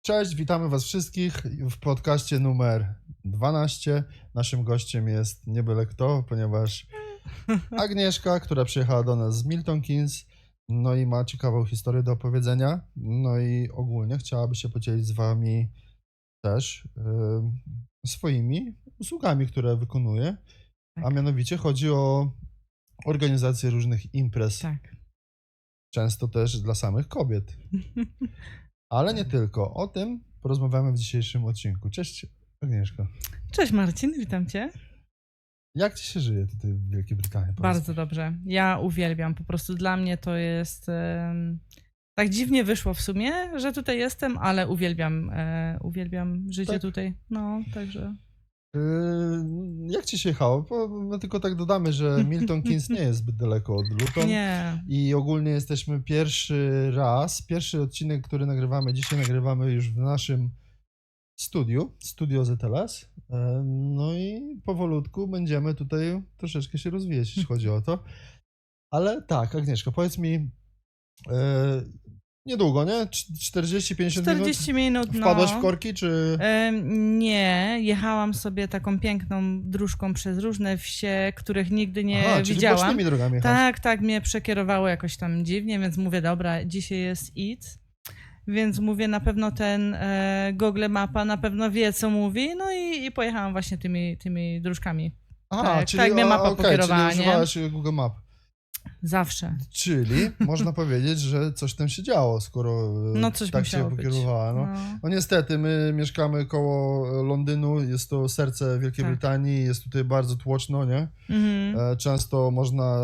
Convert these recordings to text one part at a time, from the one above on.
Cześć, witamy Was wszystkich w podcaście numer 12. Naszym gościem jest nie byle kto, ponieważ Agnieszka, która przyjechała do nas z Milton Keynes, no i ma ciekawą historię do opowiedzenia, no i ogólnie chciałaby się podzielić z Wami też swoimi usługami, które wykonuje, a mianowicie chodzi o organizację różnych imprez, Tak. często też dla samych kobiet. Ale nie tylko. O tym porozmawiamy w dzisiejszym odcinku. Cześć, Agnieszko. Cześć Marcin, witam Cię. Jak Ci się żyje tutaj w Wielkiej Brytanii? Bardzo dobrze. Ja uwielbiam. Po prostu dla mnie to jest... tak dziwnie wyszło w sumie, że tutaj jestem, ale uwielbiam życie Tak? tutaj. No, także... Jak Ci się jechało? Bo my tylko tak dodamy, że Milton Keynes nie jest zbyt daleko od Luton. Nie. I ogólnie jesteśmy pierwszy odcinek, który nagrywamy dzisiaj, nagrywamy już w naszym studio ZLS. No i powolutku będziemy tutaj troszeczkę się rozwijać, jeśli chodzi o to. Ale tak, Agnieszka, powiedz mi, niedługo, nie? 40-50 40 minut, no. Wpadłaś w korki, czy... Nie, jechałam sobie taką piękną dróżką przez różne wsie, których nigdy nie czyli widziałam. bocznymi drogami jechałaś. Tak, mnie przekierowało jakoś tam dziwnie, więc mówię, dobra, dzisiaj jest IT, więc mówię, na pewno ten Google Mapa na pewno wie, co mówi, no i pojechałam właśnie tymi dróżkami. Czyli mnie mapa pokierowała, czyli nie? używałaś Google Map. Zawsze. Czyli można powiedzieć, że coś tam się działo, skoro No coś tak się musiało być. pokierowała. No niestety, my mieszkamy koło Londynu, jest to serce Wielkiej Tak. Brytanii, jest tutaj bardzo tłoczno, nie? Często można...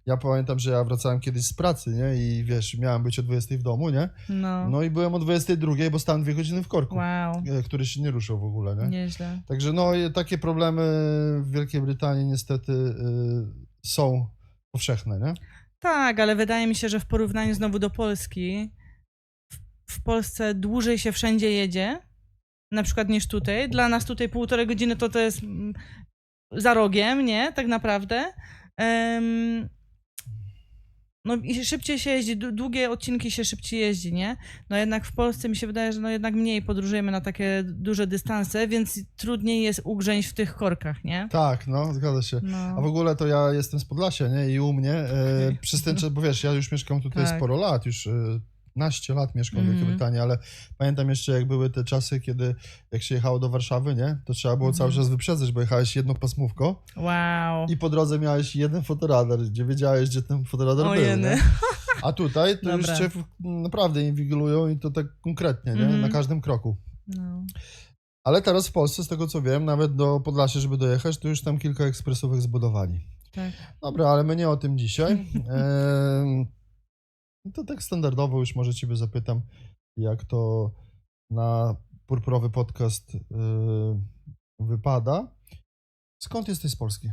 Ja pamiętam, że ja wracałem kiedyś z pracy, nie? I wiesz, miałem być o 20 w domu, nie? No i byłem o 22, bo stałem 2 godziny w korku, Wow. który się nie ruszał w ogóle, nie? Nieźle. Także no takie problemy w Wielkiej Brytanii niestety są powszechne, nie? Tak, ale wydaje mi się, że w porównaniu znowu do Polski, w Polsce dłużej się wszędzie jedzie, na przykład niż tutaj. Dla nas tutaj 1,5 godziny to jest za rogiem, nie? Tak naprawdę. No i szybciej się jeździ, długie odcinki się szybciej jeździ, nie? No jednak w Polsce mi się wydaje, że no jednak mniej podróżujemy na takie duże dystanse, więc trudniej jest ugrzęźć w tych korkach, nie? Tak, no, zgadza się. No. A w ogóle to ja jestem z Podlasia, nie? I u mnie przez ten czas, bo wiesz, ja już mieszkam tutaj Tak. sporo lat, już 15 lat mieszkam w Wielkiej Brytanii, ale pamiętam jeszcze, jak były te czasy, kiedy jak się jechało do Warszawy, nie? To trzeba było cały czas wyprzedzać, bo jechałeś jedną pasmówką Wow. i po drodze miałeś jeden fotoradar, gdzie wiedziałeś, gdzie ten fotoradar był, nie? A tutaj to już cię naprawdę inwigilują i to tak konkretnie, nie? Na każdym kroku. No. Ale teraz w Polsce, z tego co wiem, nawet do Podlasia, żeby dojechać, to już tam kilka ekspresowych zbudowali. Tak. Dobra, ale my nie o tym dzisiaj. To tak standardowo już może Ciebie zapytam, jak to na purpurowy podcast wypada. Skąd jesteś z Polski?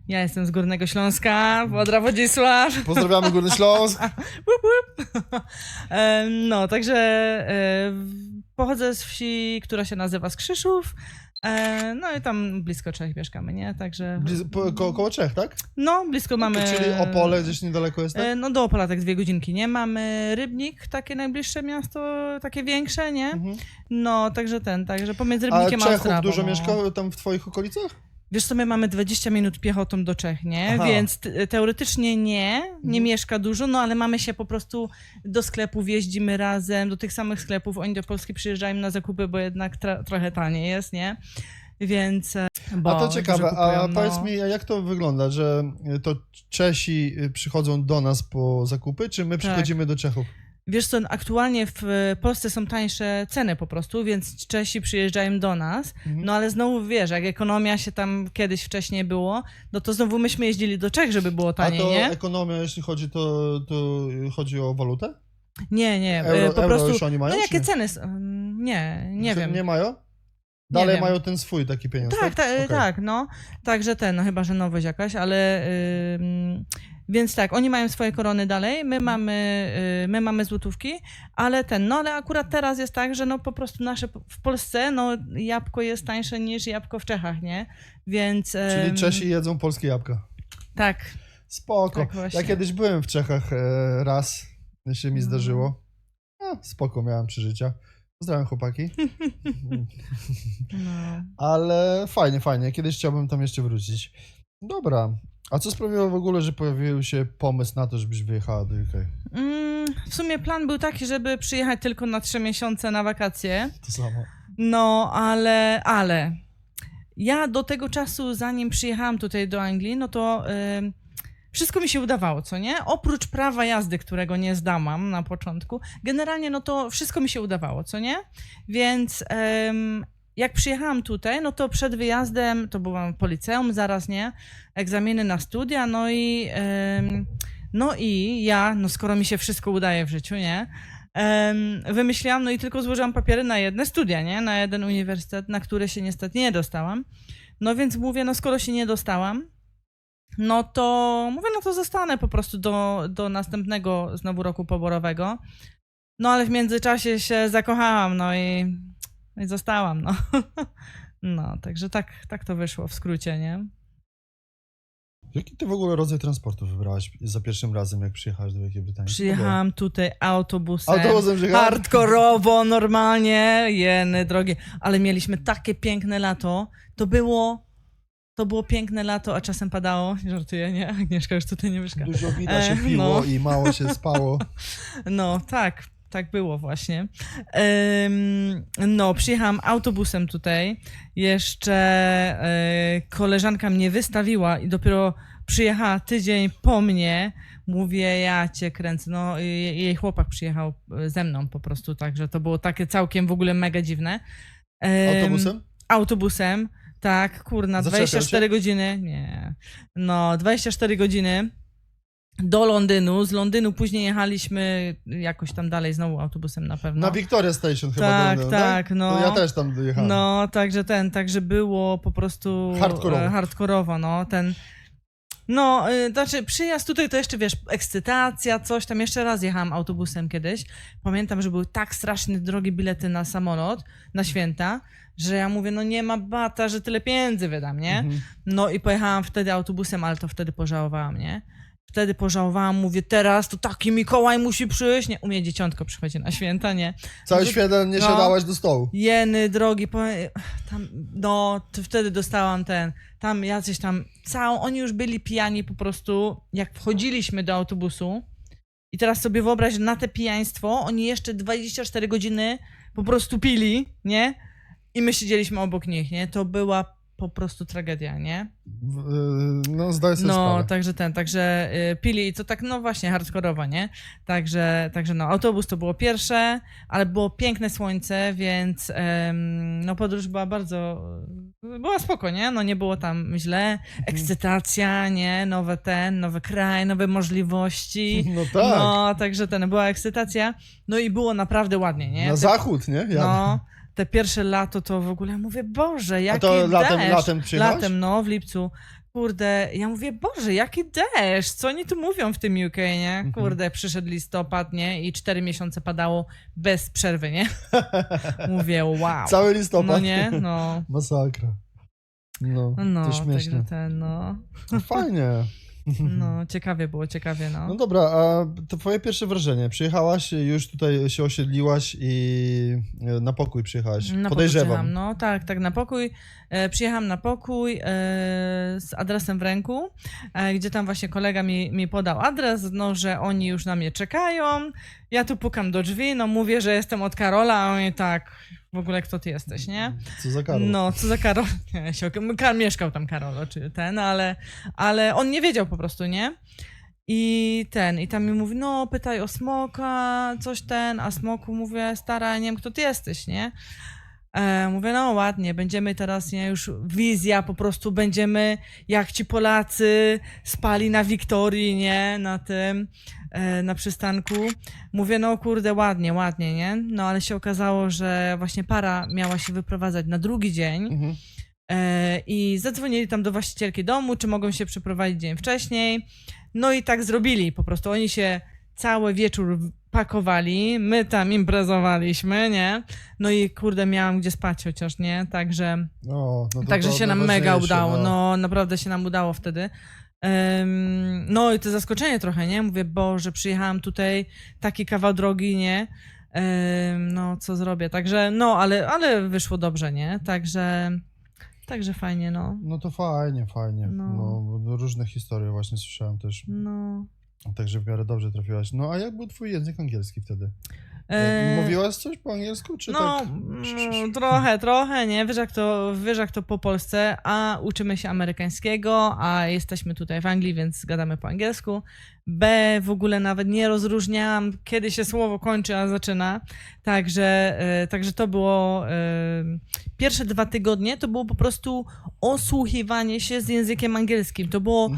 Ja jestem z Górnego Śląska, Wodra Wodzisław. Pozdrawiamy Górny Śląsk. No, także pochodzę z wsi, która się nazywa Skrzyszów. No i tam blisko Czech mieszkamy, nie? Także... Koło Czech, tak? No, blisko mamy... Czyli Opole gdzieś niedaleko jest, tak? No do Opola tak 2 godzinki, nie? Mamy Rybnik, takie najbliższe miasto, takie większe, nie? No, także pomiędzy Rybnikiem a Czechów Ostrawą. dużo mieszka tam w Twoich okolicach? Wiesz co, my mamy 20 minut piechotą do Czech, nie? Aha. Więc teoretycznie nie mieszka dużo, no ale mamy się po prostu do sklepów, jeździmy razem, do tych samych sklepów, oni do Polski przyjeżdżają na zakupy, bo jednak trochę taniej jest, nie? Więc... A to ciekawe, kupują, powiedz mi, jak to wygląda, że to Czesi przychodzą do nas po zakupy, czy my przychodzimy do Czechów? Wiesz co, aktualnie w Polsce są tańsze ceny po prostu, więc Czesi przyjeżdżają do nas, no ale znowu wiesz, jak ekonomia się tam kiedyś wcześniej było, no to znowu myśmy jeździli do Czech, żeby było taniej, nie? A to nie? ekonomia, jeśli chodzi, to chodzi o walutę? Nie, po euro prostu... już oni mają, no jakie nie? ceny? Nie wiem. Nie mają? Dalej wiem. mają ten swój taki pieniądz, Tak, Okay. tak, no. Także no chyba, że nowość jakaś, ale... Więc tak, oni mają swoje korony dalej, my mamy złotówki, ale ale akurat teraz jest tak, że no po prostu nasze w Polsce, no jabłko jest tańsze niż jabłko w Czechach, nie? Więc... Czyli Czesi jedzą polskie jabłka. Tak. Spoko. Tak właśnie. Ja kiedyś byłem w Czechach raz, się mi zdarzyło. Spoko, miałem przeżycia. Pozdrawiam chłopaki. No. Ale fajnie. Kiedyś chciałbym tam jeszcze wrócić. Dobra. A co sprawiło w ogóle, że pojawił się pomysł na to, żebyś wyjechała do UK? W sumie plan był taki, żeby przyjechać tylko na 3 miesiące na wakacje. To samo. No, ale ja do tego czasu, zanim przyjechałam tutaj do Anglii, no to wszystko mi się udawało, co nie? Oprócz prawa jazdy, którego nie zdałam na początku, generalnie no to wszystko mi się udawało, co nie? Więc jak przyjechałam tutaj, no to przed wyjazdem, to byłam w liceum zaraz, nie? Egzaminy na studia, no i ja, no skoro mi się wszystko udaje w życiu, nie? Wymyśliłam, no i tylko złożyłam papiery na jedne studia, nie? Na jeden uniwersytet, na który się niestety nie dostałam. No więc mówię, no skoro się nie dostałam, no to zostanę po prostu do następnego znowu roku poborowego. No ale w międzyczasie się zakochałam, no i zostałam, no. No, także tak to wyszło w skrócie, nie? Jaki ty w ogóle rodzaj transportu wybrałaś za pierwszym razem, jak przyjechałaś do Wielkiej Brytanii? Przyjechałam tutaj autobusem. Autobusem przyjechałaś? Hardkorowo, normalnie, jeny drogie. Ale mieliśmy takie piękne lato. To było piękne lato, a czasem padało. Żartuję, nie? Agnieszka już tutaj nie mieszka. Dużo wina się piło i mało się spało. No, tak było właśnie. No, przyjechałam autobusem tutaj. Jeszcze koleżanka mnie wystawiła i dopiero przyjechała tydzień po mnie. Mówię, ja cię kręcę. No, jej chłopak przyjechał ze mną po prostu, także to było takie całkiem w ogóle mega dziwne. Autobusem? Autobusem, tak, kurna, Zaczepiał 24 cię? godziny, nie. No, 24 godziny do Londynu. Z Londynu później jechaliśmy jakoś tam dalej znowu autobusem na pewno. Na Victoria Station chyba. Tak, do tak, no. To ja też tam dojechałem. No, także było po prostu hardkorowo, no, no, znaczy przyjazd tutaj to jeszcze, wiesz, ekscytacja, coś tam, jeszcze raz jechałam autobusem kiedyś. Pamiętam, że były tak strasznie drogie bilety na samolot, na święta, że ja mówię, no nie ma bata, że tyle pieniędzy wydam, nie? No i pojechałam wtedy autobusem, ale to wtedy pożałowałam, nie? Wtedy pożałowałam, mówię, teraz to taki Mikołaj musi przyjść. Nie, u mnie dzieciątko przychodzi na święta, nie? Całe święta nie siadałaś do stołu. Jeny, drogi, tam, no, to wtedy dostałam tam jacyś tam, oni już byli pijani po prostu, jak wchodziliśmy do autobusu i teraz sobie wyobraź, na te pijaństwo, oni jeszcze 24 godziny po prostu pili, nie? I my siedzieliśmy obok nich, nie? To była po prostu tragedia, nie? No, zdaję sobie sprawę. Także pili i to tak, no właśnie, hardkorowo, nie? Także no, autobus to było pierwsze, ale było piękne słońce, więc no podróż była była spoko, nie? No nie było tam źle, ekscytacja, nie? Nowy kraj, nowe możliwości. No tak. No, także była ekscytacja, no i było naprawdę ładnie, nie? Na zachód, nie? No. Te pierwsze lato to w ogóle, mówię, Boże, jaki to deszcz. latem przyjechałaś? Latem, no, w lipcu. Kurde, ja mówię, Boże, jaki deszcz, co oni tu mówią w tym UK, nie? Kurde, przyszedł listopad, nie? I 4 miesiące padało bez przerwy, nie? Mówię, wow. Cały listopad. No nie, no. Masakra. No, to śmieszne. Także No, fajnie. No, ciekawie było, no. No dobra, a to twoje pierwsze wrażenie? Przyjechałaś, już tutaj się osiedliłaś i na pokój przyjechałaś, podejrzewam. No tak, na pokój. Przyjechałam na pokój z adresem w ręku, gdzie tam właśnie kolega mi podał adres, no, że oni już na mnie czekają. Ja tu pukam do drzwi, no mówię, że jestem od Karola, a oni tak, w ogóle kto ty jesteś, nie? Co za Karol? No, co za Karol? Nie, mieszkał tam Karol, czy ale on nie wiedział po prostu, nie? I tam mi mówi, no pytaj o Smoka, coś a Smoku mówię, stara, nie wiem kto ty jesteś, nie? Mówię, no ładnie, będziemy teraz, nie, już wizja, po prostu będziemy jak ci Polacy spali na Wiktorii, nie, na przystanku. Mówię, no kurde, ładnie, nie? No ale się okazało, że właśnie para miała się wyprowadzać na drugi dzień i zadzwonili tam do właścicielki domu, czy mogą się przeprowadzić dzień wcześniej. No i tak zrobili, po prostu oni się cały wieczór pakowali, my tam imprezowaliśmy, nie? No i kurde, miałam gdzie spać chociaż, nie? Także, także się nam mega udało, no naprawdę się nam udało wtedy. No i to zaskoczenie trochę, nie? Mówię, Boże, przyjechałam tutaj, taki kawał drogi, nie? No, co zrobię? Także, no, ale wyszło dobrze, nie? Także fajnie, no. No to fajnie. No. No, bo różne historie właśnie słyszałem też. No. Także w miarę dobrze trafiłaś. No a jak był twój język angielski wtedy? Mówiłaś coś po angielsku, czy No, tak? trochę, nie? Wiesz jak to po Polsce, a uczymy się amerykańskiego, a jesteśmy tutaj w Anglii, więc gadamy po angielsku. B, w ogóle nawet nie rozróżniałam, kiedy się słowo kończy, a zaczyna. Także to było, pierwsze 2 tygodnie to było po prostu osłuchiwanie się z językiem angielskim. To było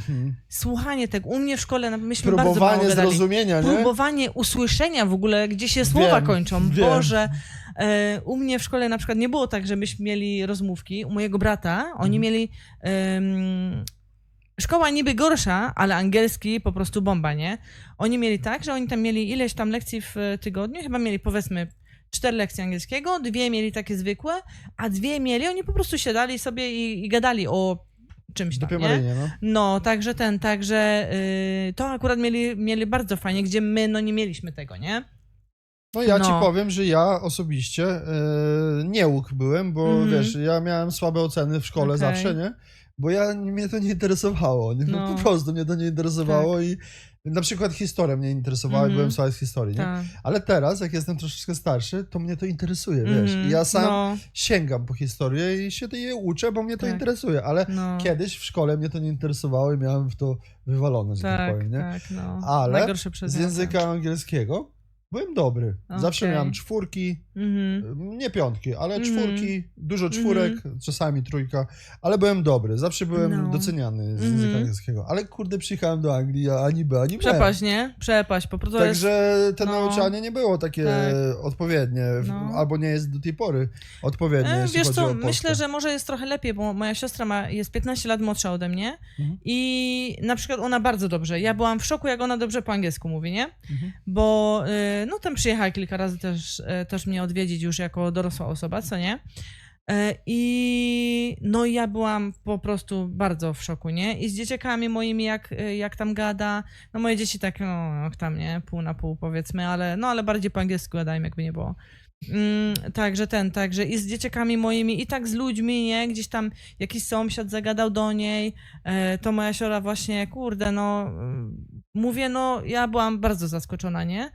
słuchanie tego. U mnie w szkole myśmy bardzo mało Próbowanie gadali. zrozumienia, nie? Próbowanie usłyszenia w ogóle, gdzie się słowa kończą. wiem. Boże, u mnie w szkole na przykład nie było tak, żebyśmy mieli rozmówki. U mojego brata oni mieli... Szkoła niby gorsza, ale angielski po prostu bomba, nie? Oni mieli tak, że oni tam mieli ileś tam lekcji w tygodniu, chyba mieli powiedzmy 4 lekcje angielskiego, 2 mieli takie zwykłe, a 2 mieli, oni po prostu siadali sobie i gadali o czymś tam, nie? No. No, także to akurat mieli bardzo fajnie, gdzie my no nie mieliśmy tego, nie? No ja ci No. powiem, że ja osobiście nieuk byłem, bo wiesz, ja miałem słabe oceny w szkole Okej. zawsze, nie? Bo mnie to nie interesowało, nie? No. Po prostu mnie to nie interesowało i na przykład historia mnie interesowała i byłem słaby z historii, nie? Tak. Ale teraz, jak jestem troszeczkę starszy, to mnie to interesuje, wiesz? I ja sam No, sięgam po historię i się jej uczę, bo mnie to Tak. interesuje, ale no. kiedyś w szkole mnie to nie interesowało i miałem w to wywalone, że tak powiem, nie? Tak, no. Ale Najgorsze z przedmioty. języka angielskiego byłem dobry. Zawsze Okej. miałem 4, nie 5, ale 4, dużo 4, czasami 3, ale byłem dobry. Zawsze byłem No. doceniany z języka angielskiego. Ale kurde, przyjechałem do Anglii, a ani B, ani B. Przepaść, nie? Przepaść, po prostu Także to no. nauczanie nie było takie Tak. odpowiednie, No. albo nie jest do tej pory odpowiednie, jeśli Wiesz chodzi co, o Polskę. myślę, że może jest trochę lepiej, bo moja siostra jest 15 lat młodsza ode mnie i na przykład ona bardzo dobrze, ja byłam w szoku, jak ona dobrze po angielsku mówi, nie? Bo no tam przyjechała kilka razy też mnie odwiedzić już jako dorosła osoba, co nie? I no ja byłam po prostu bardzo w szoku, nie? I z dzieciakami moimi, jak tam gada, no moje dzieci tak, no jak tam, nie? Pół na pół powiedzmy, ale bardziej po angielsku gadają, jakby nie było. Także i z dzieciakami moimi, i tak z ludźmi, nie? Gdzieś tam jakiś sąsiad zagadał do niej, to moja siora właśnie, kurde, no mówię, no ja byłam bardzo zaskoczona, nie?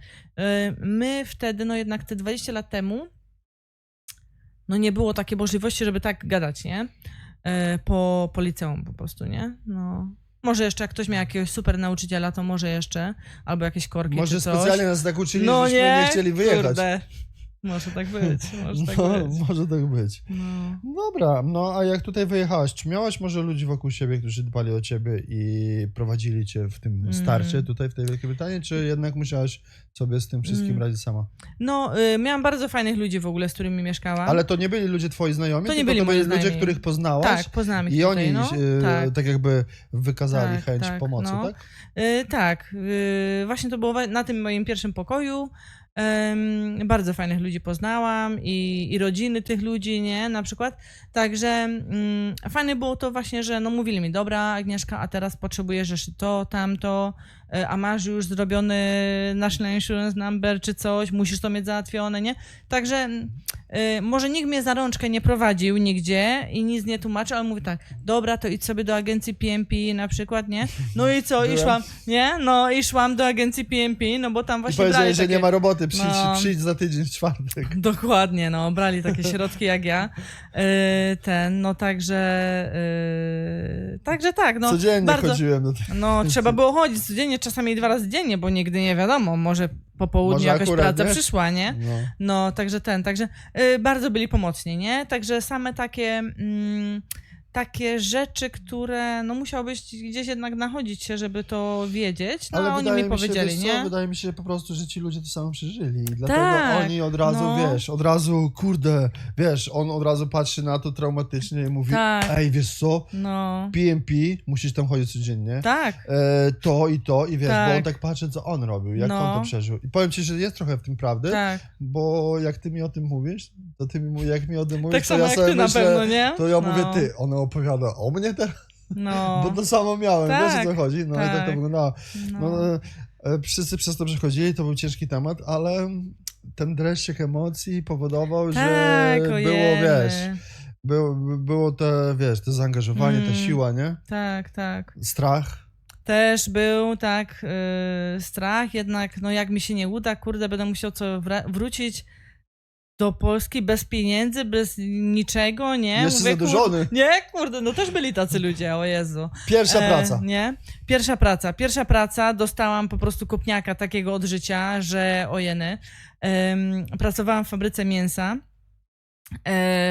My wtedy, no jednak te 20 lat temu, no nie było takiej możliwości, żeby tak gadać, nie? Po liceum po prostu, nie? No. Może jeszcze jak ktoś miał jakiegoś super nauczyciela, to może jeszcze, albo jakieś korki Może czy coś. specjalnie nas tak uczyli, No żeśmy nie chcieli wyjechać. Kurde. Może tak być, może tak No, być. może tak być. No. Dobra, no a jak tutaj wyjechałaś, czy miałaś może ludzi wokół siebie, którzy dbali o ciebie i prowadzili cię w tym starcie tutaj w tej Wielkiej Brytanii, czy jednak musiałaś sobie z tym wszystkim radzić sama? No, miałam bardzo fajnych ludzi w ogóle, z którymi mieszkałam. Ale to nie byli ludzie twoi znajomi, To nie tylko byli to byli moi ludzie, znajomi. których poznałaś Tak, poznałam ich i tutaj, oni no. Tak. jakby wykazali Tak, chęć tak, pomocy, no. tak? Tak, właśnie to było na tym moim pierwszym pokoju. Bardzo fajnych ludzi poznałam i rodziny tych ludzi, nie, na przykład. Także fajne było to właśnie, że no mówili mi, dobra Agnieszka, a teraz potrzebujesz jeszcze to, tamto, a masz już zrobiony National Insurance Number czy coś, musisz to mieć załatwione, nie? Także może nikt mnie za rączkę nie prowadził nigdzie i nic nie tłumaczył, ale mówię tak, dobra, to idź sobie do agencji PMP na przykład, nie? No i co, i szłam, nie? No i szłam do agencji PMP, no bo tam I właśnie powiedzieli, brali że takie... nie ma roboty, No. przyjdź za tydzień w czwartek. Dokładnie, no, brali takie środki jak ja. No także tak, no. Codziennie bardzo, chodziłem do tego. No, trzeba było chodzić codziennie, czasami 2 razy dziennie, bo nigdy nie wiadomo, może po południu Może jakaś akurat, praca nie? przyszła, nie? No. No, także bardzo byli pomocni, nie? Także same takie rzeczy, które no musiałbyś gdzieś jednak nachodzić się, żeby to wiedzieć, no Ale a oni wydaje mi mi się, powiedzieli, wiesz co, nie? wydaje mi się po prostu, że ci ludzie to samo przeżyli i dlatego Tak, oni od razu, no. wiesz, kurde, wiesz, on od razu patrzy na to traumatycznie i mówi, Tak. ej, wiesz co, No, PMP, musisz tam chodzić codziennie, tak, to i wiesz, Tak. bo on tak patrzy, co on robił, jak No. on to przeżył. I powiem ci, że jest trochę w tym prawdy, tak. bo jak ty mi o tym mówisz, to jak mi o tym mówisz, Tak to samo ja jak sobie ty na myślę, pewno, nie? to ja No. mówię, ty, ona opowiada o mnie teraz, No, bo to samo miałem, wiesz o co Tak, chodzi, no i tak to tak. wyglądało. no. No, wszyscy przez to przechodzili, to był ciężki temat, ale ten dreszczyk emocji powodował, Tak, że było, ojej. wiesz, było te, wiesz, to zaangażowanie, ta siła, nie? Tak, tak. Strach. Też był, tak, strach, jednak, no jak mi się nie uda, kurde, będę musiał wrócić do Polski bez pieniędzy, bez niczego, nie? Jeszcze Mówię, zadłużony. Nie, kurde, no też byli tacy ludzie, o Jezu. Pierwsza praca. Nie? Pierwsza praca, dostałam po prostu kopniaka takiego od życia, że ojeny. Pracowałam w fabryce mięsa.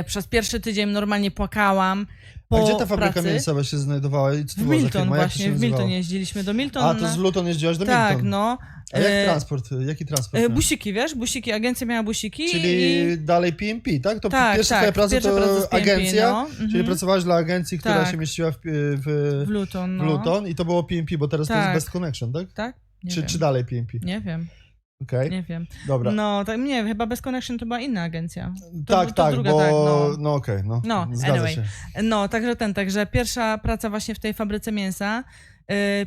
Przez pierwszy tydzień normalnie płakałam. A gdzie ta fabryka pracy. mięsa się znajdowała? I co to W była za Milton firma? Jak to się właśnie, w Milton nazywało? jeździliśmy do Milton. A, to z Luton jeździłaś do Tak, Milton. no. A jak transport? Jaki transport? miał? Busiki, wiesz? Busiki, agencja miała busiki. Czyli i... dalej PMP, tak? To Tak, pierwsza tak, twoja praca pierwsza to praca z PMP, agencja, no. czyli pracowałaś dla agencji, która Tak. się mieściła w Luton, no. w Luton i to było PMP, bo teraz to Tak. jest Best Connection, tak? Tak? Nie wiem. Czy dalej PMP? Nie wiem, Okej, nie wiem. dobra. No, tak, nie, chyba Best Connection to była inna agencja. tak, to druga, bo... tak, no. No okej, No, zgadza anyway. się. No, także pierwsza praca właśnie w tej fabryce mięsa.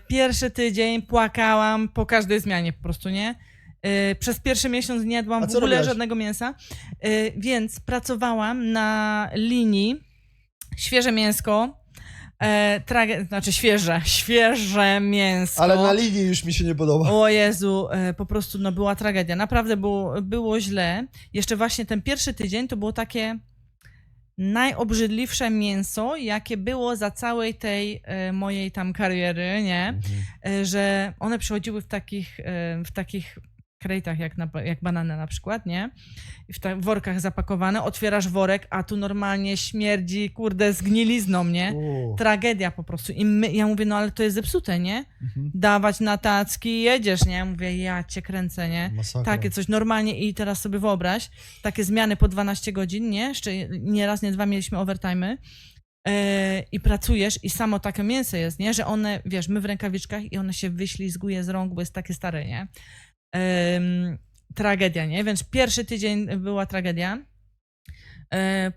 Pierwszy tydzień płakałam po każdej zmianie po prostu, nie? Przez pierwszy miesiąc nie jadłam A w co ogóle robiłaś? żadnego mięsa, więc pracowałam na linii świeże mięsko, znaczy świeże mięsko. Ale na linii już mi się nie podoba. O Jezu, po prostu no, była tragedia. Naprawdę było źle. Jeszcze właśnie ten pierwszy tydzień to było takie najobrzydliwsze mięso, jakie było za całej tej mojej tam kariery, nie? Że one przychodziły w takich krejtach jak banany na przykład, nie? I w workach zapakowane, otwierasz worek, a tu normalnie śmierdzi, kurde, zgnilizną, nie? Tragedia po prostu. Ja mówię, no ale to jest zepsute, nie? Dawać na tacki, jedziesz, nie? Ja mówię, ja cię kręcę, nie? Masakra. Takie coś normalnie i teraz sobie wyobraź, takie zmiany po 12 godzin, nie? Jeszcze nie raz, nie dwa mieliśmy overtime'y. I pracujesz i samo takie mięso jest, nie? Że one, wiesz, my w rękawiczkach i one się wyślizguje z rąk, bo jest takie stare, nie? Tragedia, nie? Więc pierwszy tydzień była tragedia.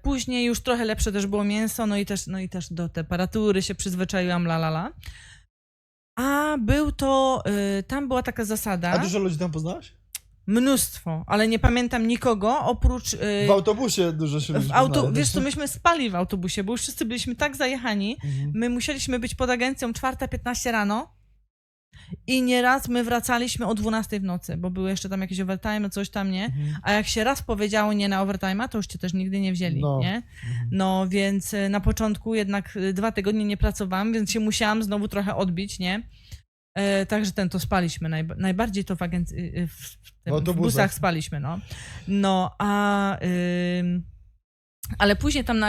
Później już trochę lepsze też było mięso, no i też do temperatury się przyzwyczaiłam, A tam była taka zasada. A dużo ludzi tam poznałaś? Mnóstwo, ale nie pamiętam nikogo oprócz... W autobusie dużo się ludzi poznało. Wiesz co, myśmy spali w autobusie, bo już wszyscy byliśmy tak zajechani. My musieliśmy być pod agencją 4:15 rano i nieraz my wracaliśmy o 12 w nocy, bo były jeszcze tam jakieś overtime, coś tam, nie? A jak się raz powiedziało nie na overtime'a, to już cię też nigdy nie wzięli, nie? No, więc na początku jednak 2 tygodnie nie pracowałam, więc się musiałam znowu trochę odbić, nie? Także to spaliśmy, najbardziej to w agencji, w busach spaliśmy, no. No, ale później tam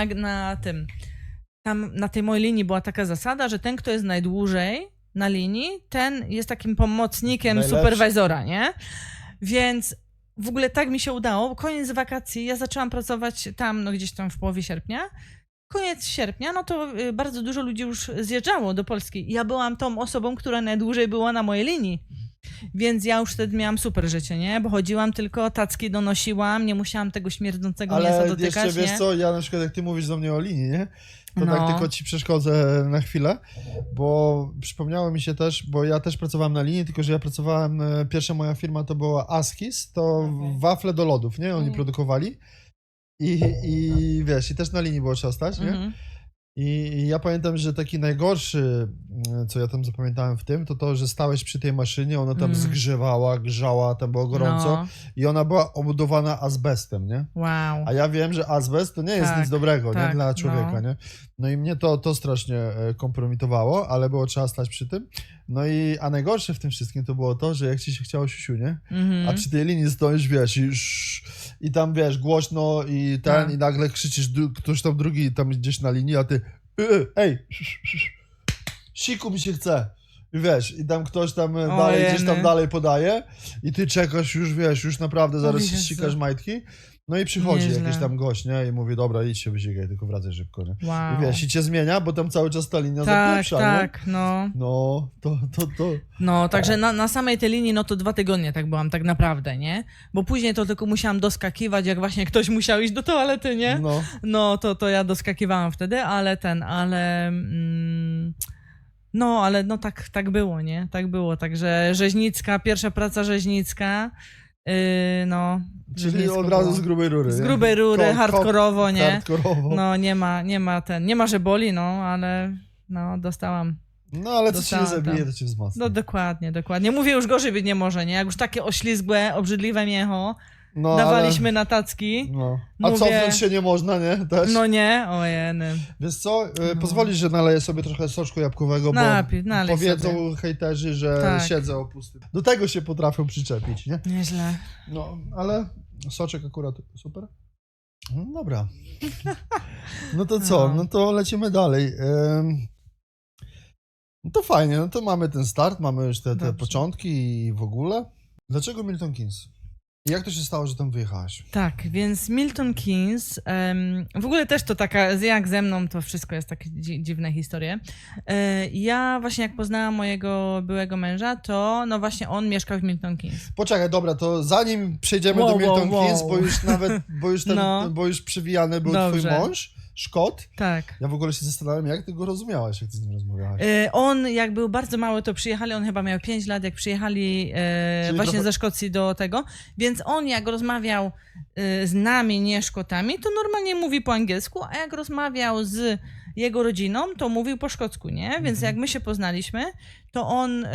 na tej mojej linii była taka zasada, że ten, kto jest najdłużej na linii, ten jest takim pomocnikiem superwizora, nie? Więc w ogóle tak mi się udało. Koniec wakacji, ja zaczęłam pracować tam, no gdzieś tam w połowie sierpnia. Koniec sierpnia, no to bardzo dużo ludzi już zjeżdżało do Polski. Ja byłam tą osobą, która najdłużej była na mojej linii. Więc ja już wtedy miałam super życie, nie? Bo chodziłam tylko, tacki donosiłam, nie musiałam tego śmierdzącego mięsa dotykać, ale jeszcze, wiesz co, ja na przykład jak ty mówisz do mnie o linii, nie? To tak tylko ci przeszkodzę na chwilę, bo przypomniało mi się też, bo ja też pracowałem na linii, tylko że ja pracowałem, pierwsza moja firma to była Askis, to wafle do lodów, nie? Oni produkowali i wiesz, i też na linii było trzeba stać, nie? I ja pamiętam, że taki najgorszy, co ja tam zapamiętałem w tym, to, że stałeś przy tej maszynie, ona tam zgrzewała, grzała, tam było gorąco i ona była obudowana azbestem, nie? Wow. A ja wiem, że azbest to nie jest nic dobrego, nie? Dla człowieka, nie? No i mnie to strasznie kompromitowało, ale było trzeba stać przy tym. No a najgorsze w tym wszystkim to było to, że jak ci się chciało siusiu, nie? A przy tej linii stoisz, wiesz, i tam, wiesz, głośno i i nagle krzyczysz, ktoś tam drugi tam gdzieś na linii, a ty ej, siku mi się chce. I wiesz, i tam ktoś tam dalej, gdzieś tam dalej podaje i ty czekasz już, wiesz, już naprawdę zaraz ściskasz majtki. No i przychodzi jakiś tam gość, nie? I mówi, dobra, idź się wyzigaj, tylko wracaj szybko, nie? Wow. I wiesz, i cię zmienia, bo tam cały czas ta linia zapieprza, tak, nie? No. No, to. No, także na samej tej linii, no to 2 tygodnie tak byłam, tak naprawdę, nie? Bo później to tylko musiałam doskakiwać, jak właśnie ktoś musiał iść do toalety, nie? No, to ja doskakiwałam wtedy, ale tak było, nie? Tak było, także rzeźnicka, pierwsza praca rzeźnicka, No. Czyli nisko od razu było. z grubej rury. Z nie? grubej rury, hardkorowo, nie? Hardkorowo. No nie ma, że boli, no, ale no dostałam. No ale co cię nie Dostałam zabije, tam. to cię wzmocni. No dokładnie. Mówię, już gorzej być nie może, nie? Jak już takie oślizgłe, obrzydliwe miecho No, dawaliśmy na tacki. No. A Mówię- cofnąć się nie można, nie? Też. No nie, ojeny. Wiesz co, pozwolisz, że naleję sobie trochę soczku jabłkowego, bo Nalej powiedzą sobie. hejterzy, że Tak. siedzę o pustym. Do tego się potrafią przyczepić, nie? Nieźle. No, ale soczek akurat super. No dobra. No to co? No. No to lecimy dalej. No to fajnie, no to mamy ten start, mamy już te Dobrze. początki i w ogóle. Dlaczego Milton Keynes? I jak to się stało, że tam wyjechałaś? Tak, więc Milton Keynes, w ogóle też to taka, jak ze mną, to wszystko jest takie dziwne historie. Ja właśnie jak poznałam mojego byłego męża, to no właśnie on mieszkał w Milton Keynes. Poczekaj, dobra, to zanim przejdziemy Wow, do Milton wow, Keynes, wow. bo już nawet, No. bo już przywijany był Dobrze. twój mąż, Szkot. Tak. Ja w ogóle się zastanawiam, jak ty go rozumiałaś, jak ty z nim rozmawiałaś. On jak był bardzo mały, to przyjechali, on chyba miał 5 lat, jak przyjechali właśnie trochę- ze Szkocji do tego, więc on jak rozmawiał z nami, nie Szkotami, to normalnie mówi po angielsku, a jak rozmawiał z jego rodziną, to mówił po szkocku, nie? Więc jak my się poznaliśmy, to on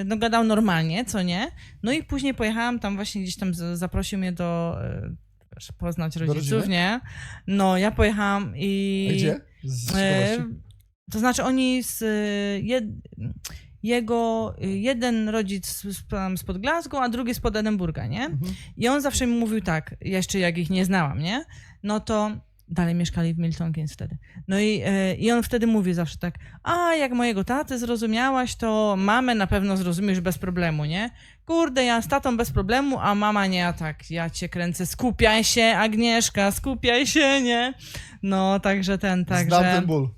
no, gadał normalnie, co nie? No i później pojechałam tam właśnie gdzieś tam, zaprosił mnie do poznać rodziców, rodziny? nie? No, ja pojechałam i... A gdzie? Z E, ciekawości? to znaczy oni jego jeden rodzic spod Glasgow, a drugi spod Edynburga, nie? Mhm. I on zawsze mi mówił tak, jeszcze jak ich nie znałam, nie? No to dalej mieszkali w Milton Keynes wtedy. No i on wtedy mówi zawsze tak, a jak mojego taty zrozumiałaś, to mamę na pewno zrozumiesz bez problemu, nie? Kurde, ja z tatą bez problemu, a mama nie, a tak, ja cię kręcę, skupiaj się, Agnieszka, skupiaj się, nie? No, także Znam także... ten ból.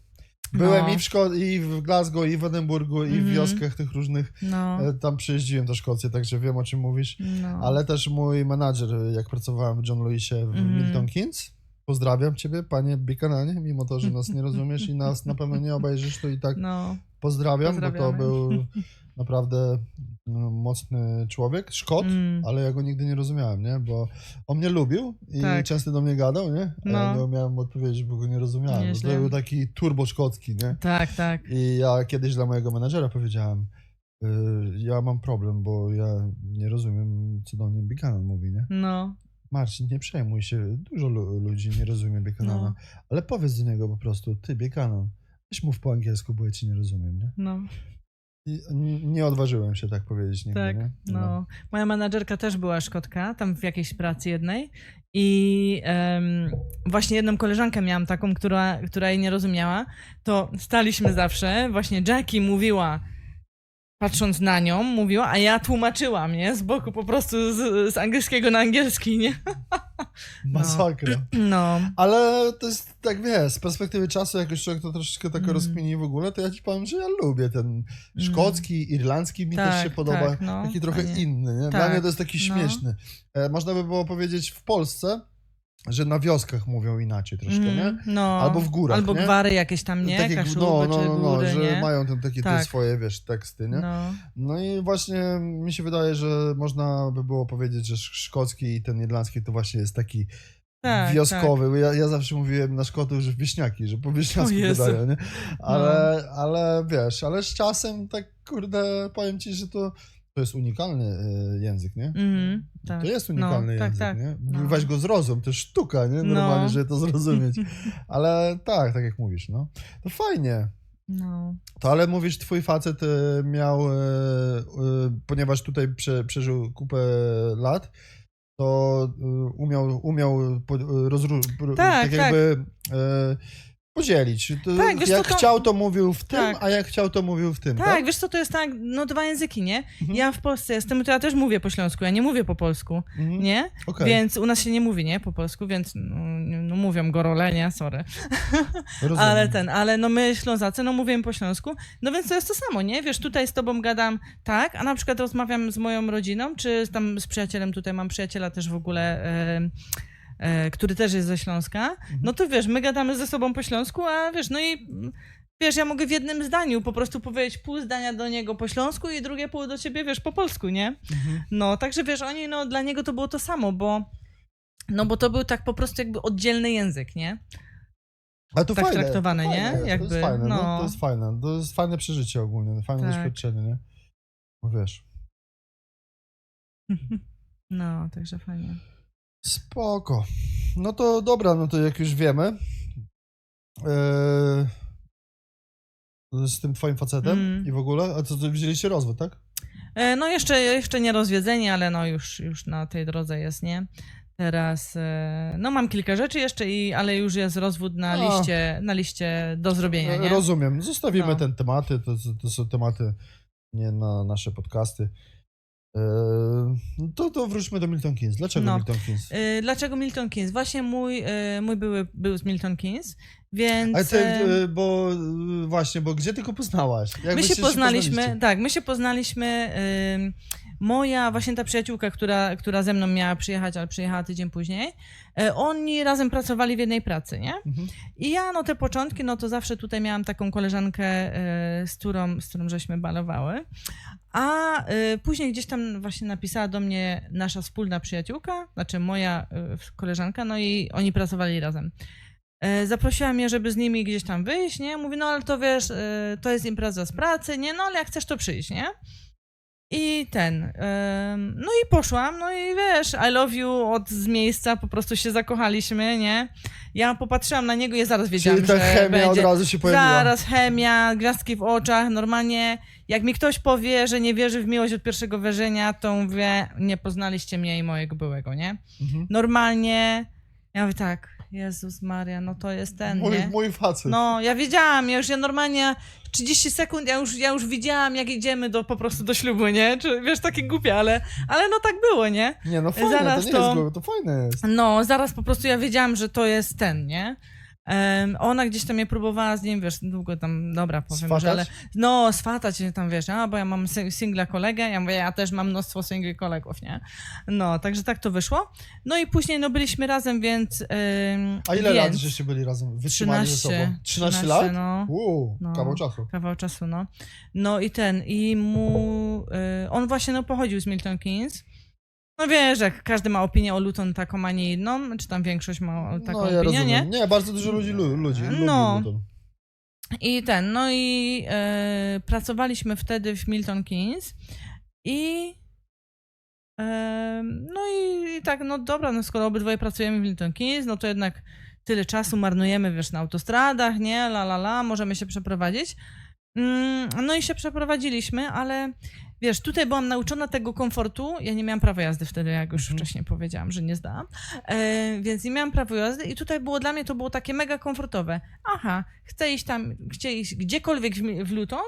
Byłem No. i w Glasgow, i w Edynburgu, i w Mhm. wioskach tych różnych. No, Tam przyjeździłem do Szkocji, także wiem, o czym mówisz. no. Ale też mój menadżer, jak pracowałem w John Lewisie w Mhm. Milton Keynes, pozdrawiam ciebie, panie Buchananie, mimo to, że nas nie rozumiesz i nas na pewno nie obejrzysz, to i tak No, pozdrawiam, bo to Pozdrawiamy. był naprawdę mocny człowiek, Szkot, ale ja go nigdy nie rozumiałem, nie? Bo on mnie lubił i Tak. często do mnie gadał, nie? A ja No. nie umiałem odpowiedzieć, bo go nie rozumiałem. Bo Nieźle. to był taki turbo szkocki, nie? tak. I ja kiedyś dla mojego menadżera powiedziałem, ja mam problem, bo ja nie rozumiem, co do mnie Buchanan mówi, nie? No, Marcin, nie przejmuj się, dużo ludzi nie rozumie Buchanana, no, ale powiedz do niego po prostu, ty Buchanan, weź mów po angielsku, bo ja ci nie rozumiem, nie? no. I nie odważyłem się tak powiedzieć nigdy, Tak, nie? no. Moja menadżerka też była Szkotka, tam w jakiejś pracy jednej i właśnie jedną koleżankę miałam taką, która jej nie rozumiała, to staliśmy zawsze, właśnie Jackie mówiła, patrząc na nią, mówiła, a ja tłumaczyłam, nie? Z boku po prostu z angielskiego na angielski, nie? Masakra. No, Ale to jest, tak wiesz, z perspektywy czasu, jak już człowiek to troszeczkę tak rozkmini w ogóle, to ja ci powiem, że ja lubię ten szkocki, irlandzki mi też się podoba, tak, no, taki trochę fajnie. inny, nie? Dla Tak, mnie to jest taki no. śmieszny. Można by było powiedzieć w Polsce, że na wioskach mówią inaczej troszkę, nie? No, Albo w górach, albo nie? gwary jakieś tam, nie? Takie, Kaszuby czy no, góry, że nie? mają tam takie te Tak. swoje, wiesz, teksty, nie? No, No i właśnie mi się wydaje, że można by było powiedzieć, że szkocki i ten irlandzki to właśnie jest taki tak, wioskowy. Ja zawsze mówiłem na Szkotów, że wieśniaki, że po wieśniacku O Jezu. No. gadają, nie? Ale wiesz, ale z czasem tak, kurde, powiem ci, że to jest unikalny język, nie? tak. To jest unikalny No, język, tak. nie? No. Weź go zrozum, to jest sztuka, nie? Normalnie, żeby to zrozumieć. Ale tak jak mówisz, no. To fajnie. No. To ale mówisz, twój facet miał, ponieważ tutaj przeżył kupę lat, to umiał Tak, jakby podzielić. Tak, wiesz jak co, to- chciał, to mówił w tym, Tak. a jak chciał, to mówił w tym, Tak, tak? wiesz co, to jest tak, no 2 języki, nie? Mhm. Ja w Polsce jestem, to ja też mówię po śląsku, ja nie mówię po polsku, Mhm. nie? Okej. Więc u nas się nie mówi, nie? Po polsku, więc no mówią gorole, nie? Sorry. Rozumiem. Ale no my Ślązacy, no mówimy po śląsku, no więc to jest to samo, nie? Wiesz, tutaj z tobą gadam tak, a na przykład rozmawiam z moją rodziną, czy tam z przyjacielem, tutaj mam przyjaciela też w ogóle, który też jest ze Śląska, no to wiesz, my gadamy ze sobą po śląsku, a wiesz, no i wiesz, ja mogę w jednym zdaniu po prostu powiedzieć pół zdania do niego po śląsku i drugie pół do ciebie, wiesz, po polsku, nie? No, także wiesz, oni, no, dla niego to było to samo, bo to był tak po prostu jakby oddzielny język, nie? Ale to Tak fajne, traktowane, to nie? fajne jest, Jakby, to jest fajne, no. to jest fajne. To jest fajne przeżycie ogólnie, fajne Tak. doświadczenie, nie? Bo wiesz. No, także fajnie. Spoko. No to dobra, no to jak już wiemy, z tym twoim facetem i w ogóle, a co, to wzięliście rozwód, tak? No jeszcze nie rozwiedzeni, ale no już na tej drodze jest, nie? Teraz, no mam kilka rzeczy jeszcze, ale już jest rozwód na liście do zrobienia, nie? Rozumiem. Zostawimy No. te tematy, to są tematy nie na nasze podcasty. To wróćmy do Milton Keynes. Dlaczego No. Milton Keynes? Dlaczego Milton Keynes? Właśnie mój były był z Milton Keynes, więc... Ale bo gdzie ty go poznałaś? Jak My się poznaliście? poznaliśmy, my się poznaliśmy, moja właśnie ta przyjaciółka, która ze mną miała przyjechać, ale przyjechała tydzień później, oni razem pracowali w jednej pracy, nie? Mhm. I ja, no te początki, no to zawsze tutaj miałam taką koleżankę, z którą żeśmy balowały, a później gdzieś tam właśnie napisała do mnie nasza wspólna przyjaciółka, znaczy moja koleżanka, no i oni pracowali razem. Zaprosiła mnie, żeby z nimi gdzieś tam wyjść, nie? Mówi, no ale to wiesz, to jest impreza z pracy, nie? No ale jak chcesz, to przyjść, nie? I no i poszłam, no i wiesz, I love you z miejsca, po prostu się zakochaliśmy, nie? Ja popatrzyłam na niego i zaraz wiedziałam, Czyli ta że chemia będzie. od razu się pojawiła. Zaraz chemia, gwiazdki w oczach, normalnie jak mi ktoś powie, że nie wierzy w miłość od pierwszego wejrzenia, to mówię, nie poznaliście mnie i mojego byłego, nie? Mhm. Normalnie, ja mówię tak, Jezus Maria, no to jest ten, nie? Mój facet. No, ja wiedziałam, ja normalnie 30 sekund, ja już widziałam, jak idziemy po prostu do ślubu, nie? Czy, wiesz, takie głupie, ale no tak było, nie? Nie, no fajne, Zaraz to nie jest głupie, to fajne jest. No, zaraz po prostu ja wiedziałam, że to jest ten, nie? Ona gdzieś tam mnie próbowała z nim, wiesz, długo tam, dobra, powiem, Swatać? że ale... No, swatać tam, wiesz, bo ja mam singla kolegę, ja mówię, ja też mam mnóstwo singli kolegów, nie? No, także tak to wyszło. No i później, no, byliśmy razem, więc... A ile lat żeście byli razem? Wytrzymali ze sobą? 13 lat? No. No, kawał czasu. Kawał czasu, no. No i on właśnie, no, pochodził z Milton Keynes. No wiesz, jak każdy ma opinię o Luton taką, a nie inną, czy tam większość ma taką no, ja opinię, rozumiem. nie? Nie, bardzo dużo ludzi lubi Luton. I pracowaliśmy wtedy w Milton Keynes no i tak, no dobra, no skoro obydwoje pracujemy w Milton Keynes, no to jednak tyle czasu marnujemy, wiesz, na autostradach, nie, możemy się przeprowadzić. No i się przeprowadziliśmy, ale wiesz, tutaj byłam nauczona tego komfortu, ja nie miałam prawa jazdy wtedy, jak już wcześniej powiedziałam, że nie zdałam, więc nie miałam prawa jazdy i tutaj było dla mnie, to było takie mega komfortowe. Aha, chcę iść gdziekolwiek w Luton,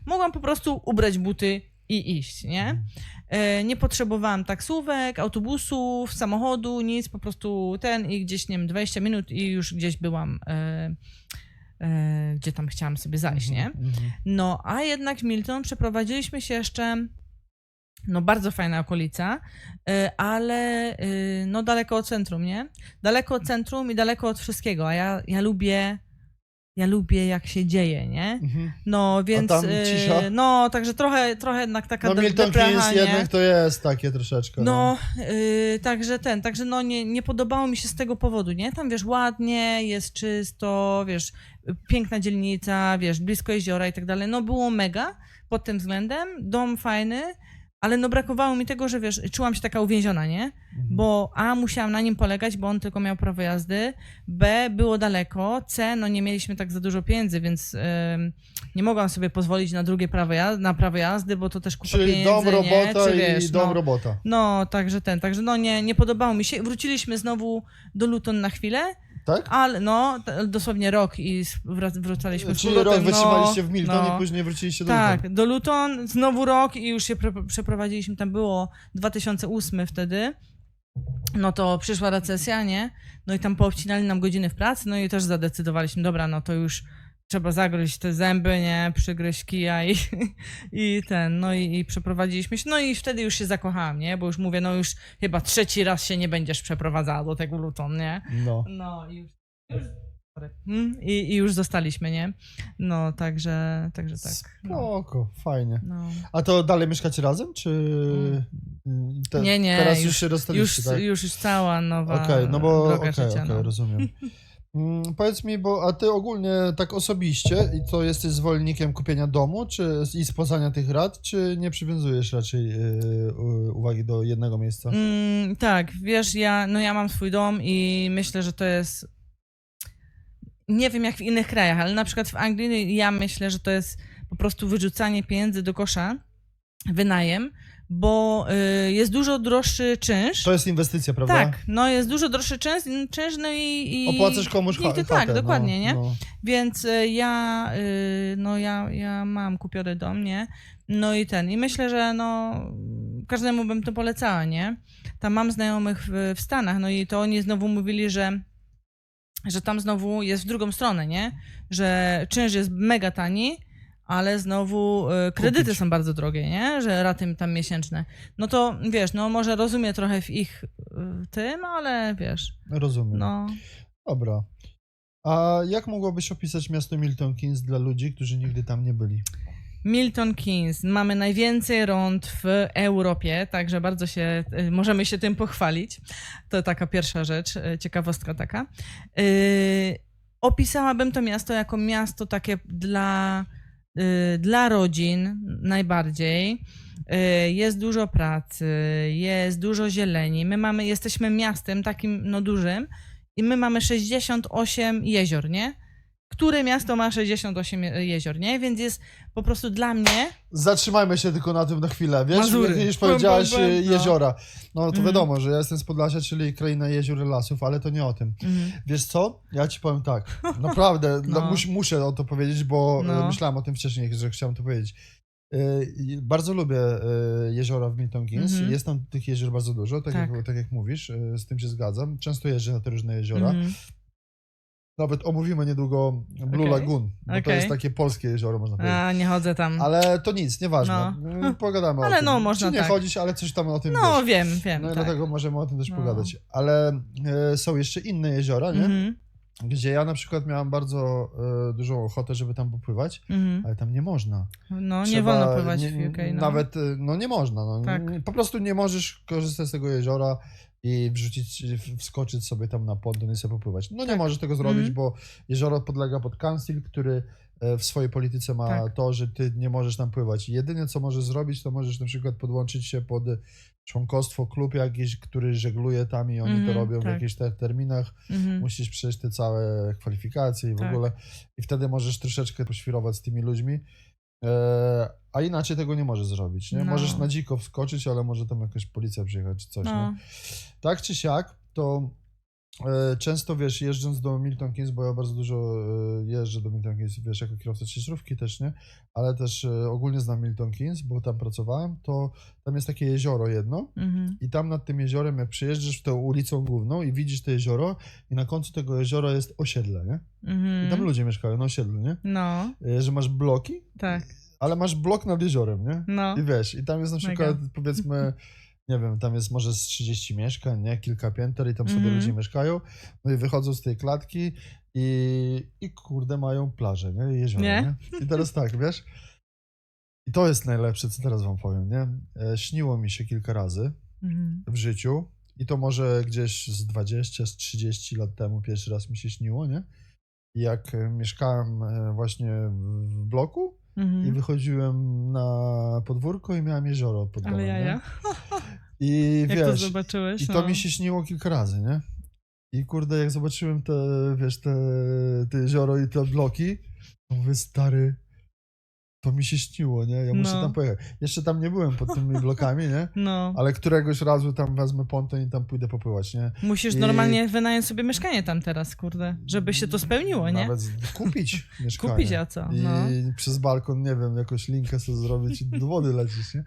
mogłam po prostu ubrać buty i iść, nie? Nie potrzebowałam taksówek, autobusów, samochodu, nic, po prostu i gdzieś, nie wiem, 20 minut i już gdzieś byłam... gdzie tam chciałam sobie zajść, nie? No, a jednak w Milton przeprowadziliśmy się jeszcze, no bardzo fajna okolica, ale no daleko od centrum, nie? Daleko od centrum i daleko od wszystkiego, a ja lubię jak się dzieje, nie? No, więc... A tam cisza? No, także trochę jednak taka no Milton Keynes nie? jednak to jest takie troszeczkę. Także no nie podobało mi się z tego powodu, nie? Tam, wiesz, ładnie, jest czysto, wiesz, piękna dzielnica, wiesz, blisko jeziora i tak dalej. No było mega pod tym względem, dom fajny, ale no brakowało mi tego, że wiesz, czułam się taka uwięziona, nie? Bo A, musiałam na nim polegać, bo on tylko miał prawo jazdy, B, było daleko, C, no nie mieliśmy tak za dużo pieniędzy, więc nie mogłam sobie pozwolić na drugie prawo jazdy, bo to też kupa Czyli pieniędzy, dom, robota nie? Wiesz, i dom, robota. No, także no nie podobało mi się. Wróciliśmy znowu do Luton na chwilę, tak? Ale no, dosłownie rok i wracaliśmy Czyli z Luton. rok wytrzymaliście w Milton i później wróciliście do Luton. Tak, do Luton, znowu rok i już się przeprowadziliśmy, tam było 2008 wtedy, no to przyszła recesja, nie? No i tam poobcinali nam godziny w pracy, no i też zadecydowaliśmy, dobra, no to już trzeba zagryźć te zęby, nie? Przygryźć kija i przeprowadziliśmy się, no i wtedy już się zakochałam, nie? Bo już mówię, no już chyba 3. raz się nie będziesz przeprowadzała do tego Luton, nie? No. No i już I już zostaliśmy, nie? No, także tak. No. Spoko, fajnie. No. A to dalej mieszkacie razem, czy... Nie, Teraz już się rozstaliście, tak? Już cała nowa Okej, no bo droga życia. No. rozumiem. Powiedz mi, a ty ogólnie tak osobiście, i to jesteś zwolennikiem kupienia domu i spłacania tych rat, czy nie przywiązujesz raczej uwagi do jednego miejsca? Tak, wiesz, ja mam swój dom i myślę, że to jest... Nie wiem jak w innych krajach, ale na przykład w Anglii ja myślę, że to jest po prostu wyrzucanie pieniędzy do kosza, wynajem, bo jest dużo droższy czynsz. To jest inwestycja, prawda? Tak, no jest dużo droższy czynsz, no i opłacasz komuś chatę. Tak, dokładnie, nie? No. Więc ja mam kupiony dom, nie? No i i myślę, że każdemu bym to polecała, nie? Tam mam znajomych w Stanach, no i to oni znowu mówili, że tam znowu jest w drugą stronę, nie? Że czynsz jest mega tani, ale znowu kredyty są bardzo drogie, nie? Że raty tam miesięczne. No to wiesz, może rozumiem trochę w ich tym, ale wiesz. Rozumiem. No. Dobra. A jak mogłabyś opisać miasto Milton Keynes dla ludzi, którzy nigdy tam nie byli? Milton Keynes. Mamy najwięcej rond w Europie, także bardzo możemy się tym pochwalić. To taka pierwsza rzecz, ciekawostka taka. Opisałabym to miasto jako miasto takie dla rodzin najbardziej. Jest dużo pracy, jest dużo zieleni. Jesteśmy miastem takim dużym i my mamy 68 jezior, nie? Które miasto ma 68 jezior, nie? Więc jest po prostu dla mnie... Zatrzymajmy się tylko na tym na chwilę, wiesz? Mazury. Jak już powiedziałaś jeziora. No to Mhm. wiadomo, że ja jestem z Podlasia, czyli kraina jezior i lasów, ale to nie o tym. Wiesz co? Ja ci powiem tak, naprawdę, muszę o to powiedzieć, bo myślałem o tym wcześniej, że chciałem to powiedzieć. Bardzo lubię jeziora w Milton Keynes. Jest tam tych jezior bardzo dużo, tak jak mówisz, z tym się zgadzam. Często jeżdżę na te różne jeziora. Nawet omówimy niedługo Blue Lagoon, bo to jest takie polskie jezioro, można powiedzieć. A, nie chodzę tam. Ale to nic, nieważne. Pogadamy o tym. Ale można Czy nie chodzić, ale coś tam o tym wiesz. Wiem. No i dlatego możemy o tym też pogadać. Ale są jeszcze inne jeziora, nie? Gdzie ja na przykład miałam bardzo dużą ochotę, żeby tam popływać, ale tam nie można. Nie wolno pływać w UK. Nawet, nie można. Tak. Po prostu nie możesz korzystać z tego jeziora i wskoczyć sobie tam na ponton i sobie popływać. Nie możesz tego zrobić, bo jezioro podlega pod council, który w swojej polityce ma to, że ty nie możesz tam pływać. Jedyne, co możesz zrobić, to możesz na przykład podłączyć się pod członkostwo, klub jakiś, który żegluje tam i oni to robią w jakichś terminach. Musisz przejść te całe kwalifikacje i w ogóle. I wtedy możesz troszeczkę poświrować z tymi ludźmi. A inaczej tego nie możesz zrobić, nie? Możesz na dziko wskoczyć, ale może tam jakaś policja przyjechać czy coś, nie? Tak czy siak, to często, wiesz, jeżdżąc do Milton Keynes, bo ja bardzo dużo jeżdżę do Milton Keynes, wiesz, jako kierowca ciężarówki też, nie? Ale też ogólnie znam Milton Keynes, bo tam pracowałem, to tam jest takie jezioro jedno i tam nad tym jeziorem, jak przyjeżdżasz w tę ulicą główną i widzisz to jezioro i na końcu tego jeziora jest osiedle, nie? I tam ludzie mieszkają na osiedlu, nie? Że masz bloki, ale masz blok nad jeziorem, nie? I wiesz, i tam jest na przykład, powiedzmy, nie wiem, tam jest może z 30 mieszkań, nie? Kilka pięter i tam sobie ludzie mieszkają, no i wychodzą z tej klatki i kurde mają plażę, nie? Jezioro, nie? I teraz tak, wiesz? I to jest najlepsze, co teraz wam powiem, nie? Śniło mi się kilka razy w życiu i to może gdzieś z 20, z 30 lat temu pierwszy raz mi się śniło, nie? I jak mieszkałem właśnie w bloku, i wychodziłem na podwórko i miałem jezioro pod domem, nie? I jak to zobaczyłeś? I to mi się śniło kilka razy, nie? I kurde, jak zobaczyłem te jezioro i te bloki, to mówię, stary, to mi się śniło, nie? Ja muszę tam pojechać. Jeszcze tam nie byłem pod tymi blokami, nie? Ale któregoś razu tam wezmę ponton i tam pójdę popływać, nie? Musisz normalnie wynająć sobie mieszkanie tam teraz, kurde, żeby się to spełniło, nie? Nawet kupić mieszkanie. Kupić, a co? I przez balkon, nie wiem, jakąś linkę sobie zrobić i do wody lecieć, nie?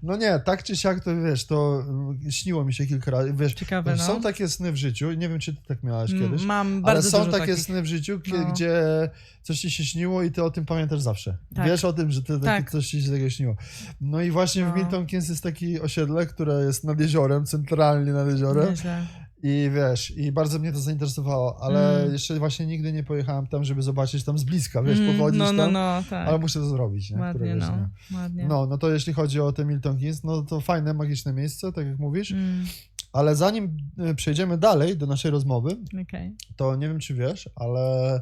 No nie, tak czy siak to, wiesz, to śniło mi się kilka razy, wiesz, ciekawe, są takie sny w życiu, nie wiem, czy ty tak miałaś kiedyś, mam bardzo ale są takie takich sny w życiu, gdzie coś ci się śniło i ty o tym pamiętasz zawsze. Wiesz o tym, że coś ci się tego śniło. No i właśnie w Milton Keynes jest takie osiedle, które jest nad jeziorem, centralnie nad jeziorem. I wiesz, i bardzo mnie to zainteresowało, ale Mm. jeszcze właśnie nigdy nie pojechałem tam, żeby zobaczyć tam z bliska, wiesz, pochodzić no, tam, tak. ale muszę to zrobić, nie? Ładnie, Któregoś no. dnia. Ładnie. No to jeśli chodzi o te Milton Keynes, no to fajne, magiczne miejsce, tak jak mówisz, Mm, ale zanim przejdziemy dalej do naszej rozmowy, okej. to nie wiem, czy wiesz, ale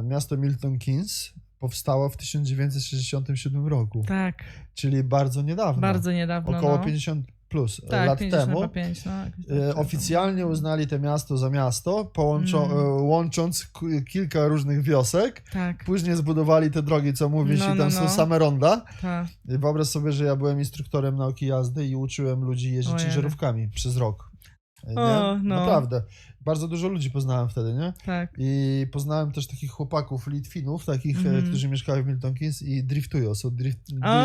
miasto Milton Keynes powstało w 1967 roku, Tak, czyli bardzo niedawno. bardzo niedawno. Około no. 50 plus tak, lat 55, temu. no, jakoś tak, Oficjalnie uznali to miasto za miasto, Mm. łącząc kilka różnych wiosek. Tak, Później zbudowali te drogi, co mówisz, No, i tam no, są no. same ronda. tak. I wyobraź sobie, że ja byłem instruktorem nauki jazdy i uczyłem ludzi jeździć Ojej. ciężarówkami przez rok. Nie? O, no. Naprawdę. Bardzo dużo ludzi poznałem wtedy, nie? Tak. I poznałem też takich chłopaków, Litwinów, takich, którzy mieszkają w Milton Keynes i driftują, są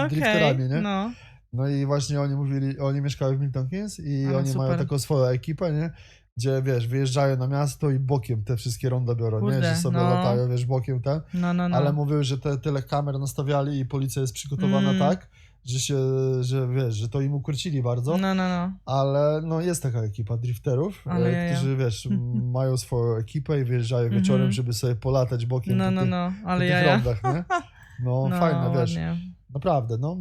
drifterami, nie? No. No i właśnie oni mówili, oni mieszkały w Milton Keynes i Ale oni mają super. taką swoją ekipę, nie? Gdzie, wiesz, wyjeżdżają na miasto i bokiem te wszystkie ronda biorą, nie? Kurde, Że sobie no. latają, wiesz, bokiem ten. No. Ale mówiły, że tyle kamer nastawiali i policja jest przygotowana tak, że wiesz, że to im ukrócili bardzo. No. Ale no jest taka ekipa drifterów, Ale jaja. którzy, wiesz, mają swoją ekipę i wyjeżdżają wieczorem, żeby sobie polatać bokiem po tych, No, po ale tych jaja. rondach, nie? No, No, fajne, wiesz. ładnie. Naprawdę, no.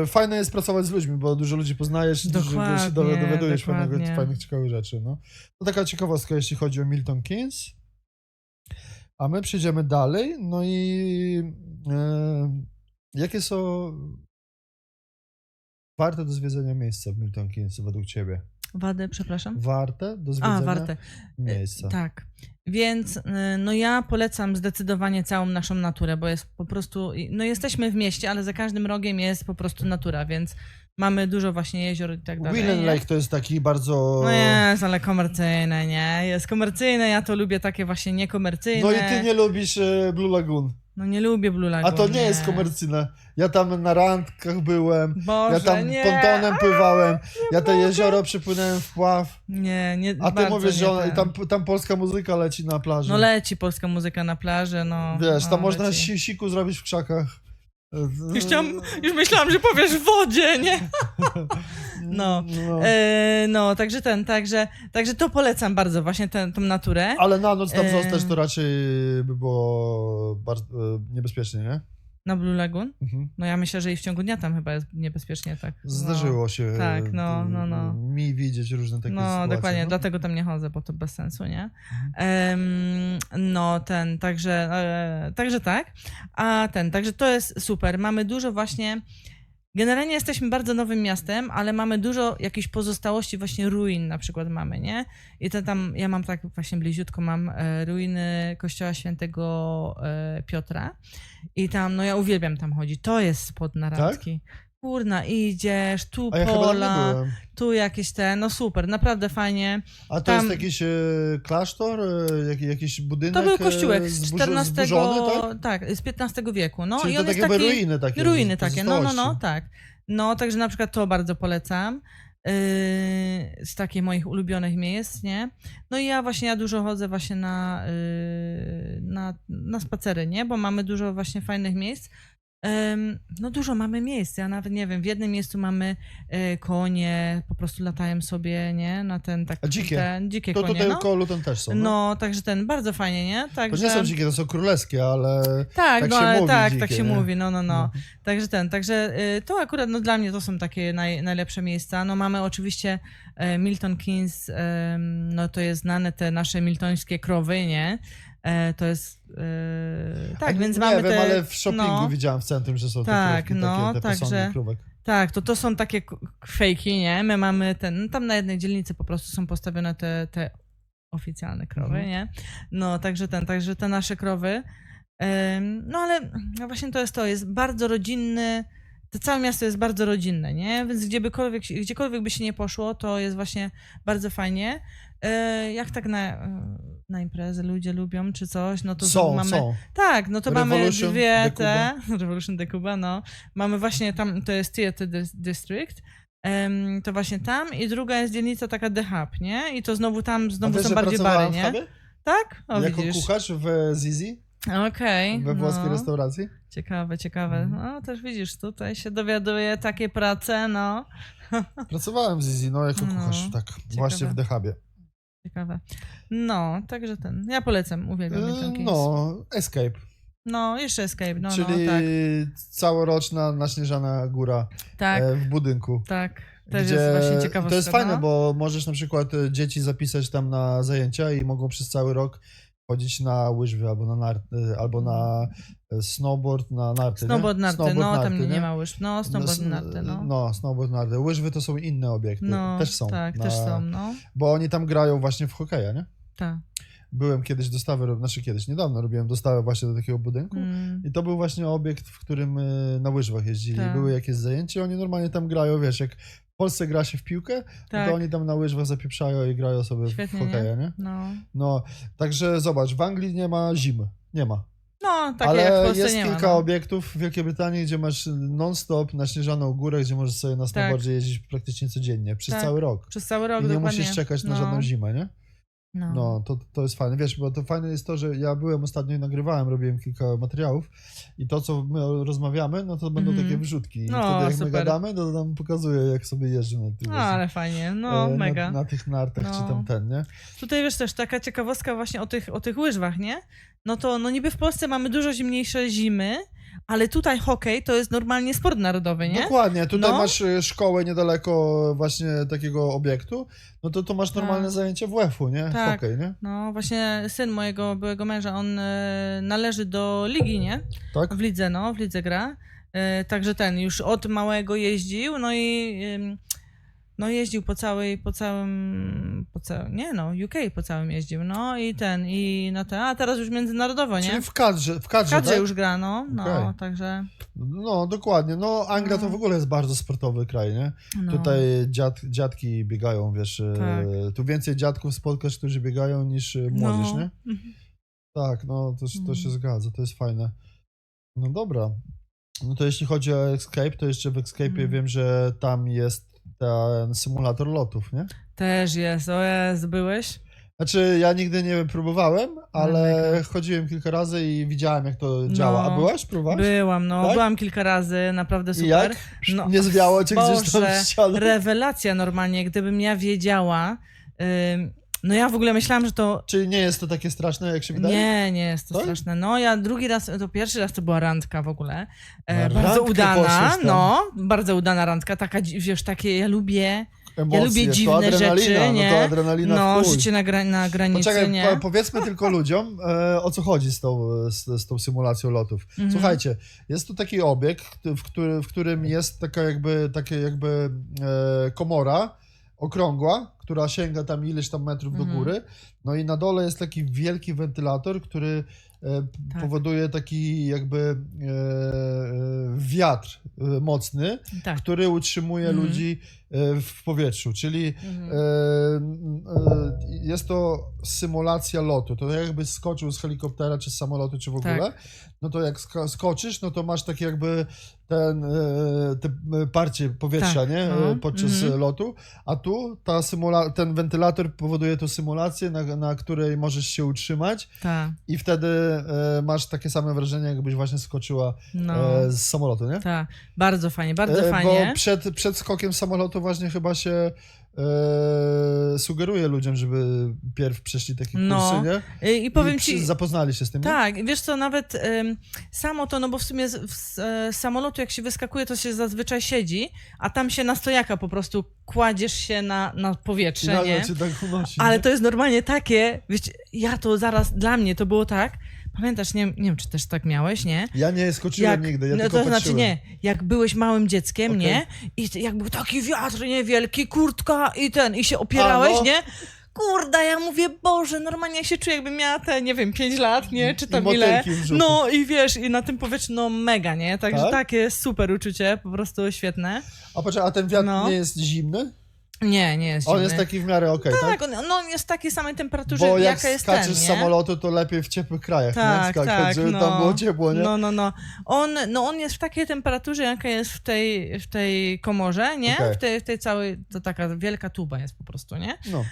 Fajne jest pracować z ludźmi, bo dużo ludzi poznajesz, dużo się Dokładnie, dowiadujesz dokładnie. fajnych, ciekawych rzeczy, no. To taka ciekawostka, jeśli chodzi o Milton Keynes. A my przejdziemy dalej, no i jakie są warte do zwiedzenia miejsca w Milton Keynes według ciebie? Wady, przepraszam? Warte do zwiedzenia warte. miejsca. Tak. Więc no ja polecam zdecydowanie całą naszą naturę, bo jest po prostu, no jesteśmy w mieście, ale za każdym rogiem jest po prostu natura, więc mamy dużo właśnie jezior i tak dalej. Willen nie? Lake to jest taki bardzo... No jest, ale komercyjne, nie? Jest komercyjne, ja to lubię takie właśnie niekomercyjne. No i ty nie lubisz Blue Lagoon. No nie lubię Blue Lagoon. A to nie jest komercyjne. Ja tam na randkach byłem, Boże, ja tam nie. pontonem pływałem, ja to jezioro przypłynąłem w pław. Nie, A ty bardzo mówisz, że nie tam polska muzyka leci na plaży. No leci polska muzyka na plaży, no. Wiesz, tam no, można leci. siku zrobić w krzakach. Już myślałam, że powiesz w wodzie, nie? No. No, także to polecam bardzo, właśnie tą naturę. Ale na noc tam zostać to raczej by było bardzo niebezpiecznie, nie? Na Blue Lagoon? Mhm. No ja myślę, że i w ciągu dnia tam chyba jest niebezpiecznie, tak. Zdarzyło się tak, no. mi widzieć różne takie No, sytuacje. dokładnie, no. dlatego tam nie chodzę, bo to bez sensu, nie? Także tak. Także to jest super. Mamy dużo właśnie. Generalnie jesteśmy bardzo nowym miastem, ale mamy dużo jakichś pozostałości, właśnie ruin na przykład mamy, nie? I to tam, ja mam tak właśnie bliziutko, mam ruiny kościoła świętego Piotra i tam, no ja uwielbiam tam chodzić, to jest spod na randki. Kurna, idziesz, tu A ja chyba tam nie pola, byłem. tu jakieś no super, naprawdę fajnie. A to tam- jest jakiś klasztor? Jakiś budynek To był kościółek z XIV, zburzony, tak? z XV wieku, no Czyli i to on takie jest taki... ruiny takie. Ruiny takie, no, pozostałości. tak. No, także na przykład to bardzo polecam. Z takich moich ulubionych miejsc, nie? No i ja dużo chodzę właśnie na spacery, nie? Bo mamy dużo właśnie fajnych miejsc. No dużo mamy miejsc, ja nawet nie wiem, w jednym miejscu mamy konie, po prostu latają sobie, nie? Na ten taki... A dzikie? Dzikie To konie, tutaj no. koło Luton też są. No. No, także bardzo fajnie, nie? To Także... nie są dzikie, to są królewskie, ale Tak, tak no się ale mówi tak, dzikie, tak się nie? mówi, no. Mhm. Także to akurat, no dla mnie to są takie najlepsze miejsca. No mamy oczywiście Milton Keynes, no to jest znane te nasze miltońskie krowy, nie? To jest, tak, A więc nie mamy wiem, te... ale w shoppingu no, widziałem w centrum, że są Tak, te krówki, no, takie te także- posągi krówek. Tak, to są takie fejki, nie? My mamy tam na jednej dzielnicy po prostu są postawione te oficjalne krowy, nie? No, także te nasze krowy. No ale no właśnie to jest bardzo rodzinny, to całe miasto jest bardzo rodzinne, nie? Więc gdziekolwiek by się nie poszło, to jest właśnie bardzo fajnie. Jak tak na imprezy ludzie lubią, czy coś, no to mamy... Są. Tak, no to mamy Revolution dwie de Revolution de Cuba, no. Mamy właśnie tam, to jest Theatre District, to właśnie tam i druga jest dzielnica taka The Hub, nie? I to znowu A wiesz, są że bardziej pracowałem bary, w nie? Hubie? Tak? O, Jako widzisz. kucharz w Zizi, Okej, we włoskiej no. restauracji. Ciekawe. No też widzisz, tutaj się dowiaduje takie prace, no. Pracowałem w Zizi, no jako No, kucharz, tak, właśnie w The Hubie. Ciekawe. No, także ja polecam, uwielbiam Milton Keynes. No, Escape, No, jeszcze Escape, no, czyli no, tak. całoroczna naśnieżana góra Tak, w budynku. tak. Też jest właśnie ciekawostka. To jest fajne, no. bo możesz na przykład dzieci zapisać tam na zajęcia i mogą przez cały rok chodzić na łyżwy albo na narty, albo na snowboard, na narty. Snowboard, nie? narty, Snowboard, no, narty, tam nie ma łyżw. No, snowboard, narty, no. No, snowboard, narty. Łyżwy to są inne obiekty. No, też są. tak, też są, no. Bo oni tam grają właśnie w hokeja, nie? Tak. Byłem kiedyś niedawno robiłem dostawę właśnie do takiego budynku i to był właśnie obiekt, w którym na łyżwach jeździli. Tak. Były jakieś zajęcia, oni normalnie tam grają, wiesz, jak w Polsce gra się w piłkę, Tak. to oni tam na łyżwach zapieprzają i grają sobie Świetnie, w hokeja, nie? No, Także zobacz, w Anglii nie ma zimy, nie ma. no takie Ale jak w Polsce jest nie kilka ma. No. obiektów w Wielkiej Brytanii, gdzie masz naśnieżaną naśnieżaną górę, gdzie możesz sobie na snowboardzie jeździć praktycznie codziennie, przez Tak. cały rok. Przez cały rok I nie dokładnie. musisz czekać na No, żadną zimę, nie? No. No, to jest fajne, wiesz, bo to fajne jest to, że ja byłem ostatnio i nagrywałem, robiłem kilka materiałów i to, co my rozmawiamy, no to będą takie wrzutki. I No, wtedy jak my super. gadamy, to tam pokazuję, jak sobie jeżdżę na tych No, ale fajnie, no, mega. na tych nartach, No. czy tam nie? Tutaj wiesz też, taka ciekawostka właśnie o tych łyżwach, nie? No to no niby w Polsce mamy dużo zimniejsze zimy, ale tutaj hokej to jest normalnie sport narodowy, nie? Dokładnie, tutaj No. masz szkołę niedaleko właśnie takiego obiektu, no to masz normalne Tak. zajęcia w WF-u, nie? Tak. Hokej, nie? No właśnie syn mojego byłego męża, on należy do ligi, nie? Tak? W lidze gra. Także już od małego jeździł, no i no jeździł po całym, nie no, UK po całym jeździł, no i a teraz już międzynarodowo, nie? Czyli w kadrze, W kadrze tak? już gra, no, Okej. także... No, dokładnie. No, Anglia to No. w ogóle jest bardzo sportowy kraj, nie? No. Tutaj dziadki biegają, wiesz, Tak. tu więcej dziadków spotkasz, którzy biegają niż młodzież, No. nie? Tak, no, to się zgadza, to jest fajne. No dobra. No to jeśli chodzi o Escape, to jeszcze w Escape'ie wiem, że tam jest ten symulator lotów, nie? Też jest, o jest, byłeś? Znaczy, ja nigdy nie próbowałem, ale mega. chodziłem kilka razy i widziałem, jak to działa. A byłaś? Próbowałaś? Byłam, no, Tak? byłam kilka razy, naprawdę I super. jak? No, Nie zwiało cię gdzieś tam Boże, w ścianę? rewelacja normalnie, gdybym ja wiedziała, no ja w ogóle myślałam, że to... Czyli nie jest to takie straszne, jak się wydaje? Nie jest to Tak? straszne. No ja pierwszy raz to była randka w ogóle. Na Bardzo randkę udana, poszłeś tam. no, bardzo udana randka, taka, wiesz, takie, ja lubię Emocje, dziwne to adrenalina, rzeczy, nie? No to adrenalina No, w chuj. życie na granicy, Poczekaj, nie? powiedzmy tylko ludziom, o co chodzi z tą symulacją lotów. Mhm. Słuchajcie, jest tu taki obiekt, w którym jest taka jakby komora okrągła, która sięga tam ileś tam metrów do góry. No i na dole jest taki wielki wentylator, który Tak. powoduje taki jakby wiatr mocny, Tak. który utrzymuje ludzi w powietrzu, czyli jest to symulacja lotu. To jakby skoczył z helikoptera, czy z samolotu, czy w ogóle, Tak. no to jak skoczysz, no to masz takie jakby te parcie powietrza, Tak, nie? no. Podczas lotu, a tu ten wentylator powoduje tą symulację, na której możesz się utrzymać Tak, i wtedy masz takie same wrażenie, jakbyś właśnie skoczyła no, z samolotu, nie? tak. Bardzo fajnie, bardzo fajnie. Bo przed skokiem samolotu właśnie chyba się sugeruje ludziom, żeby pierw przeszli takie No. kursy, nie? I powiem I ci... zapoznali się z tym, nie? Tak, wiesz co, nawet samo to, no bo w sumie z samolotu jak się wyskakuje, to się zazwyczaj siedzi, a tam się na stojaka po prostu kładziesz się na I powietrze, nagle nie? cię tak unosi, Ale nie? to jest normalnie takie, wiecie, dla mnie to było tak, pamiętasz, nie wiem, czy też tak miałeś, nie? Ja nie skoczyłem nigdy, ja no tylko to znaczy patrzyłem. nie, jak byłeś małym dzieckiem, Okej. nie? I jak był taki wiatr, nie, wielki, kurtka i się opierałeś, A, no. nie? Kurde, ja mówię, Boże, normalnie ja się czuję, jakbym miała te, nie wiem, 5 lat, nie? Czy tam I ile. motylki w brzuchu. No i wiesz, i na tym powietrzu, no mega, nie? Także Tak? takie super uczucie, po prostu świetne. A patrz, a ten wiatr No. nie jest zimny? Nie jest On zimny. jest taki w miarę okej, tak? Tak, on jest w takiej samej temperaturze, Bo jak jaka jest skaczesz ten, z nie? samolotu, to lepiej w ciepłych krajach, nie? Tak, Skakać, tak, żeby no. tam było ciepło, nie? No. On jest w takiej temperaturze, jaka jest w tej komorze, nie? Okej. W tej całej, to taka wielka tuba jest po prostu, nie? No.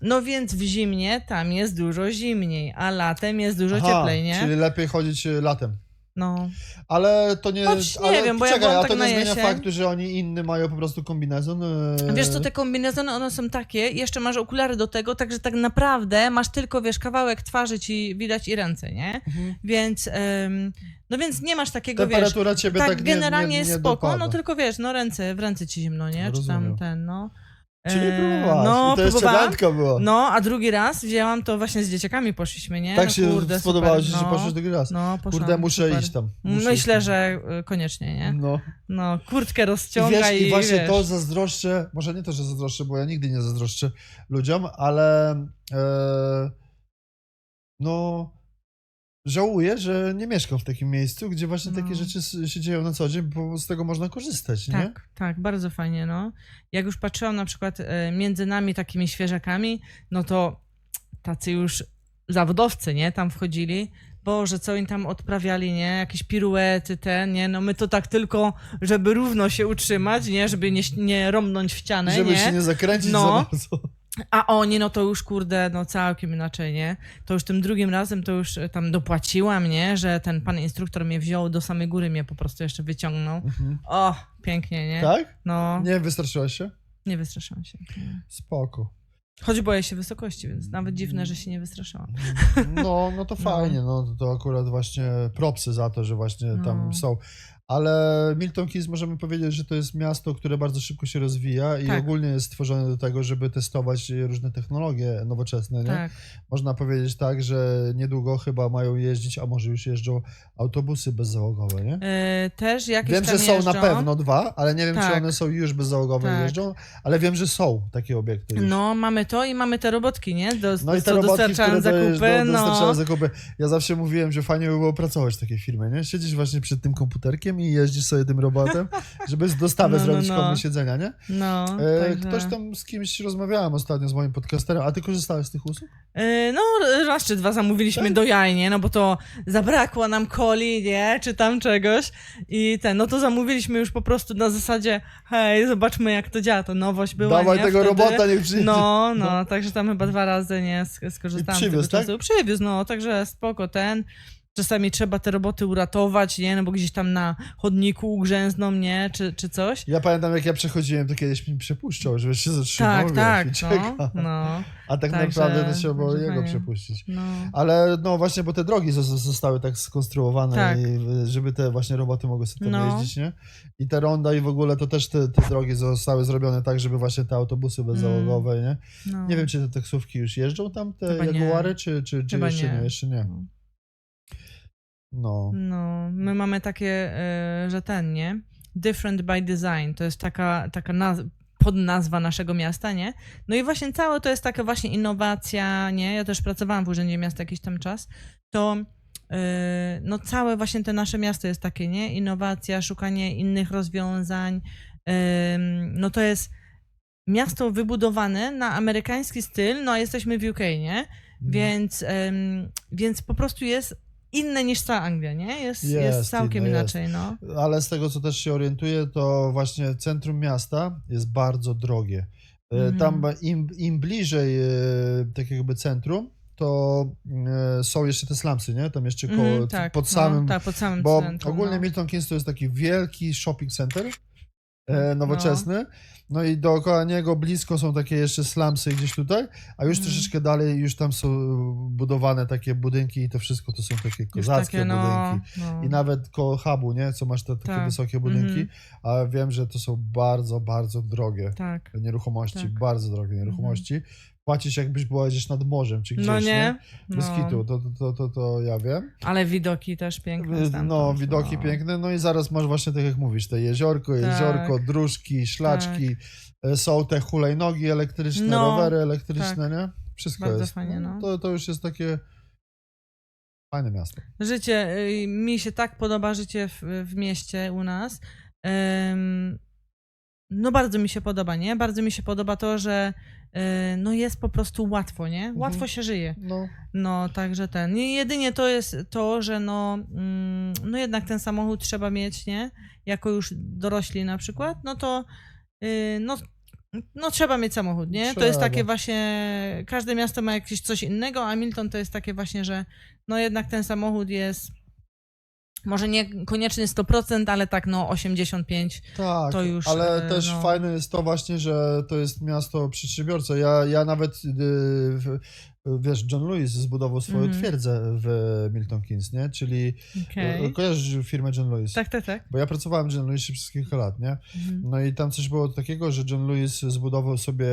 No więc w zimnie tam jest dużo zimniej, a latem jest dużo Aha, cieplej, nie? czyli lepiej chodzić latem. No. Ale to nie... Choć nie ale wiem, bo ja czekaj, byłam a tak to na nie zmienia jesień. faktu, że oni inny mają po prostu kombinezon. Wiesz co, te kombinezony, one są takie, jeszcze masz okulary do tego, także tak naprawdę masz tylko, wiesz, kawałek twarzy ci widać i ręce, nie? Mhm. Więc, no więc nie masz takiego, wiesz, Temperatura ciebie tak generalnie nie jest spoko, dopada. no tylko wiesz, no w ręce ci zimno, nie? Czy tam Rozumiem. ten, no. Czyli próbowałaś. No, I to jeszcze próbowałam. randka była. No, a drugi raz wzięłam to właśnie z dzieciakami, poszliśmy, nie? Tak no, się kurde, spodobało ci, super, że no. poszłeś drugi raz. No, poszłam, Kurde, muszę super. iść tam. Myślę, że koniecznie, nie? No. No, kurtkę I rozciąga wiesz, i właśnie wiesz. to zazdroszczę, może nie to, że zazdroszczę, bo ja nigdy nie zazdroszczę ludziom, ale no żałuję, że nie mieszkam w takim miejscu, gdzie właśnie takie No. rzeczy się dzieją na co dzień, bo z tego można korzystać, nie? Tak, tak, bardzo fajnie, no. Jak już patrzyłam na przykład między nami takimi świeżakami, no to tacy już zawodowcy, nie, tam wchodzili. Boże, co oni tam odprawiali, nie? Jakieś piruety, nie? No my to tak tylko, żeby równo się utrzymać, nie? Żeby nie rąbnąć w ścianę, Żeby nie? się nie zakręcić No. za bardzo. A oni, no to już, kurde, no całkiem inaczej, nie? To już tym drugim razem to już tam dopłaciłam, nie? Że ten pan instruktor mnie wziął do samej góry, mnie po prostu jeszcze wyciągnął. Mhm. O, pięknie, nie? Tak? No, Nie wystraszyłaś się? nie wystraszyłam się. Nie. Spoko. Choć boję się wysokości, więc nawet dziwne, że się nie wystraszyłam. No to fajnie, no to akurat właśnie propsy za to, że właśnie tam No. są. Ale Milton Keynes możemy powiedzieć, że to jest miasto, które bardzo szybko się rozwija i Tak. ogólnie jest stworzone do tego, żeby testować różne technologie nowoczesne, nie? Tak. Można powiedzieć tak, że niedługo chyba mają jeździć, a może już jeżdżą autobusy bezzałogowe, nie? Też jakieś Wiem, tam że są jeżdżą. na pewno 2, ale nie wiem, czy Tak. one są już bezzałogowe Tak. jeżdżą, ale wiem, że są takie obiekty już. No, mamy to i mamy te robotki, nie? No i te co robotki, dostarczają które zakupy, dostarczają no. zakupy. Ja zawsze mówiłem, że fajnie by było pracować w takiej firmie, nie? Siedzisz właśnie przed tym komputerkiem i jeździsz sobie tym robotem, żeby z dostawę No, zrobić no. komuś siedzenia, nie? No, także... Ktoś tam z kimś rozmawiałem ostatnio z moim podcasterem, a ty korzystałeś z tych usług? No, raz czy dwa zamówiliśmy Tak? do jaj, nie? No bo to zabrakło nam coli, nie? Czy tam czegoś. I no to zamówiliśmy już po prostu na zasadzie, hej, zobaczmy jak to działa, to nowość była, Dawaj nie? tego Wtedy. robota, niech przyjdzie. No, także tam chyba 2 razy, nie? Skorzystałam I przywiózł, z tego czasu. Przywiózł, no, także spoko, Czasami trzeba te roboty uratować, nie? No bo gdzieś tam na chodniku ugrzęzną, nie? Czy coś. Ja pamiętam, jak ja przechodziłem, to kiedyś mi przepuszczał, żeby się zatrzymał, Tak, wiesz, i no, czeka. no, A tak Także- naprawdę to trzeba było także jego fajnie. przepuścić. no. Ale no właśnie, bo te drogi zostały tak skonstruowane, Tak. i żeby te właśnie roboty mogły sobie tam No. jeździć, nie? I te ronda i w ogóle to też te drogi zostały zrobione tak, żeby właśnie te autobusy bezzałogowe, nie? no. Nie wiem, czy te taksówki już jeżdżą tam, te Chyba nie. Jaguary, czy Chyba jeszcze nie, nie. jeszcze nie. No. No, my mamy takie, że nie? Different by design, to jest taka podnazwa naszego miasta, nie? No i właśnie całe to jest taka właśnie innowacja, nie? Ja też pracowałam w Urzędzie Miasta jakiś tam czas, to no całe właśnie te nasze miasto jest takie, nie? Innowacja, szukanie innych rozwiązań, no to jest miasto wybudowane na amerykański styl, no a jesteśmy w UK, nie? Więc po prostu jest inne niż cała Anglia, nie? Jest całkiem inne, inaczej, no. Ale z tego, co też się orientuję, to właśnie centrum miasta jest bardzo drogie. Tam im bliżej takiego jakby centrum, to są jeszcze te slumsy, nie? Tam jeszcze koło, Tak, pod samym... tak, pod samym Bo centrum, ogólnie no. Milton Keynes to jest taki wielki shopping center nowoczesny, no i dookoła niego blisko są takie jeszcze slumsy gdzieś tutaj, a już troszeczkę dalej już tam są budowane takie budynki i to wszystko to są takie Już kozackie takie, budynki. no. I nawet koło hubu, nie? Co masz te takie Tak. wysokie budynki, a wiem, że to są bardzo, bardzo drogie Tak. nieruchomości, Tak. bardzo drogie nieruchomości. Płacisz jakbyś była gdzieś nad morzem, czy gdzieś, No nie? Bez No. kitu, to ja wiem. Ale widoki też piękne stamtąd, No, widoki piękne, no i zaraz masz właśnie, tak jak mówisz, te jeziorko, dróżki, szlaczki, są te hulajnogi elektryczne, No, rowery elektryczne, nie? Wszystko Bardzo jest. fajnie, no. To już jest takie fajne miasto. Życie, mi się tak podoba życie w mieście u nas. No bardzo mi się podoba, nie? Bardzo mi się podoba to, że no jest po prostu łatwo, nie? Łatwo się żyje. No, No, także jedynie to jest to, że no jednak ten samochód trzeba mieć, nie? Jako już dorośli na przykład, no to no trzeba mieć samochód, nie? To jest Trzeba. takie właśnie, każde miasto ma jakieś coś innego, a Milton to jest takie właśnie, że no jednak ten samochód jest Może nie koniecznie 100%, ale tak no 85%. Tak, To już, ale też no. fajne jest to właśnie, że to jest miasto przedsiębiorca. Ja nawet, wiesz, John Lewis zbudował swoją twierdzę w Milton Keynes, nie? Czyli Okej. kojarzysz firmę John Lewis? Tak. Bo ja pracowałem w John Lewisie przez kilka lat, nie? No i tam coś było takiego, że John Lewis zbudował sobie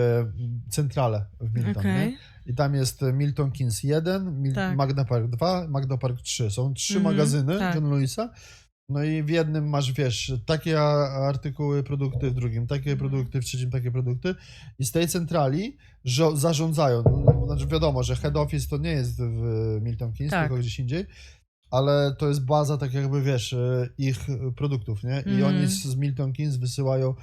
centralę w Milton, nie? Okej. I tam jest Milton Keynes 1, Tak. Magna Park 2, Magna Park 3. Są 3 Mhm, magazyny tak. John Lewisa. No i w jednym masz, wiesz, takie artykuły, produkty, w drugim takie produkty, w trzecim takie produkty. I z tej centrali zarządzają. No, znaczy wiadomo, że head office to nie jest w Milton Keynes, Tak. tylko gdzieś indziej. Ale to jest baza, tak jakby, wiesz, ich produktów, nie? I oni z Milton Keynes wysyłają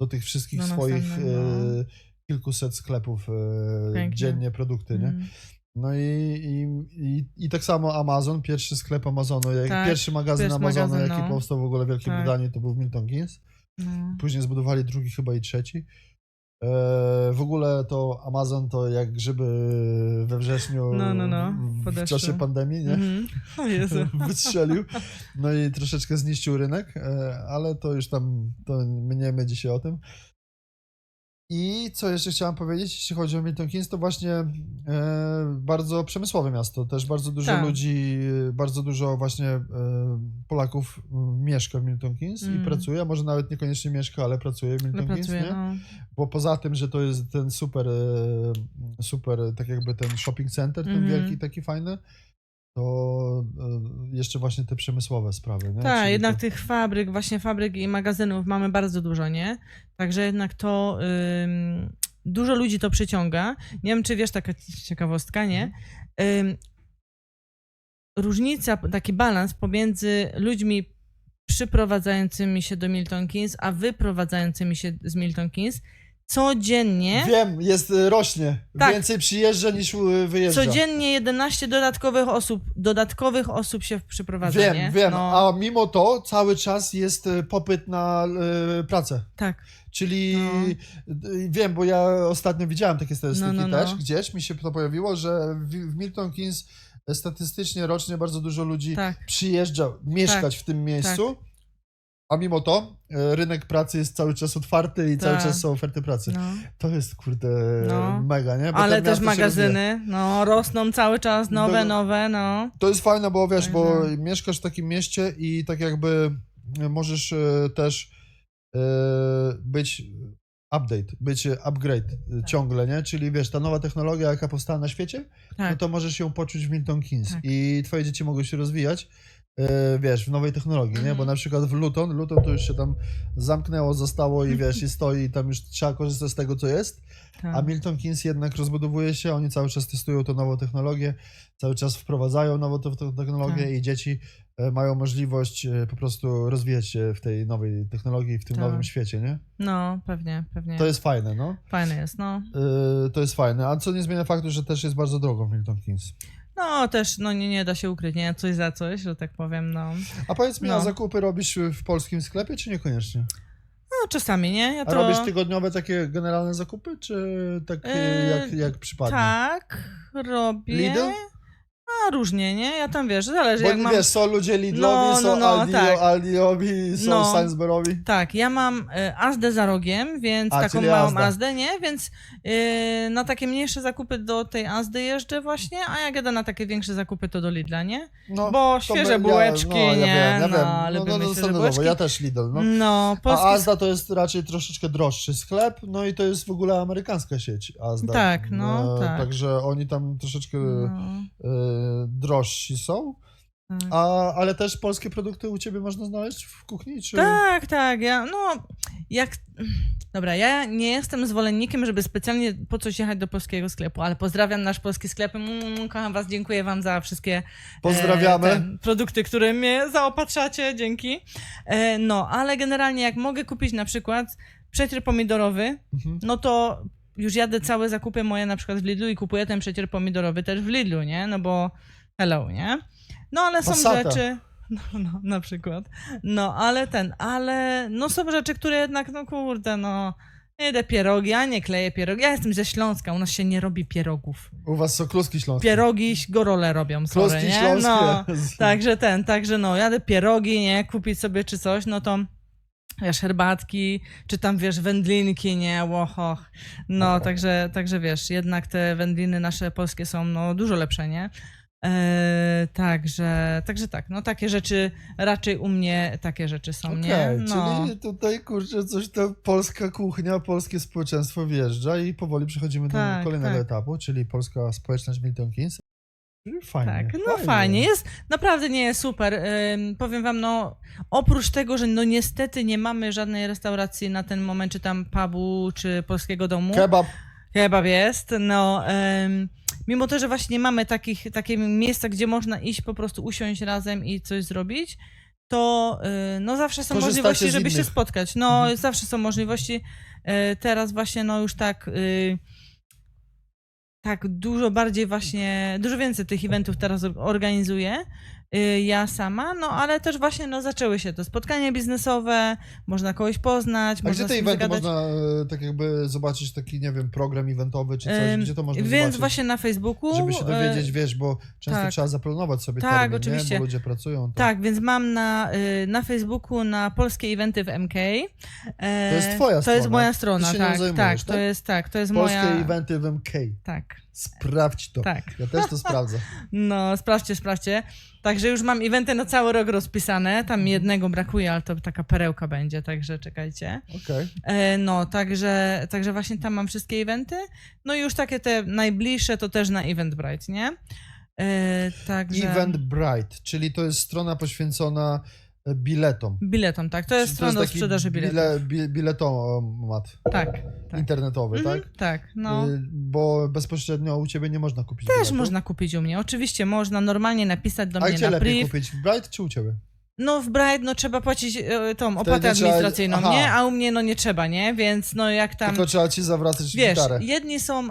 do tych wszystkich Do swoich następnych, kilkuset sklepów Pięknie. dziennie produkty, nie? No i tak samo Amazon, pierwszy sklep Amazonu, Tak, pierwszy magazyn pierwszy Amazonu, magazyn, jaki no. powstał w ogóle w Wielkiej Tak. Brytanii, to był w Milton Keynes. No. Później zbudowali drugi chyba i trzeci. W ogóle to Amazon to jak grzyby we wrzesiniu No. w Podeszły. czasie pandemii, nie? O Jezu. Wystrzelił. No i troszeczkę zniszczył rynek, ale to już tam, to mniejmy dzisiaj o tym. I co jeszcze chciałem powiedzieć, jeśli chodzi o Milton Keynes, to właśnie bardzo przemysłowe miasto. Też bardzo dużo Tak. ludzi, bardzo dużo właśnie Polaków mieszka w Milton Keynes i pracuje, a może nawet niekoniecznie mieszka, ale pracuje w Milton Keynes, nie? No. Bo poza tym, że to jest ten super, tak jakby ten shopping center, ten wielki, taki fajny, to jeszcze właśnie te przemysłowe sprawy, nie? Tak, Czyli jednak to... tych fabryk i magazynów mamy bardzo dużo, nie? Także jednak to dużo ludzi to przyciąga. Nie wiem, czy wiesz, taka ciekawostka, nie? Różnica, taki balans pomiędzy ludźmi przyprowadzającymi się do Milton Keynes, a wyprowadzającymi się z Milton Keynes codziennie. Wiem, rośnie. Tak. Więcej przyjeżdża niż wyjeżdża. Codziennie 11 dodatkowych osób się przyprowadza, nie? Wiem, No, a mimo to cały czas jest popyt na pracę. tak. Czyli wiem, bo ja ostatnio widziałem takie statystyki No. też, gdzieś mi się to pojawiło, że w Milton Keynes statystycznie rocznie bardzo dużo ludzi Tak. przyjeżdża mieszkać w tym miejscu, a mimo to rynek pracy jest cały czas otwarty i cały czas są oferty pracy. No. To jest, kurde, mega, nie? Bo Ale ten też miasto się rozwija. magazyny, no, rosną cały czas, nowe, no. To jest fajne, bo wiesz, Także- bo mieszkasz w takim mieście i tak jakby możesz też być upgrade ciągle, nie? Czyli wiesz, ta nowa technologia, jaka powstała na świecie, Tak. no to możesz ją poczuć w Milton Keynes Tak. i twoje dzieci mogą się rozwijać, wiesz, w nowej technologii, nie? Bo na przykład w Luton to już się tam zamknęło, zostało i wiesz, i stoi i tam już trzeba korzystać z tego, co jest, Tak. a Milton Keynes jednak rozbudowuje się, oni cały czas testują tą nową technologię, cały czas wprowadzają nową technologię i dzieci mają możliwość po prostu rozwijać się w tej nowej technologii, w tym nowym świecie, nie? No, pewnie. To jest fajne, no. Fajne jest, no. To jest fajne, a co nie zmienia faktu, że też jest bardzo drogo w Milton Keynes. No, też, no nie da się ukryć, nie? Coś za coś, że tak powiem, no. A powiedz mi, No. a zakupy robisz w polskim sklepie, czy niekoniecznie? No, czasami, nie? Ja A to... robisz tygodniowe takie generalne zakupy, czy tak jak przypadnie? Tak, robię. Lidl? A, różnie, nie? Ja tam, wiesz, zależy Bo jak mam... wiesz, są ludzie Lidlowi, są tak. Aldiowi, są No. Sainsbury'owi. Tak, ja mam Asdę za rogiem, więc taką czyli małą Asda. Asdę, nie? Więc na takie mniejsze zakupy do tej Asdy jeżdżę właśnie, a jak jadę na takie większe zakupy, to do Lidla, nie? No, Bo to świeże bułeczki, ja nie? wiem. No, lubimy świeże standardowo, bułeczki. ja też Lidl, no. No, A polski... Asda to jest raczej troszeczkę droższy sklep, no i to jest w ogóle amerykańska sieć Asda. Tak, no, tak. Także oni tam troszeczkę No, drożsi są. tak. Ale też polskie produkty u ciebie można znaleźć w kuchni? Czy... Tak, Dobra, ja nie jestem zwolennikiem, żeby specjalnie po coś jechać do polskiego sklepu, ale pozdrawiam nasz polski sklep, kocham was, dziękuję wam za wszystkie Pozdrawiamy. produkty, które mnie zaopatrzacie, dzięki. No, ale generalnie jak mogę kupić na przykład przecier pomidorowy, no to już jadę całe zakupy moje na przykład w Lidlu i kupuję ten przecier pomidorowy też w Lidlu, nie? No bo hello, nie? No ale są Passata. rzeczy... No, na przykład. No, ale no są rzeczy, które jednak, no kurde, no Jedę pierogi, ja nie kleję pierogi. Ja jestem ze Śląska, u nas się nie robi pierogów. U was są kluski śląskie. Pierogi gorole robią, sorry, Kluski nie? śląskie. No, także no, jadę pierogi, nie? Kupić sobie czy coś, no to wiesz, herbatki, czy tam, wiesz, wędlinki, nie? Łohoch. No, także wiesz, jednak te wędliny nasze polskie są, no, dużo lepsze, nie? Także tak, no takie rzeczy, raczej u mnie takie rzeczy są, nie? Okej, No. czyli tutaj, kurczę, coś ta polska kuchnia, polskie społeczeństwo wjeżdża i powoli przechodzimy do Tak, kolejnego tak. etapu, czyli polska społeczność Milton Keynes. Fajnie, Tak, no fajnie, jest, naprawdę nie jest super. Powiem wam, no, oprócz tego, że no niestety nie mamy żadnej restauracji na ten moment, czy tam pubu, czy polskiego domu. Kebab jest, no, mimo to, że właśnie nie mamy takie miejsca, gdzie można iść, po prostu usiąść razem i coś zrobić, to no zawsze są Korzystacie możliwości, z żeby się innych. spotkać. No, zawsze są możliwości. Teraz właśnie, no już tak dużo bardziej właśnie, dużo więcej tych eventów teraz organizuję ja sama, no ale też właśnie no, zaczęły się te spotkania biznesowe, można kogoś poznać, A można gdzie te z kim eventy zagadać. można tak jakby zobaczyć taki, nie wiem, program eventowy czy coś, gdzie to można Więc zobaczyć? właśnie na Facebooku. Żeby się dowiedzieć, wiesz, bo często tak. trzeba zaplanować sobie Tak, termin, oczywiście. nie? Bo ludzie pracują. To... Tak, więc mam na Facebooku na polskie eventy w MK. To jest twoja To strona. jest moja strona, Ty się nią tak, zajmujesz, to jest Polskie moja... eventy w MK. Tak, Sprawdź to. tak. Ja też to sprawdzę. No, sprawdźcie. Także już mam eventy na cały rok rozpisane, tam jednego brakuje, ale to taka perełka będzie, także czekajcie. Okej. No, także właśnie tam mam wszystkie eventy. No i już takie te najbliższe to też na Eventbrite, nie? Także... Eventbrite, czyli to jest strona poświęcona biletom. Biletom, tak. To jest Czyli strona do sprzedaży biletów. Biletomat Tak. internetowy, Mhm, tak? tak, no. Bo bezpośrednio u ciebie nie można kupić Też biletu. można kupić u mnie. Oczywiście można normalnie napisać do A mnie gdzie na lepiej priv. kupić? W Bright czy u ciebie? No w Bright no trzeba płacić tą opłatę trzeba- administracyjną, aha. nie? A u mnie no nie trzeba, nie? Więc no jak tam... Tylko trzeba ci zawracać Wiesz, gitarę. jedni są,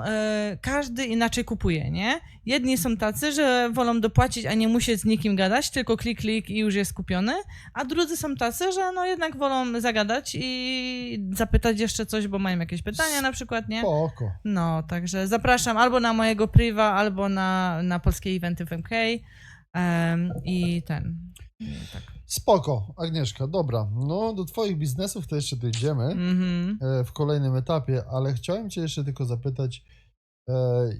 każdy inaczej kupuje, nie? Jedni są tacy, że wolą dopłacić, a nie musieć z nikim gadać, tylko klik i już jest kupiony, a drudzy są tacy, że no jednak wolą zagadać i zapytać jeszcze coś, bo mają jakieś pytania na przykład, nie? Spoko. No, także zapraszam albo na mojego priva, albo na polskie eventy w MK i tak. Spoko, Agnieszka, dobra. No do twoich biznesów to jeszcze dojdziemy Mhm. w kolejnym etapie, ale chciałem cię jeszcze tylko zapytać,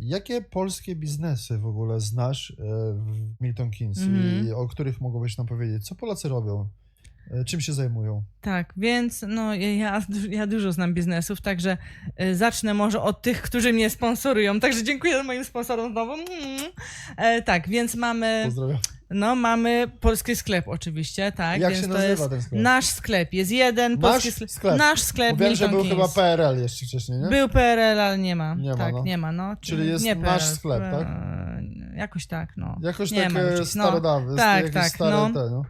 jakie polskie biznesy w ogóle znasz w Milton Keynes i o których mogłabyś nam powiedzieć? Co Polacy robią? Czym się zajmują? Tak, więc no ja dużo znam biznesów, także zacznę może od tych, którzy mnie sponsorują, także dziękuję moim sponsorom znowu. Tak, więc Pozdrawiam. mamy polski sklep oczywiście, tak, Jak więc się to nazywa jest ten sklep? nasz sklep, jest jeden polski sklep? Nasz sklep Bo wiem, że Milton był chyba Keynes. PRL jeszcze wcześniej, nie? Był PRL, ale nie ma. Nie ma, Tak, no. nie ma, no. Czyli jest nie nasz PRL, sklep, tak? Jakoś tak, no. Jakoś Nie ma takie już ich, no. starodawne, Tak, jakieś tak, stare no. te, no.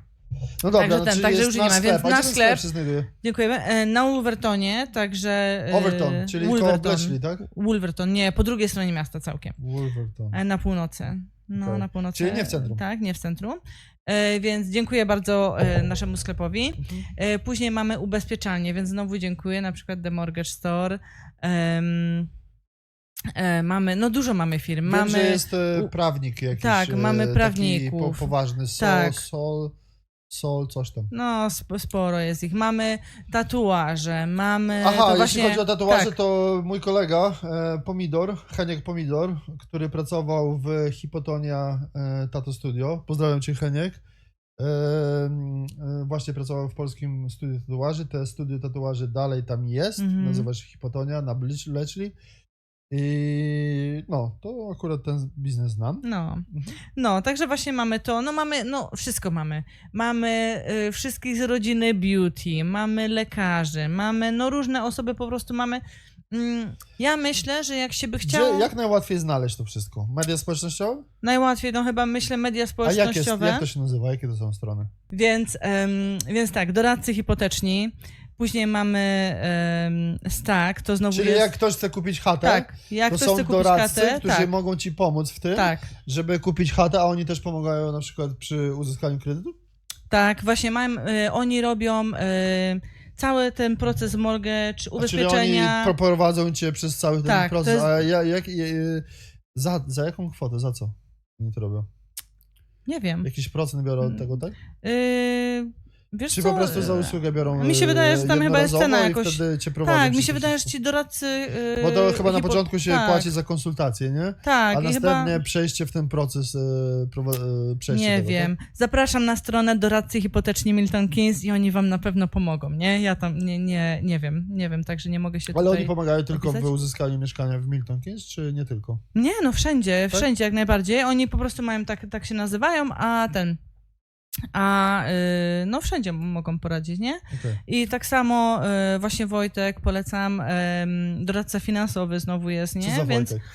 No dobra, Także no, ten, czyli także jest już nie nasz ma, sklep. więc A nasz gdzie ten sklep- się znajduje? Dziękujemy. Na Wolvertonie, także... Overton, czyli koło Wolverton. Bletchley, tak? Wolverton, nie, po drugiej stronie miasta całkiem. Wolverton. Na północy. No, Okej. na północy. Czyli nie w centrum. Tak, nie w centrum. Więc dziękuję bardzo naszemu sklepowi. Później mamy ubezpieczalnię, więc znowu dziękuję, na przykład The Mortgage Store. Mamy, no dużo mamy firm. Wiem, mamy że jest prawnik jakiś. Tak, mamy taki prawników. Poważny Tak. Sol, coś tam. No, sporo jest ich. Mamy tatuaże, mamy... Aha, to jeśli właśnie, chodzi o tatuaże, tak. to mój kolega Pomidor, Heniek Pomidor, który pracował w Hipotonia Tattoo Studio. Pozdrawiam cię, Heniek. Właśnie pracował w polskim studiu tatuaży. Te studio tatuaży dalej tam jest. Nazywa się Hipotonia na Bletchley. I no, to akurat ten biznes znam. No, także właśnie mamy to, wszystko mamy. Mamy wszystkich z rodziny beauty, mamy lekarzy, mamy, różne osoby po prostu mamy. Ja myślę, że jak się by chciało... Jak najłatwiej znaleźć to wszystko? Media społecznościowe? Najłatwiej, chyba myślę media A społecznościowe. jak to się nazywa? Jakie to są strony? Więc tak, doradcy hipoteczni. Później mamy Stack, to znowu Czyli jest... jak ktoś chce kupić chatę, Tak, jak to ktoś są chce kupić doradcy, chatę, którzy tak, mogą ci pomóc w tym, tak. żeby kupić chatę, a oni też pomagają na przykład przy uzyskaniu kredytu? Tak, właśnie oni robią cały ten proces mortgage, Czyli ubezpieczenia. oni prowadzą cię przez cały ten Tak, to proces, jest- a za jaką kwotę, za co oni to robią? Nie wiem. Jakiś procent biorą od tego, tak? Wiesz Czy co? po prostu za usługę biorą Mi się wydaje, że tam chyba jest jednorazowo cena i jakoś. wtedy cię prowadzą Tak, mi przez się to wydaje, że wszystko? ci doradcy. Bo to chyba na początku się tak, płaci za konsultację, nie? Tak, A i następnie chyba. przejście w ten proces, przejście Nie tego, wiem. Zapraszam na stronę doradcy hipoteczni Milton Keynes i oni wam na pewno pomogą, nie? Ja tam nie wiem, także nie mogę się Tak? Ale tutaj... oni pomagają tylko opisać? w uzyskaniu mieszkania w Milton Keynes, czy nie tylko? Nie, no wszędzie, Tak? wszędzie jak najbardziej. Oni po prostu mają tak się nazywają, no wszędzie mogą poradzić, nie? Okay. I tak samo właśnie Wojtek, polecam, doradca finansowy znowu jest, nie? Co za Więc Wojtek?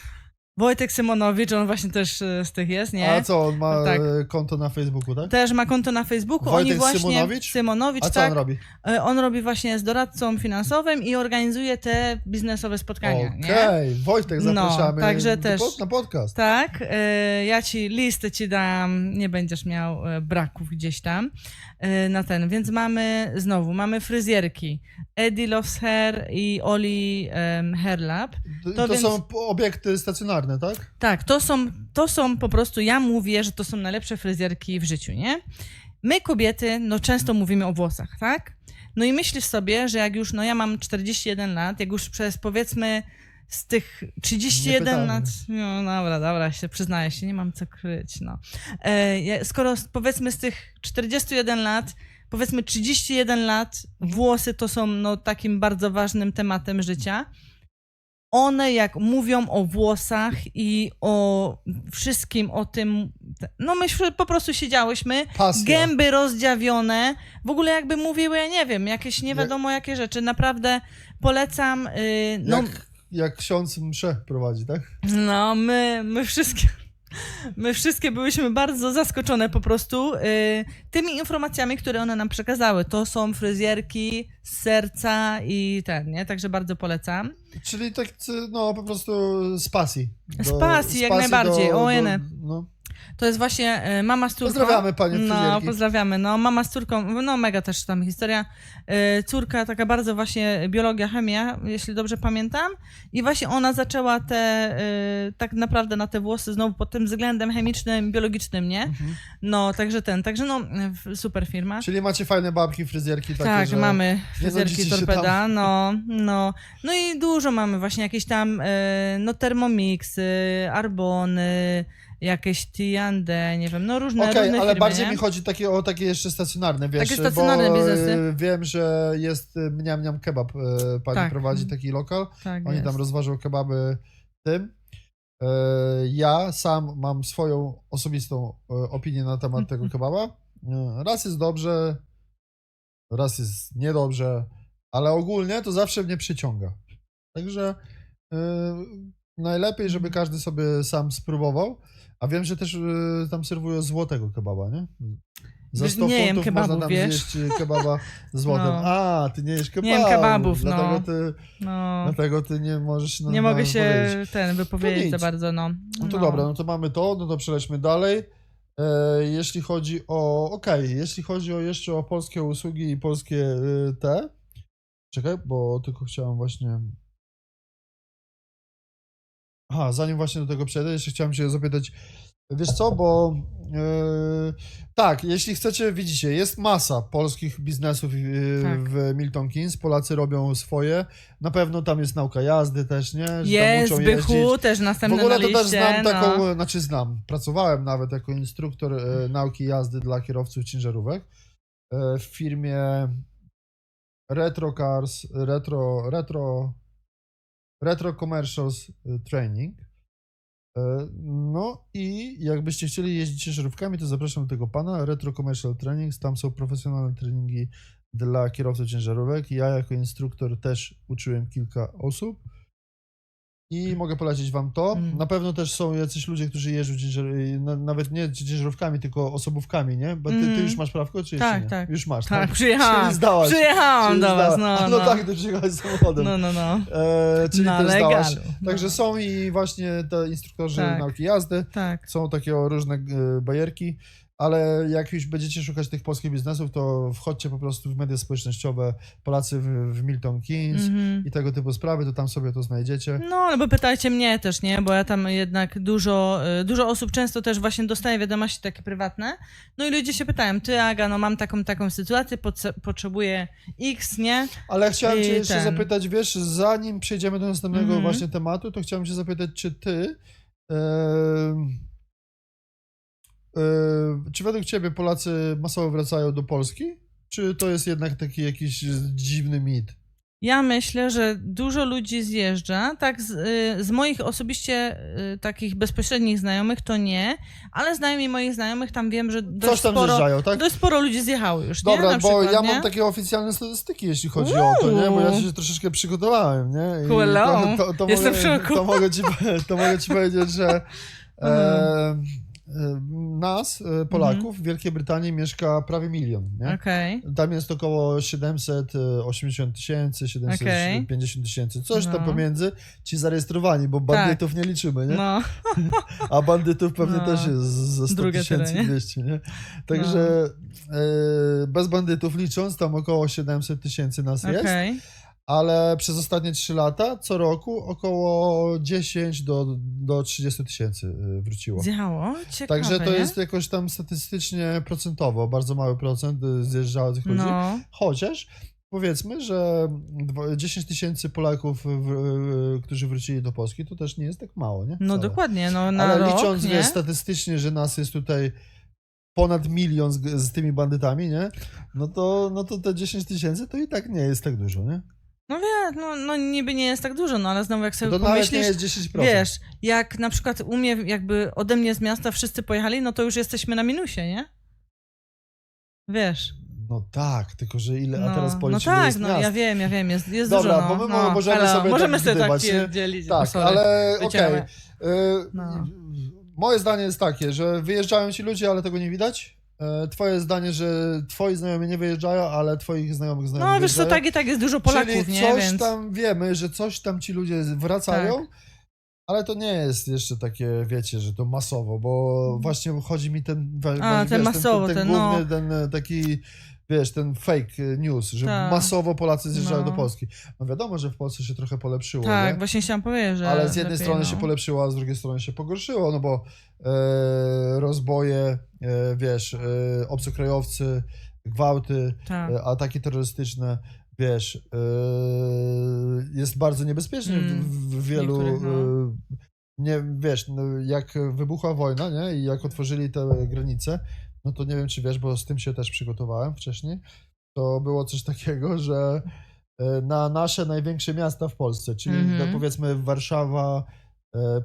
Wojtek Symonowicz, on właśnie też z tych jest, nie? A co, on ma Tak. konto na Facebooku, tak? Też ma konto na Facebooku. Wojtek Oni właśnie, Symonowicz? Symonowicz, A co tak. on robi? On robi właśnie z doradcą finansowym i organizuje te biznesowe spotkania, nie? Okej, Wojtek, No, zapraszamy także też. na podcast. Tak, ja ci listę ci dam, nie będziesz miał braków gdzieś tam na ten, więc mamy fryzjerki, Eddie Loves Hair i Oli Hair Lab. To więc- są obiekty stacjonarne, tak? Tak, to są po prostu, ja mówię, że to są najlepsze fryzjerki w życiu, nie? My kobiety, no często mówimy o włosach, tak? No i myślisz sobie, że jak już, no ja mam 41 lat, jak już przez powiedzmy z tych 31 pytamy. lat, no dobra, się przyznaję się, nie mam co kryć, no. Skoro powiedzmy z tych 41 lat, powiedzmy 31 lat, włosy to są no takim bardzo ważnym tematem życia, one jak mówią o włosach i o wszystkim o tym, no myśmy po prostu siedziałyśmy, Pasja. gęby rozdziawione, w ogóle jakby mówiły, ja nie wiem, jakieś nie wiadomo jakie rzeczy, naprawdę polecam, no, Jak ksiądz mszę prowadzi, tak? no my wszystkie byłyśmy bardzo zaskoczone po prostu tymi informacjami, które one nam przekazały. To są fryzjerki z serca i nie? Także bardzo polecam. Czyli tak, no po prostu z pasji. Z pasji, jak najbardziej. No. To jest właśnie mama z córką. Pozdrawiamy panie fryzjerki. No, pozdrawiamy. No, mama z córką, no mega też tam historia. Córka taka bardzo właśnie biologia, chemia, jeśli dobrze pamiętam. I właśnie ona zaczęła tak naprawdę na te włosy znowu pod tym względem chemicznym, biologicznym, nie? No, także no, super firma. Czyli macie fajne babki, fryzjerki takie, Tak, że mamy fryzjerki nudzicie się Torpeda, tam. no i dużo mamy właśnie jakieś tam, no Thermomixy, Arbony, jakieś T&D, nie wiem, no różne Okej, firmy, ale bardziej nie? mi chodzi o takie jeszcze stacjonarne, wiesz, Takie stacjonarne bo biznesy. wiem, że jest Mniam Mniam Kebab, pani Tak. prowadzi taki lokal, Tak, oni jest. tam rozważą kebaby tym. Ja sam mam swoją osobistą opinię na temat tego kebaba. Raz jest dobrze, raz jest niedobrze, ale ogólnie to zawsze mnie przyciąga. Także najlepiej, żeby każdy sobie sam spróbował. A wiem, że też tam serwują złotego kebaba, nie? Za Wiesz, 100 nie jem funtów kebabu, można tam wiesz? zjeść kebaba złotem. No. A, ty nie jesz kebabu. Nie jem kebabów, no. Dlatego ty nie możesz się Nie mogę się powiedzieć. wypowiedzieć nic. za bardzo, no. No to dobra, no to mamy to, no to przelećmy dalej. Jeśli chodzi o, jeśli chodzi jeszcze o polskie usługi i polskie te, czekaj, bo tylko chciałem właśnie... Aha, zanim właśnie do tego przejdę, jeszcze chciałem się zapytać, wiesz co, bo tak, jeśli chcecie, widzicie, jest masa polskich biznesów Tak. w Milton Keynes, Polacy robią swoje, na pewno tam jest nauka jazdy też, nie? Że tam Jest, uczą Bychu, jeździć. też W następny ogóle na to liście, też znam no. taką, pracowałem nawet jako instruktor nauki jazdy dla kierowców ciężarówek w firmie Retro Cars, Retro Commercials Training. No i jakbyście chcieli jeździć ciężarówkami, to zapraszam do tego pana, Retro Commercial Trainings, tam są profesjonalne treningi dla kierowców ciężarówek. Ja jako instruktor też uczyłem kilka osób i mogę polecić wam to. Na pewno też są jacyś ludzie, którzy jeżdżą nawet nie ciężarówkami, tylko osobówkami, nie? Bo ty już masz prawko, czy jeszcze Tak, nie? tak. Już masz, Tak, Czyli przyjechałam zdałaś. do was, No tak, ty przyjechałeś samochodem. No. Czyli Na też zdałaś. legalu. Także No. są i właśnie te instruktorzy Tak. nauki jazdy, Tak. są takie różne bajerki. ale jak już będziecie szukać tych polskich biznesów, to wchodźcie po prostu w media społecznościowe Polacy w Milton Keynes i tego typu sprawy, to tam sobie to znajdziecie. No, ale bo pytajcie mnie też, nie? Bo ja tam jednak dużo osób często też właśnie dostaje wiadomości takie prywatne. No i ludzie się pytają, ty Aga, no mam taką sytuację, potrzebuję X, nie? Ale chciałem cię I jeszcze ten. zapytać, wiesz, zanim przejdziemy do następnego właśnie tematu, to chciałem się zapytać, czy ty, czy według ciebie Polacy masowo wracają do Polski? Czy to jest jednak taki jakiś dziwny mit? Ja myślę, że dużo ludzi zjeżdża, tak z moich osobiście takich bezpośrednich znajomych to nie, ale znajomi moich znajomych tam wiem, że Coś tam zjeżdżają, tak? dość sporo ludzi zjechało już, nie? Dobra, Na bo przykład, ja nie? mam takie oficjalne statystyki, jeśli chodzi o to, nie? Bo ja się troszeczkę przygotowałem, nie? I Hello. Jestem w szoku. to mogę ci powiedzieć, że nas, Polaków, w Wielkiej Brytanii mieszka prawie 1 milion, nie? Okej. Tam jest około 780 tysięcy, 750 tysięcy, coś tam pomiędzy ci zarejestrowani, bo bandytów nie liczymy, nie? No. A bandytów pewnie też jest za 100 Drugie tysięcy, tyle, nie? 200, nie? Także bez bandytów licząc, tam około 700 tysięcy nas jest, ale przez ostatnie 3 lata, co roku około 10 do 30 tysięcy wróciło. Zjechało? Ciekawe, Także to nie? jest jakoś tam statystycznie procentowo, bardzo mały procent zjeżdżało tych ludzi. No. Chociaż powiedzmy, że 10 tysięcy Polaków, którzy wrócili do Polski, to też nie jest tak mało, nie? No Wcale. dokładnie, no na Ale rok, licząc, nie? wiesz, statystycznie, że nas jest tutaj ponad 1 milion z tymi bandytami, nie? No to te 10 tysięcy to i tak nie jest tak dużo, nie? No wie, no niby nie jest tak dużo, no ale znowu jak sobie To nawet nie pomyślisz, jest 10%. wiesz, jak na przykład u mnie jakby ode mnie z miasta wszyscy pojechali, no to już jesteśmy na minusie, nie? Wiesz. No tak, tylko że ile, a No, teraz no policz, tak, jest no miast. ja wiem, jest Dobra, dużo, no. bo my no, możemy sobie możemy tak sobie tak gdybać, nie? pierdzielić. Tak, sorry, ale okej. wyciąłem. No. Moje zdanie jest takie, że wyjeżdżają ci ludzie, ale tego nie widać. Twoje zdanie, że twoi znajomi nie wyjeżdżają, ale twoich znajomych No wyjeżdżają. wiesz co, tak i tak jest dużo Polaków, Czyli nie? coś Więc... tam wiemy, że coś tam ci ludzie wracają, Tak. ale to nie jest jeszcze takie, wiecie, że to masowo, bo właśnie chodzi mi ten, ten masowo, ten ten, główny, no. ten taki, wiesz, ten fake news, że Tak. masowo Polacy zjeżdżają No. do Polski. No wiadomo, że w Polsce się trochę polepszyło, Tak, nie? właśnie chciałam powiedzieć, że Ale z jednej lepiej, strony no. się polepszyło, a z drugiej strony się pogorszyło, no bo rozboje, wiesz, obcokrajowcy, gwałty, Tak. ataki terrorystyczne, wiesz, jest bardzo niebezpiecznie w wielu... niektórych, no. Nie, wiesz, no, jak wybuchła wojna, nie, i jak otworzyli te granice, no to nie wiem, czy wiesz, bo z tym się też przygotowałem wcześniej, to było coś takiego, że na nasze największe miasta w Polsce, czyli no, powiedzmy Warszawa,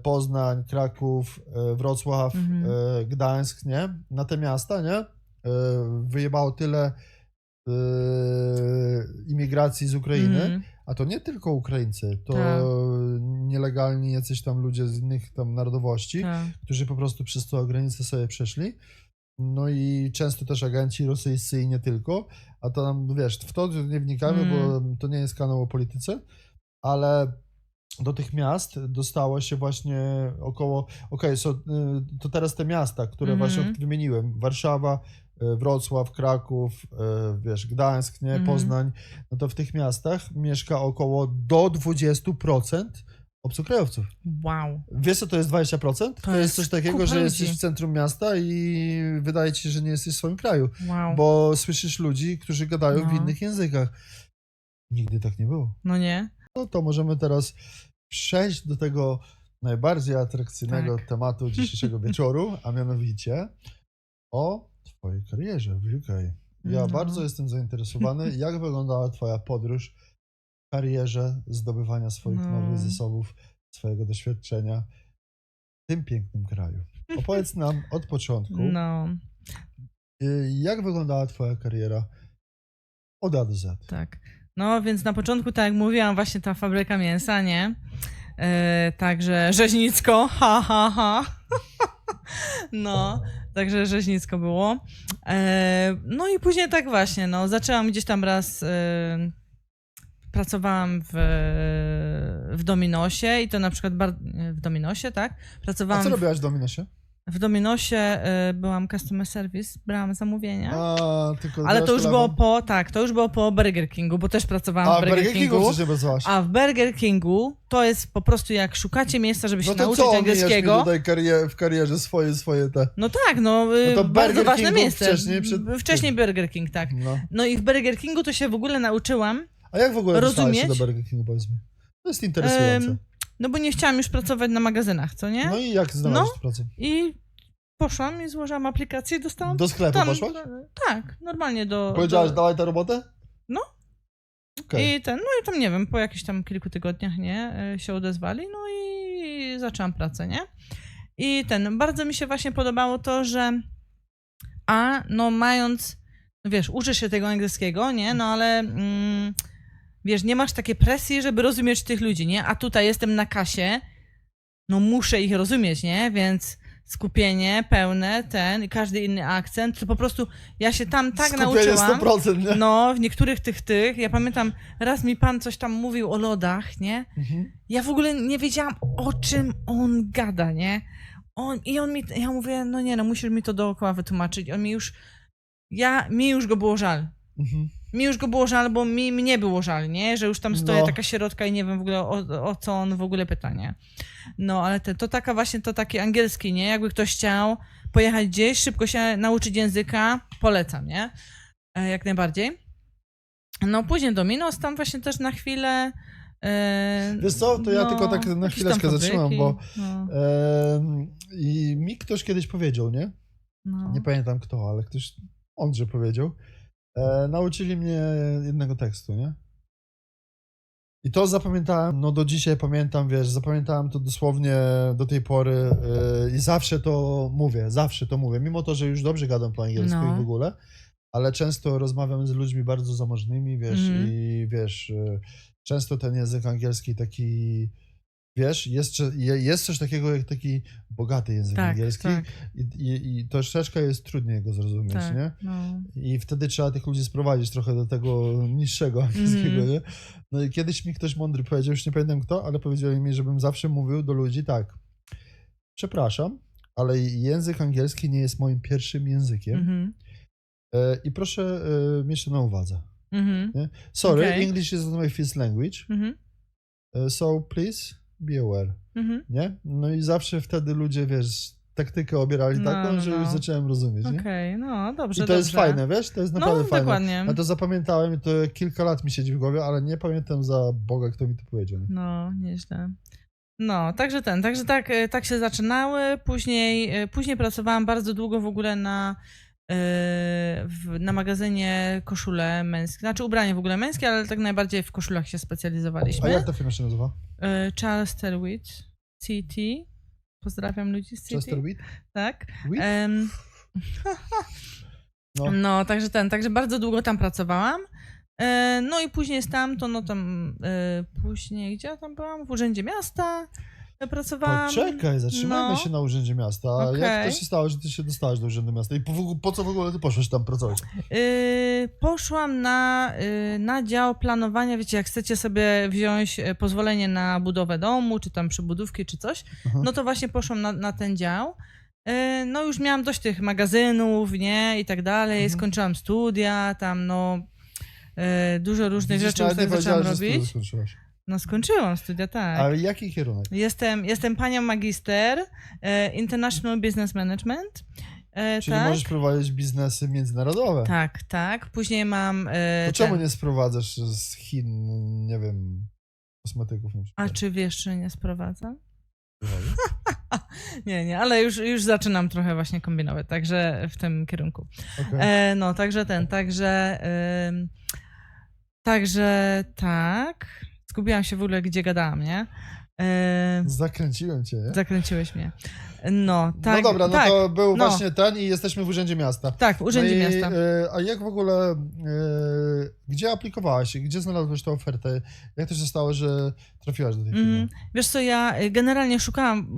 Poznań, Kraków, Wrocław, Gdańsk, nie, na te miasta, nie, wyjebało tyle imigracji z Ukrainy, a to nie tylko Ukraińcy, to nielegalni jacyś tam ludzie z innych tam narodowości, którzy po prostu przez tą granicę sobie przeszli. No i często też agenci rosyjscy i nie tylko, a to nam, wiesz, w to nie wnikamy, bo to nie jest kanał o polityce, ale do tych miast dostało się właśnie około, to teraz te miasta, które właśnie wymieniłem, Warszawa, Wrocław, Kraków, wiesz, Gdańsk, nie, Poznań, no to w tych miastach mieszka około do 20% obcokrajowców. Wow. Wiesz, co to jest 20%? To jest coś takiego, że jesteś w centrum miasta i wydaje ci się, że nie jesteś w swoim kraju, bo słyszysz ludzi, którzy gadają w innych językach. Nigdy tak nie było. No nie? No to możemy teraz przejść do tego najbardziej atrakcyjnego tematu dzisiejszego wieczoru, a mianowicie o twojej karierze w UK. Ja bardzo jestem zainteresowany, jak wyglądała twoja podróż w karierze, zdobywania swoich nowych zasobów, swojego doświadczenia w tym pięknym kraju. Opowiedz nam od początku, jak wyglądała twoja kariera od A do Z. Tak. No więc na początku, tak jak mówiłam, właśnie ta fabryka mięsa, nie? Także Rzeźnicko, ha, ha, ha. No, także Rzeźnicko było. No i później tak właśnie, no, zaczęłam gdzieś tam raz, pracowałam w Dominosie i to na przykład w Dominosie, tak? Pracowałam A co robiłaś w Dominosie? W Dominosie byłam customer service, brałam zamówienia. Tylko Ale grasz to już było telefon? to już było po Burger Kingu, bo też pracowałam A, w w Burger Kingu. przecież pracowałaś. A w Burger Kingu to jest po prostu jak szukacie miejsca, żeby się No to nauczyć co angielskiego. tutaj w karierze swoje te... No tak, no, to bardzo Burger ważne King był miejsce. wcześniej Burger King, tak. No. No i w Burger Kingu to się w ogóle nauczyłam. A jak w ogóle dostałaś się do rozumieć? Burger Kingu, powiedz mi? To jest interesujące. No bo nie chciałam już pracować na magazynach, co nie? No i jak znalazłeś pracę? I poszłam i złożyłam aplikację i dostałam Do sklepu tam, poszłaś? Tak, normalnie do... Powiedziałaś, dawaj tę robotę? No. Okej. I tam nie wiem, po jakichś tam kilku tygodniach, nie, się odezwali, no i zaczęłam pracę, nie? I bardzo mi się właśnie podobało to, że no mając, no wiesz, uczysz się tego angielskiego, nie, no ale wiesz, nie masz takiej presji, żeby rozumieć tych ludzi, nie? A tutaj jestem na kasie, no muszę ich rozumieć, nie? Więc skupienie pełne, i każdy inny akcent, to po prostu ja się tam tak Skupienie nauczyłam. 100%, nie? No, w niektórych ja pamiętam, raz mi pan coś tam mówił o lodach, nie? Mhm. Ja w ogóle nie wiedziałam, o czym on gada, nie? Ja mówię, no nie, no musisz mi to dookoła wytłumaczyć. Mi już go było żal. Mhm. Mi już go było żal, bo mnie było żal, nie? Że już tam stoję No. taka sierotka i nie wiem w ogóle o co on w ogóle pyta, nie? No, ale to taki angielski, nie? Jakby ktoś chciał pojechać gdzieś, szybko się nauczyć języka, polecam, nie? Jak najbardziej. No, później Dominos, tam właśnie też na chwilę... Wiesz co, to ja tylko tak na jakieś chwileczkę tam zatrzymam, fabryki, bo no, i mi ktoś kiedyś powiedział, nie? no. Nie pamiętam kto, ale ktoś mądrze powiedział. Nauczyli mnie jednego tekstu, nie? I to zapamiętałem, no do dzisiaj pamiętam, wiesz, zapamiętałem to dosłownie do tej pory i zawsze to mówię, mimo to, że już dobrze gadam po angielsku No. i w ogóle, ale często rozmawiam z ludźmi bardzo zamożnymi, wiesz, i wiesz, często ten język angielski taki, wiesz, jest coś takiego jak taki bogaty język angielski Tak, i troszeczkę jest trudniej go zrozumieć, tak, nie? no. I wtedy trzeba tych ludzi sprowadzić trochę do tego niższego angielskiego, nie? No i kiedyś mi ktoś mądry powiedział, już nie pamiętam kto, ale powiedzieli mi, żebym zawsze mówił do ludzi tak: przepraszam, ale język angielski nie jest moim pierwszym językiem Mhm. i proszę mieć to na uwadze. Mhm. Nie? Sorry, Okej. English is not my first language, Mhm. so please be aware, Mhm. nie? No i zawsze wtedy ludzie, wiesz, taktykę obierali No, taką, że już no. zacząłem rozumieć, nie? Okej, no dobrze, I to jest dobrze. fajne, wiesz? To jest naprawdę No, fajne. dokładnie. Ja to zapamiętałem i to kilka lat mi siedzi w głowie, ale nie pamiętam za Boga, kto mi to powiedział. Nie? No, nieźle. No, także tak się zaczynały. Później pracowałam bardzo długo w ogóle na magazynie koszule męskie, znaczy ubranie w ogóle męskie, ale tak najbardziej w koszulach się A specjalizowaliśmy. jak ta firma się nazywa? Charles Wheat, CT. Pozdrawiam ludzi z CT. Chester Wheat? Tak. Wheat? No. No, także bardzo długo tam pracowałam. No i później później, gdzie ja tam byłam? W Urzędzie Miasta pracowałam. Poczekaj, zatrzymajmy No. się na Urzędzie Miasta. A jak Okej. to się stało, że ty się dostałaś do Urzędu Miasta? I po co w ogóle ty poszłaś tam pracować? Poszłam na dział planowania, wiecie, jak chcecie sobie wziąć pozwolenie na budowę domu, czy tam przybudówki, czy coś, Aha. no to właśnie poszłam na ten dział. No już miałam dość tych magazynów, nie, i tak dalej, skończyłam studia, tam dużo różnych Widzisz, rzeczy nawet już nie tak zaczęłam powiedziałaś, że robić. studia skończyłaś. No skończyłam studia, tak. Ale jaki kierunek? Jestem panią magister International Business Management. Czyli tak? możesz prowadzić biznesy międzynarodowe. Tak. Później mam... To czemu nie sprowadzasz z Chin, nie wiem, kosmetyków na A przykład? czy wiesz, że nie sprowadzam? Nie, ale już zaczynam trochę właśnie kombinować, także w tym kierunku. Okay. No, także tak. Zgubiłam się w ogóle, gdzie gadałam, nie? Zakręciłem cię, nie? Zakręciłeś mnie. No, tak. No dobra, no tak, to był no. właśnie ten i jesteśmy w Urzędzie Miasta. Tak, w Urzędzie No i, Miasta. A jak w ogóle, gdzie aplikowałaś? Gdzie znalazłeś tę ofertę? Jak to się stało, że trafiłaś do tej firmy? Wiesz co, ja generalnie szukałam,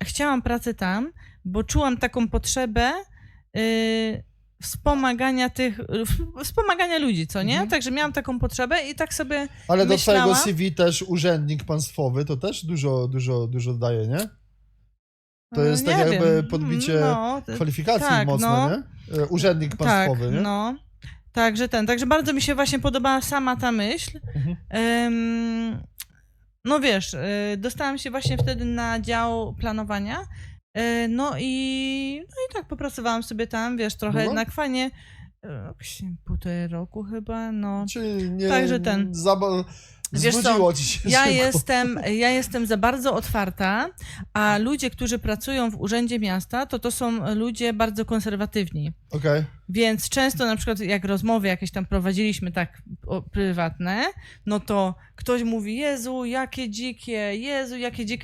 chciałam pracy tam, bo czułam taką potrzebę wspomagania ludzi, co nie? Także miałam taką potrzebę i tak sobie Ale do myślałam. twojego CV też urzędnik państwowy, to też dużo daje, nie? To jest Nie tak jakby wiem. podbicie kwalifikacji tak, mocno, nie? Urzędnik państwowy, tak, nie? no. Także bardzo mi się właśnie podobała sama ta myśl. Mhm. No wiesz, dostałam się właśnie wtedy na dział planowania, no i tak popracowałam sobie tam, wiesz, trochę Długo? jednak fajnie, jakieś 1,5 roku chyba, no. Czyli nie Także ten. Wiesz co, znudziło ci się szybko. ja jestem za bardzo otwarta, a ludzie, którzy pracują w Urzędzie Miasta, to są ludzie bardzo konserwatywni. Okej. Więc często na przykład jak rozmowy jakieś tam prowadziliśmy tak prywatne, no to ktoś mówi, Jezu, jakie dzikie,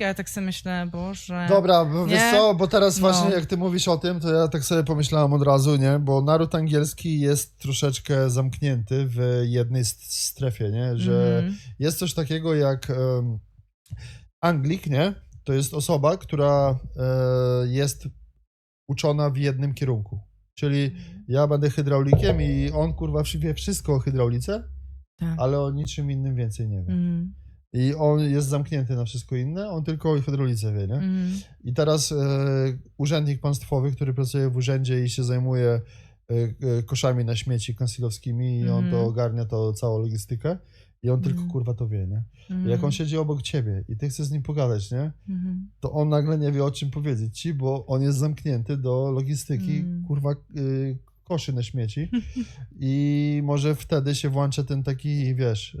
ja tak sobie myślę, Boże. Dobra, bo wiesz Nie? co, bo teraz No. właśnie jak ty mówisz o tym, to ja tak sobie pomyślałem od razu, nie? Bo naród angielski jest troszeczkę zamknięty w jednej strefie, nie? Że jest coś takiego jak Anglik, nie? To jest osoba, która jest uczona w jednym kierunku. Czyli ja będę hydraulikiem i on kurwa wie wszystko o hydraulice, Tak. ale o niczym innym więcej nie wie. Mm, I on jest zamknięty na wszystko inne, on tylko o hydraulice wie, nie? I teraz urzędnik państwowy, który pracuje w urzędzie i się zajmuje koszami na śmieci konsilowskimi i on to ogarnia to całą logistykę i on tylko kurwa to wie, nie? I jak on siedzi obok ciebie i ty chcesz z nim pogadać, nie? To on nagle nie wie o czym powiedzieć ci, bo on jest zamknięty do logistyki kurwa koszy na śmieci i może wtedy się włącza ten taki, wiesz,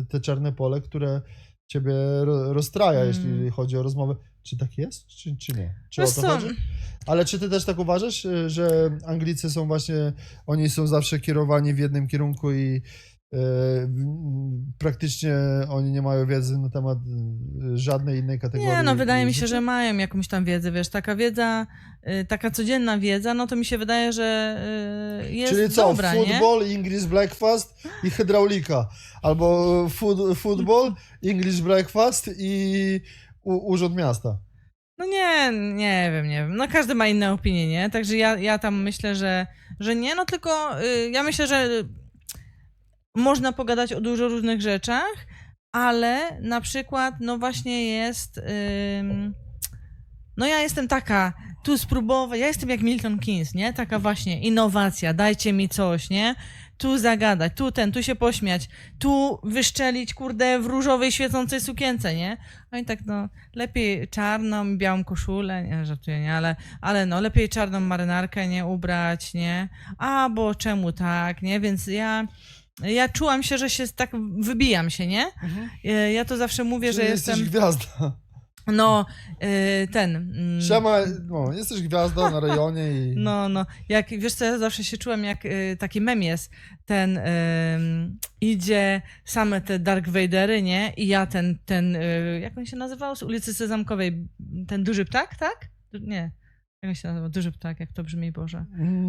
te czarne pole, które ciebie rozstraja, jeśli chodzi o rozmowę. Czy tak jest, czy nie? Czy o to chodzi? Ale czy ty też tak uważasz, że Anglicy są właśnie, oni są zawsze kierowani w jednym kierunku i praktycznie oni nie mają wiedzy na temat żadnej innej kategorii? Nie, no wydaje mi się, życia? że mają jakąś tam wiedzę, wiesz, taka wiedza, taka codzienna wiedza, no to mi się wydaje, że jest Czyli co, dobra, nie? football, English breakfast i hydraulika. Albo football, English breakfast i urząd miasta. No nie wiem. No każdy ma inne opinie, nie? Także ja tam myślę, że nie, no tylko ja myślę, że można pogadać o dużo różnych rzeczach, ale na przykład, no właśnie jest... No ja jestem taka, tu spróbować, ja jestem jak Milton Keynes, nie? Taka właśnie innowacja, dajcie mi coś, nie? Tu zagadać, tu się pośmiać, tu wyszczelić, kurde, w różowej świecącej sukience, nie? No i tak, no, lepiej czarną, białą koszulę, nie, żartuję, nie? Ale no, lepiej czarną marynarkę, nie? Ubrać, nie? A, bo czemu tak, nie? Więc ja czułam się, że się tak wybijam się, nie? Ja to zawsze mówię, Czyli że jesteś jestem... gwiazda. No, Siema, no, jesteś gwiazdą na rejonie i... No, jak, wiesz co, ja zawsze się czułem jak taki mem jest, ten idzie same te Dark Vadery, nie? I ja jak on się nazywał? Z ulicy Sezamkowej, ten duży ptak, tak? Nie. Jak on się nazywa? Duży ptak, jak to brzmi, Boże.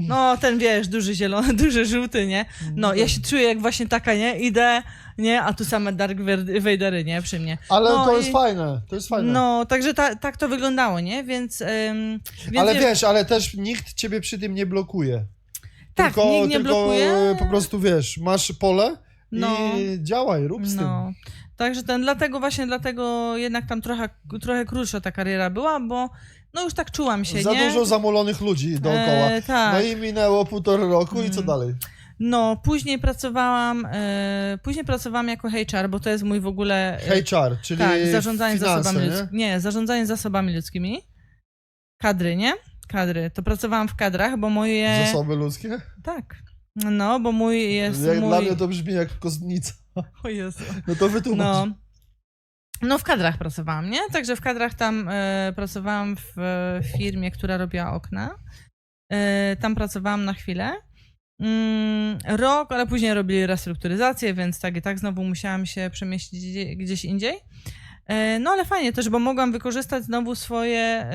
No, ten wiesz, duży zielony, duży żółty, nie? No, ja się czuję jak właśnie taka, nie? Idę, nie? A tu same Dark Vadery, nie? Przy mnie. Ale no, to jest fajne, to jest fajne. No, także tak to wyglądało, nie? Więc ale wiesz, ale też nikt ciebie przy tym nie blokuje. Tak, nikt nie blokuje. Po prostu wiesz, masz pole i działaj, rób z tym. Także dlatego jednak tam trochę krótsza ta kariera była, bo no już tak czułam się, Za nie? dużo zamolonych ludzi dookoła. Tak. No i minęło 1,5 roku i co dalej? No, później pracowałam jako HR, bo to jest mój w ogóle... HR, czyli tak, zarządzanie finanse, zasobami nie? ludzkimi. Nie, zarządzanie zasobami ludzkimi. Kadry, nie? Kadry. To pracowałam w kadrach, bo moje... Zasoby ludzkie? Tak. No, bo mój jest... Dla mnie to brzmi jak kostnica. O Jezu. No to wytłumacz. No w kadrach pracowałam, nie? Także w kadrach tam pracowałam w firmie, która robiła okna. Tam pracowałam na chwilę. Rok, ale później robili restrukturyzację, więc tak i tak znowu musiałam się przemieścić gdzieś indziej. No ale fajnie też, bo mogłam wykorzystać znowu swoje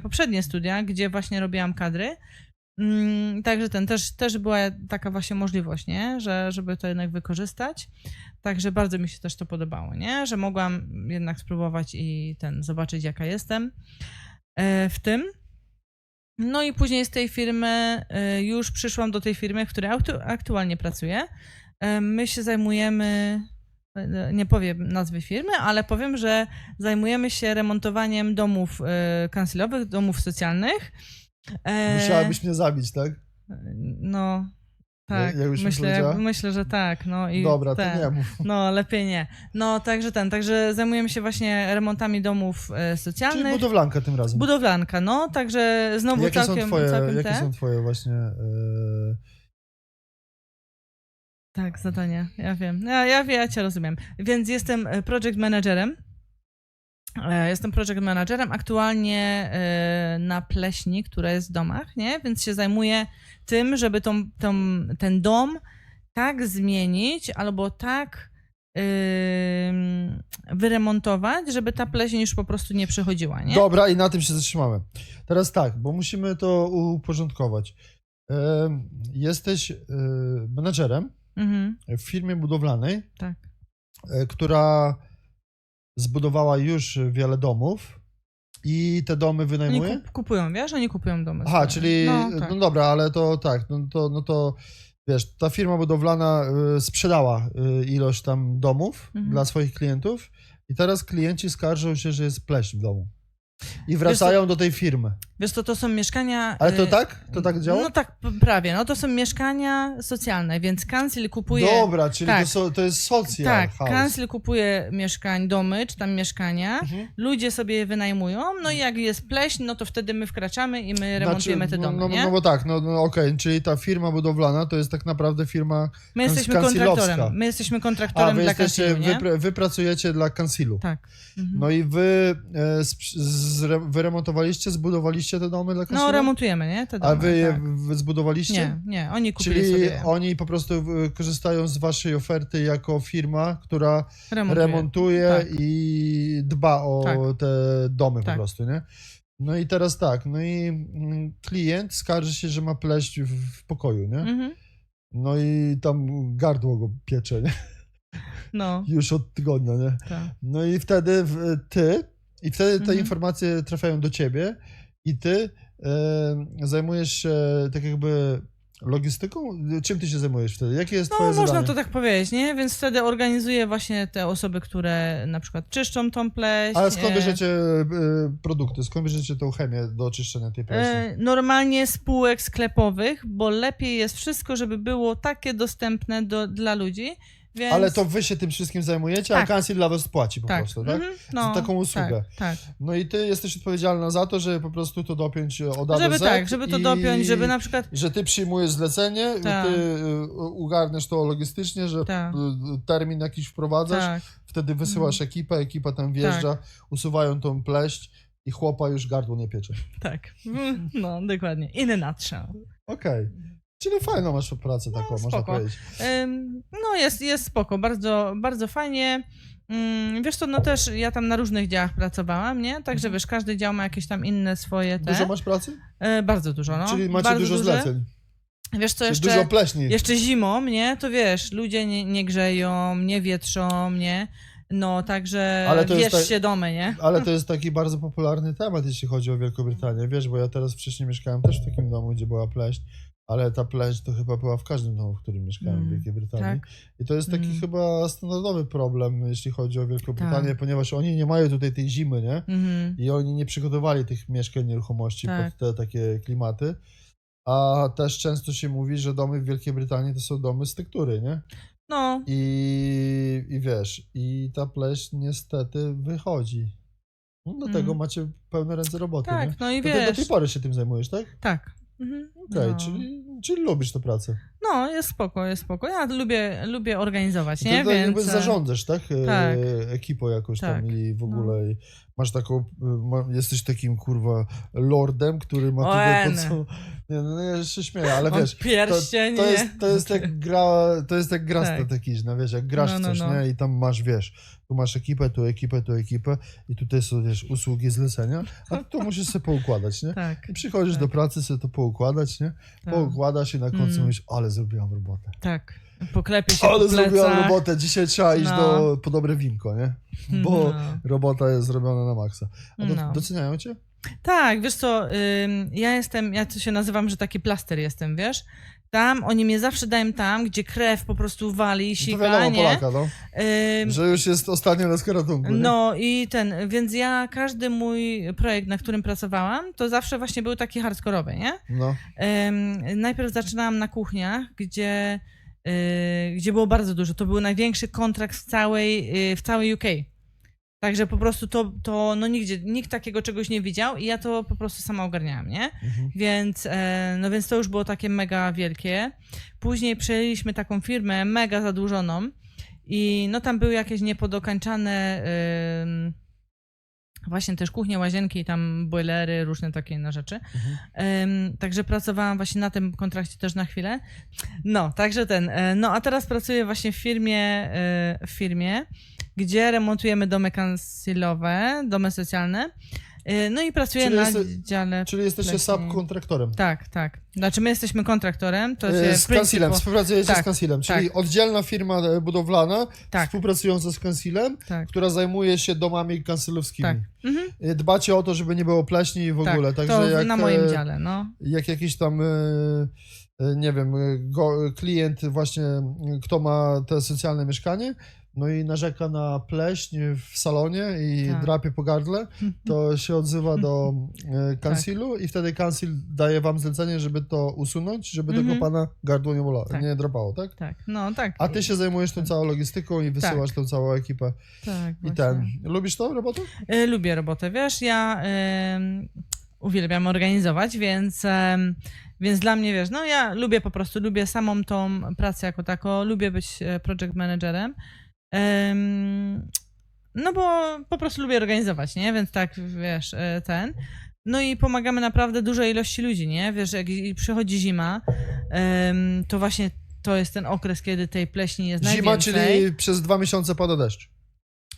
poprzednie studia, gdzie właśnie robiłam kadry. Także też była taka właśnie możliwość, nie? Żeby to jednak wykorzystać. Także bardzo mi się też to podobało, nie? Że mogłam jednak spróbować i zobaczyć jaka jestem w tym. No i później z tej firmy już przyszłam do tej firmy, w której aktualnie pracuję. My się zajmujemy nie powiem nazwy firmy, ale powiem, że zajmujemy się remontowaniem domów kancelowych, domów socjalnych. Musiałabyś mnie zabić, tak? No, tak, jakbyś mi powiedziała? myślę, że tak. No, i Dobra, to nie mów. No, lepiej nie. No, także zajmujemy się właśnie remontami domów Czyli socjalnych. budowlanka tym razem. Budowlanka, no, także znowu Jakie całkiem są twoje właśnie... Tak, zadania, ja wiem. Ja cię rozumiem. Więc jestem project managerem. Jestem project managerem aktualnie na pleśni, która jest w domach, nie? Więc się zajmuję tym, żeby ten dom tak zmienić albo tak wyremontować, żeby ta pleśń już po prostu nie przychodziła, nie? Dobra, i na tym się zatrzymamy. Teraz tak, bo musimy to uporządkować. Jesteś menadżerem w firmie budowlanej, Tak. która zbudowała już wiele domów i te domy wynajmuje? Oni kupują, wiesz? Oni kupują domy. Aha, swoje. czyli, tak. no dobra, ale to tak, no to wiesz, ta firma budowlana sprzedała ilość tam domów dla swoich klientów i teraz klienci skarżą się, że jest pleśń w domu. I wracają do tej firmy. Wiesz co, to są mieszkania... Ale to tak? To tak działa? No tak, prawie. No to są mieszkania socjalne, więc Cancel kupuje... Dobra, czyli tak. to jest social Tak, house. Cancel kupuje domy, czy tam mieszkania, ludzie sobie je wynajmują, no i jak jest pleśń, no to wtedy my wkraczamy i my remontujemy te domy, nie? No bo tak, okej, czyli ta firma budowlana to jest tak naprawdę firma My jesteśmy kontraktorem. My jesteśmy kontraktorem dla Cancilu, nie? Wy pracujecie dla Cancilu. Tak. No i wy wyremontowaliście, zbudowaliście te domy dla Cancilu? No remontujemy, nie? Te domy, a wy je tak. zbudowaliście? Nie, oni kupili czyli sobie je. oni po prostu korzystają z waszej oferty jako firma, która remontuje tak. i dba o te domy tak. po prostu, nie? No i teraz tak, no i klient skarży się, że ma pleść w pokoju, nie? No i tam gardło go piecze, nie? No. Już od tygodnia, nie? Tak. No i wtedy wtedy te informacje trafiają do ciebie i ty zajmujesz się tak jakby logistyką? Czym ty się zajmujesz wtedy? Jakie jest twoje zadanie? No można to tak powiedzieć, nie? Więc wtedy organizuję właśnie te osoby, które na przykład czyszczą tą pleśń. Ale skąd bierzecie produkty? Skąd bierzecie tą chemię do oczyszczenia tej pleśni? Normalnie z półek sklepowych, bo lepiej jest wszystko, żeby było takie dostępne dla ludzi. Więc... Ale to wy się tym wszystkim zajmujecie, tak. a Cancel dla was płaci po prostu, tak? Za taką usługę. Tak. No i ty jesteś odpowiedzialna za to, żeby po prostu to dopiąć od A do Z. Tak, żeby to dopiąć, żeby na przykład... Że ty przyjmujesz zlecenie, ty ugarniesz to logistycznie, że termin jakiś wprowadzasz, wtedy wysyłasz ekipę, ekipa tam wjeżdża, usuwają tą pleść i chłopa już gardło nie piecze. Tak, no dokładnie. In a nutshell. Okej. Czyli fajną masz pracę taką, można powiedzieć. No jest spoko, bardzo, bardzo fajnie. Wiesz co, no też ja tam na różnych działach pracowałam, nie? Także wiesz, każdy dział ma jakieś tam inne swoje Dużo masz pracy? Bardzo dużo, no. Czyli macie bardzo dużo zleceń. Wiesz co, dużo pleśni. Jeszcze zimą, nie? To wiesz, ludzie nie grzeją, nie wietrzą, nie? No, także wiesz się domy, nie? Ale to jest taki bardzo popularny temat, jeśli chodzi o Wielką Brytanię. Wiesz, bo ja teraz wcześniej mieszkałem też w takim domu, gdzie była pleśń. Ale ta pleśń to chyba była w każdym domu, w którym mieszkałem w Wielkiej Brytanii. Tak? I to jest taki chyba standardowy problem, jeśli chodzi o Wielką Brytanię, ponieważ oni nie mają tutaj tej zimy, nie? I oni nie przygotowali tych mieszkań, nieruchomości pod te takie klimaty. A też często się mówi, że domy w Wielkiej Brytanii to są domy z tektury, nie? No. I wiesz, i ta pleśń niestety wychodzi. No, dlatego macie pełne ręce roboty, tak, nie? No i to wiesz. Ty do tej pory się tym zajmujesz, tak? Tak. Okej, czyli lubisz tę pracę. No, jest spoko. Ja lubię organizować, nie? To więc... jakby zarządzasz, tak? Ekipą jakąś tam i w ogóle i masz taką, jesteś takim kurwa lordem, który ma tutaj pod sobą... Nie, no ja się śmieję, ale wiesz, to jest jak gra strategiczna, wiesz, jak grasz w coś, nie? I tam masz, wiesz, tu masz ekipę, tu ekipę i tutaj są, wiesz, usługi zlecenia, a tu musisz sobie poukładać, nie? I przychodzisz do pracy, sobie to poukładać, nie? Poukładasz i na końcu mówisz, ale zrobiłam robotę. Tak. Poklepie się ale po plecach. zrobiłam robotę, dzisiaj trzeba iść po dobre winko, nie? Bo robota jest zrobiona na maksa. A doceniają cię? Tak, wiesz co, ja to się nazywam, że taki plaster jestem, wiesz? Tam, oni mnie zawsze dają tam, gdzie krew po prostu wali, To sika, wiadomo, nie? Polaka, no. Że już jest ostatnia deska ratunku, nie? No i więc ja, każdy mój projekt, na którym pracowałam, to zawsze właśnie był taki hardkorowy, nie? No. Najpierw zaczynałam na kuchniach, gdzie było bardzo dużo. To był największy kontrakt w całej UK. Także po prostu to no nigdzie, nikt takiego czegoś nie widział i ja to po prostu sama ogarniałam, nie? Więc to już było takie mega wielkie. Później przejęliśmy taką firmę mega zadłużoną i no tam były jakieś niepodokańczane właśnie też kuchnie, łazienki, tam boilery, różne takie inne rzeczy. Także pracowałam właśnie na tym kontrakcie też na chwilę. No, także no a teraz pracuję właśnie w firmie, gdzie remontujemy domy kansilowe, domy socjalne. No i pracuję na dziale. Czyli jesteście subkontraktorem. Tak. Znaczy my jesteśmy kontraktorem, to się z Kansilem, współpracujecie z Kansilem, czyli tak. oddzielna firma budowlana, Tak. współpracująca z Kansilem, Tak. która zajmuje się domami kansilowskimi. Tak. Dbacie o to, żeby nie było pleśni i w ogóle. Także to jak, na moim dziale, no. Jak jakiś tam, nie wiem, klient właśnie, kto ma te socjalne mieszkanie, no i narzeka na pleśń w salonie i drapie po gardle, to się odzywa do kansilu i wtedy kansil daje wam zlecenie, żeby to usunąć, żeby tego pana gardło nie drapało, tak? Tak, no tak. A ty się zajmujesz tą całą logistyką i wysyłasz tą całą ekipę. Tak, I Lubisz tą robotę? Lubię robotę, wiesz, ja uwielbiam organizować, więc dla mnie, wiesz, no ja lubię samą tą pracę jako taką, lubię być project managerem. No bo po prostu lubię organizować, nie? Więc tak, wiesz, No i pomagamy naprawdę dużej ilości ludzi, nie? Wiesz, jak przychodzi zima, to właśnie to jest ten okres, kiedy tej pleśni jest najwięcej. Zima, czyli przez 2 miesiące pada deszcz.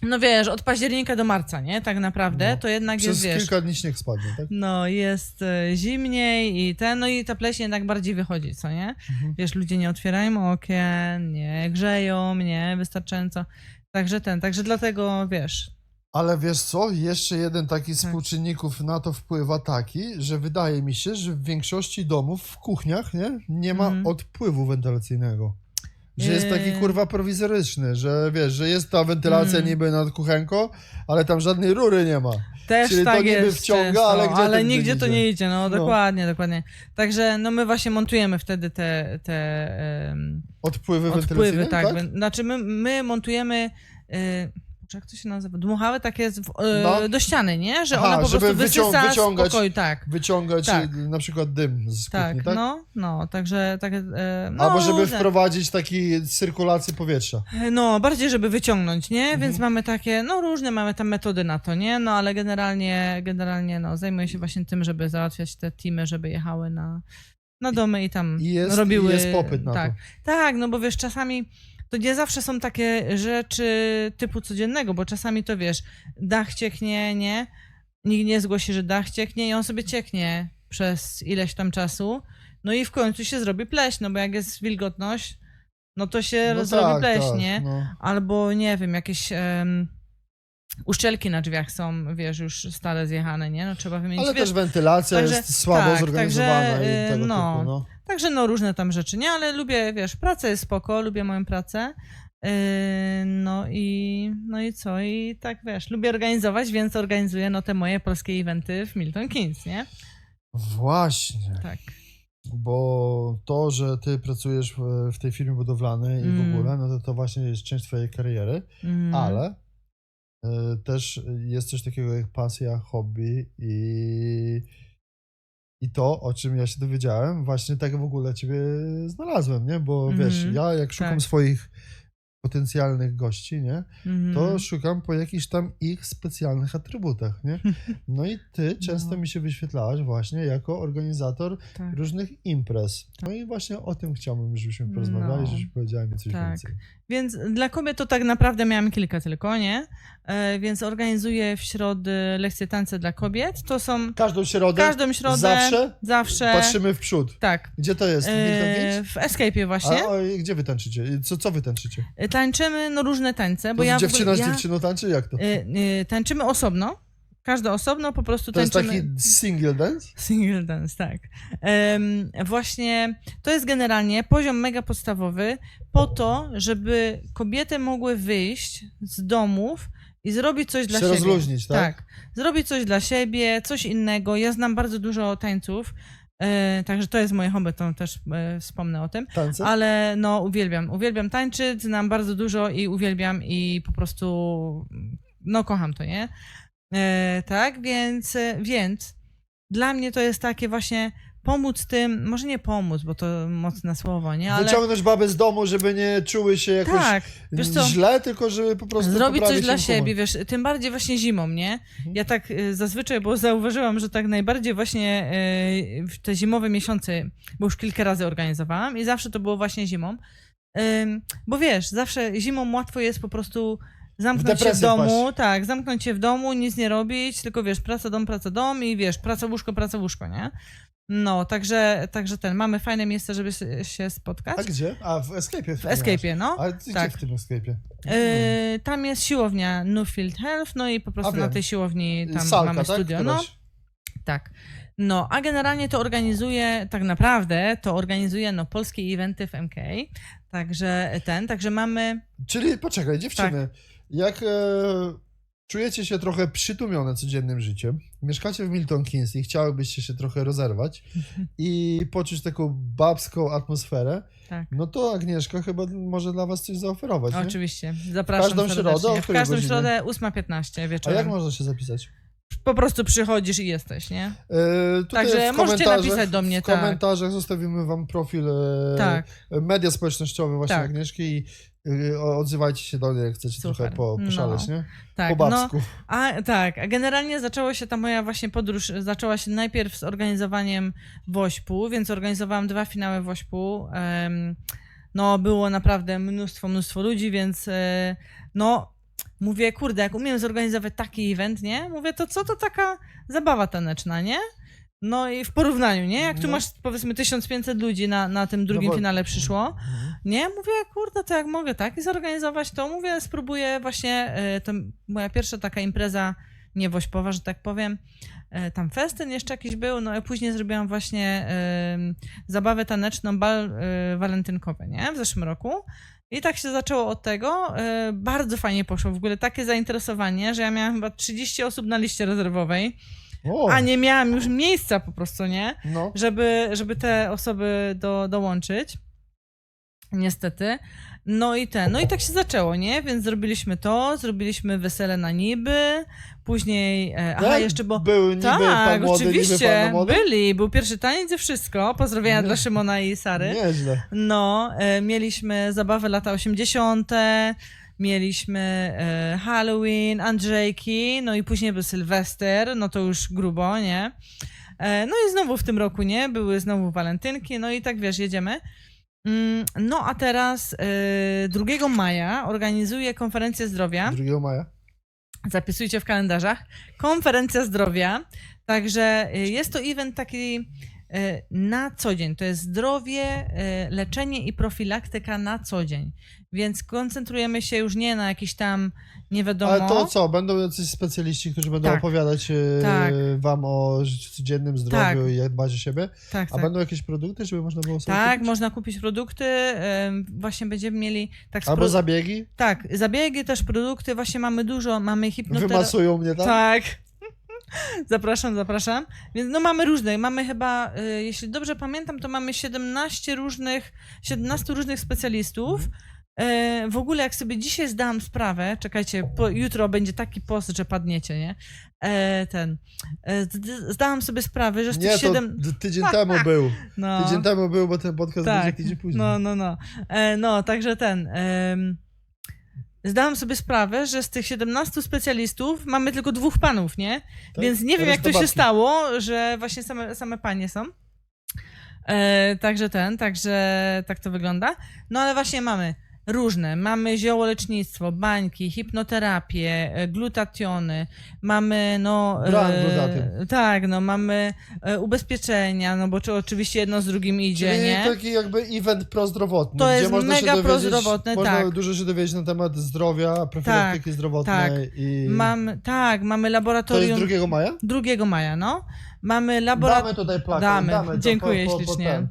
No wiesz, od października do marca, nie? Tak naprawdę, to jednak jest, wiesz... Przez kilka dni śnieg spadnie, tak? No, jest zimniej no i ta pleśń jednak bardziej wychodzi, co nie? Wiesz, ludzie nie otwierają okien, nie grzeją, nie? Wystarczająco. Także dlatego, wiesz... Ale wiesz co, jeszcze jeden taki z współczynników na to wpływa taki, że wydaje mi się, że w większości domów w kuchniach nie ma odpływu wentylacyjnego. Że jest taki kurwa prowizoryczny, że wiesz, że jest ta wentylacja niby nad kuchenką, ale tam żadnej rury nie ma. Też czyli tak to niby jest wciąga, często, ale nigdzie to nie idzie, no. Dokładnie. Także no my właśnie montujemy wtedy te odpływy wentylacyjne, tak? Znaczy my montujemy... jak to się nazywa? Dmuchawe takie do ściany, nie? Że ona po prostu wysysa z pokoju, tak. Wyciągać na przykład dym z kuchni, tak? No, także... Albo żeby wprowadzić taki cyrkulację powietrza. No, bardziej żeby wyciągnąć, nie? Więc mamy takie, różne mamy tam metody na to, nie? No, ale generalnie zajmuję się właśnie tym, żeby załatwiać te teamy, żeby jechały na domy i tam robiły... Jest popyt na to. Tak, no bo wiesz, czasami... To nie zawsze są takie rzeczy typu codziennego, bo czasami to wiesz, dach cieknie, nie? Nikt nie zgłosi, że dach cieknie i on sobie cieknie przez ileś tam czasu. No i w końcu się zrobi pleśń, no bo jak jest wilgotność, no to się zrobi pleśń, nie? No. Albo nie wiem, jakieś uszczelki na drzwiach są, wiesz, już stale zjechane, nie? No trzeba wymienić. Ale też wentylacja jest słabo zorganizowana i tego typu, no. Także różne tam rzeczy, nie? Ale lubię, wiesz, praca jest spoko, lubię moją pracę. No i co? I tak, wiesz, lubię organizować, więc organizuję te moje polskie eventy w Milton Keynes, nie? Właśnie. Tak. Bo to, że ty pracujesz w tej firmie budowlanej i w ogóle, no to właśnie jest część twojej kariery, ale też jest coś takiego jak pasja, hobby i to, o czym ja się dowiedziałem, właśnie tak w ogóle ciebie znalazłem, nie? Bo wiesz, ja jak szukam swoich potencjalnych gości, nie? To szukam po jakichś tam ich specjalnych atrybutach, nie? No i ty często mi się wyświetlałaś właśnie jako organizator różnych imprez. No i właśnie o tym chciałbym, żebyśmy porozmawiali, żebyś powiedziała mi coś więcej. Więc dla kobiet to tak naprawdę miałam kilka tylko, nie? Więc organizuję w środę lekcje tańce dla kobiet. To są... Każdą środę? Zawsze? Patrzymy w przód. Tak. Gdzie to jest? W Escape'ie właśnie. A gdzie wy tańczycie? Co wy tańczycie? Tańczymy różne tańce, bo dziewczyna z dziewczyną tańczy? Jak to? Tańczymy osobno. Każdy osobno po prostu To jest tańczymy. taki single dance? Single dance, tak. Właśnie to jest generalnie poziom mega podstawowy po to, żeby kobiety mogły wyjść z domów i zrobić coś dla Się siebie. rozluźnić, tak? Zrobić coś dla siebie, coś innego. Ja znam bardzo dużo tańców, także to jest moje hobby, to też wspomnę o tym. Tańce? Ale no uwielbiam tańczyć, znam bardzo dużo i uwielbiam i po prostu no kocham to, nie? Tak, więc dla mnie to jest takie właśnie pomóc tym, może nie pomóc, bo to mocne słowo, nie? Ale Wyciągnąć baby z domu, żeby nie czuły się jakoś tak, wiesz co, źle, tylko żeby po prostu zrobić coś poprawić dla im siebie, humor. wiesz, tym bardziej właśnie zimą, nie? Ja tak zazwyczaj, bo zauważyłam, że tak najbardziej właśnie w te zimowe miesiące, bo już kilka razy organizowałam i zawsze to było właśnie zimą, bo wiesz, zawsze zimą łatwo jest po prostu zamknąć się w domu, wpaść. tak, zamknąć się w domu, nic nie robić, tylko wiesz, praca, dom i wiesz, praca, łóżko, nie? No, także mamy fajne miejsce, żeby się spotkać. A gdzie? A w Escape'ie? W Escape'ie, no. A gdzie tak. w tym Escape'ie? Tam jest siłownia Newfield Health, no i po prostu wiem. na tej siłowni tam Salka, mamy tak? studio. No, Któraś? tak. No, a generalnie to organizuje, tak naprawdę to organizuje no, polskie eventy w MK, także mamy... Czyli poczekaj, dziewczyny, Tak. jak czujecie się trochę przytłumione codziennym życiem, mieszkacie w Milton Keynes i chciałybyście się trochę rozerwać i poczuć taką babską atmosferę, Tak. no to Agnieszka chyba może dla was coś zaoferować, nie? Oczywiście, zapraszam każdą środę? O serdecznie. W której każdą godzinie? środę 8:15 A wieczorem. jak można się zapisać? Po prostu przychodzisz i jesteś, nie? Tutaj Także w możecie komentarzach- napisać do mnie, w tak. komentarzach zostawimy wam profil Tak. media społecznościowe właśnie Tak. Agnieszki i odzywajcie się do niej, jak chcecie Super. trochę poszaleć, nie? Tak, Po no, babsku. a generalnie zaczęła się ta moja właśnie podróż, zaczęła się najpierw z organizowaniem WOŚP-u, więc organizowałam 2 finały WOŚP-u. No było naprawdę mnóstwo ludzi, więc no mówię, kurde, jak umiem zorganizować taki event, nie? Mówię, to co to taka zabawa taneczna, nie? No i w porównaniu, nie? Jak tu No. masz powiedzmy 1500 ludzi na tym drugim bo- finale przyszło, Mhm. nie? Mówię, kurde, to jak mogę tak i zorganizować, to mówię, spróbuję właśnie, to moja pierwsza taka impreza niewośpowa, że tak powiem, tam festyn jeszcze jakiś był, no i później zrobiłam właśnie zabawę taneczną, bal walentynkowy, nie? W zeszłym roku. I tak się zaczęło od tego. Bardzo fajnie poszło. W ogóle takie zainteresowanie, że ja miałam chyba 30 osób na liście rezerwowej, O, a nie miałam już miejsca po prostu, nie? no. Żeby te osoby dołączyć. Niestety. No i tak się zaczęło, nie? Więc zrobiliśmy wesele na niby, później, Jak jeszcze bo... Był niby pan Tak, młody, niby oczywiście, pan młody? był pierwszy taniec i wszystko, pozdrowienia dla Szymona i Sary. Nieźle. No, mieliśmy zabawę lata 80., mieliśmy Halloween, Andrzejki, no i później był Sylwester, no to już grubo, nie? No i znowu w tym roku, nie? Były znowu walentynki, no i tak wiesz, jedziemy. No a teraz 2 maja organizuję konferencję zdrowia. 2 maja. Zapisujcie w kalendarzach. Konferencja zdrowia. Także jest to event taki na co dzień. To jest zdrowie, leczenie i profilaktyka na co dzień. Więc koncentrujemy się już nie na jakiś tam nie wiadomo. Ale to co? Będą jacyś specjaliści, którzy będą Tak. opowiadać Tak. wam o życiu codziennym, zdrowiu i jak dbać o siebie? Tak, A tak. będą jakieś produkty, żeby można było sobie Tak, kupić? można kupić produkty. Właśnie będziemy mieli tak Albo zabiegi? Tak, zabiegi też produkty, właśnie mamy dużo, mamy hipnoterapię. Wymasują mnie tam? Tak. Zapraszam. Więc no mamy różne, mamy chyba, jeśli dobrze pamiętam, to mamy 17 różnych specjalistów. W ogóle jak sobie dzisiaj zdałam sprawę, czekajcie, jutro będzie taki post, że padniecie, nie? Zdałam sobie sprawę, że z tych Nie, to 7... tydzień temu był. No. Tydzień temu był, bo ten podcast Tak. będzie tydzień później. No, także zdałam sobie sprawę, że z tych 17 specjalistów mamy tylko 2 panów, nie? Tak? Więc nie wiem, jak Reszta to się babki. stało, że właśnie same panie są. Także tak to wygląda. No ale właśnie mamy różne. Mamy ziołolecznictwo, bańki, hipnoterapię, glutationy, mamy Brak glutatyn. tak, no mamy ubezpieczenia, no bo oczywiście jedno z drugim idzie, Czyli nie? taki jakby event prozdrowotny, To gdzie jest można mega się dowiedzieć, prozdrowotny, można tak. dużo się dowiedzieć na temat zdrowia, profilaktyki zdrowotnej i... Mamy To laboratorium... jest 2 maja? 2 maja, no. Mamy Damy tutaj plakat. Damy. To Dziękuję ślicznie.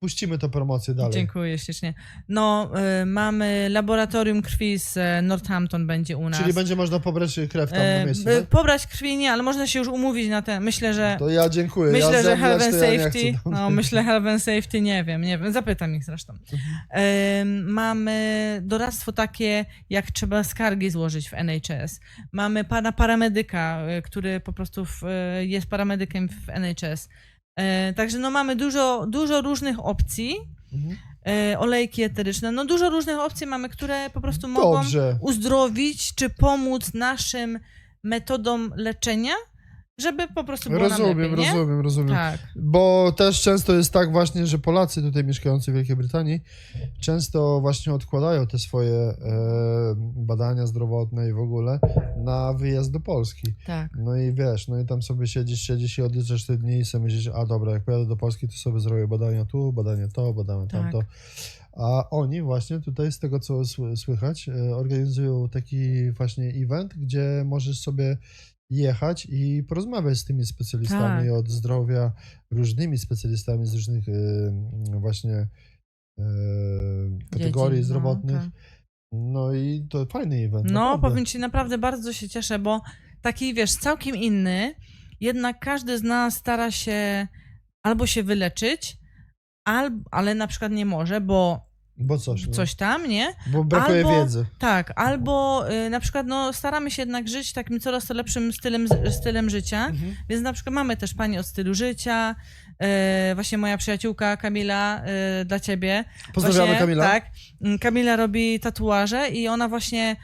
Puścimy to promocję dalej. Dziękuję ślicznie. No, mamy laboratorium krwi z Northampton będzie u nas. Czyli będzie można pobrać krew tam na miejscu, tak? Pobrać krwi nie, ale można się już umówić na ten. Myślę, że. To ja dziękuję. Myślę, ja że Health and to ja nie Safety. chcę. No, myślę Health and Safety, nie wiem. Zapytam ich zresztą. Mamy doradztwo takie, jak trzeba skargi złożyć w NHS. Mamy pana paramedyka, który po prostu jest paramedykiem w NHS. Także no mamy dużo różnych opcji. Mhm. Olejki eteryczne, no dużo różnych opcji mamy, które po prostu mogą uzdrowić czy pomóc naszym metodom leczenia, żeby po prostu było nam lepiej, nie? Rozumiem. Tak. Bo też często jest tak właśnie, że Polacy tutaj mieszkający w Wielkiej Brytanii często właśnie odkładają te swoje badania zdrowotne i w ogóle na wyjazd do Polski. Tak. No i wiesz, no i tam sobie siedzisz i odliczasz te dni i sobie myślisz, a dobra, jak pojadę do Polski, to sobie zrobię badania tu, badanie to, badanie tamto. A oni właśnie tutaj, z tego co słychać, organizują taki właśnie event, gdzie możesz sobie jechać i porozmawiać z tymi specjalistami od zdrowia, różnymi specjalistami z różnych właśnie kategorii zdrowotnych. Tak. No i to fajny event. No, naprawdę. powiem ci, naprawdę bardzo się cieszę, bo taki, wiesz, całkiem inny, jednak każdy z nas stara się albo się wyleczyć, ale na przykład nie może, bo coś tam, nie? Bo brakuje wiedzy. Tak, albo na przykład no, staramy się jednak żyć takim coraz to lepszym stylem życia, więc na przykład mamy też pani od stylu życia, właśnie moja przyjaciółka Kamila, dla ciebie. Pozdrawiamy właśnie, Kamila. Tak, Kamila robi tatuaże i ona właśnie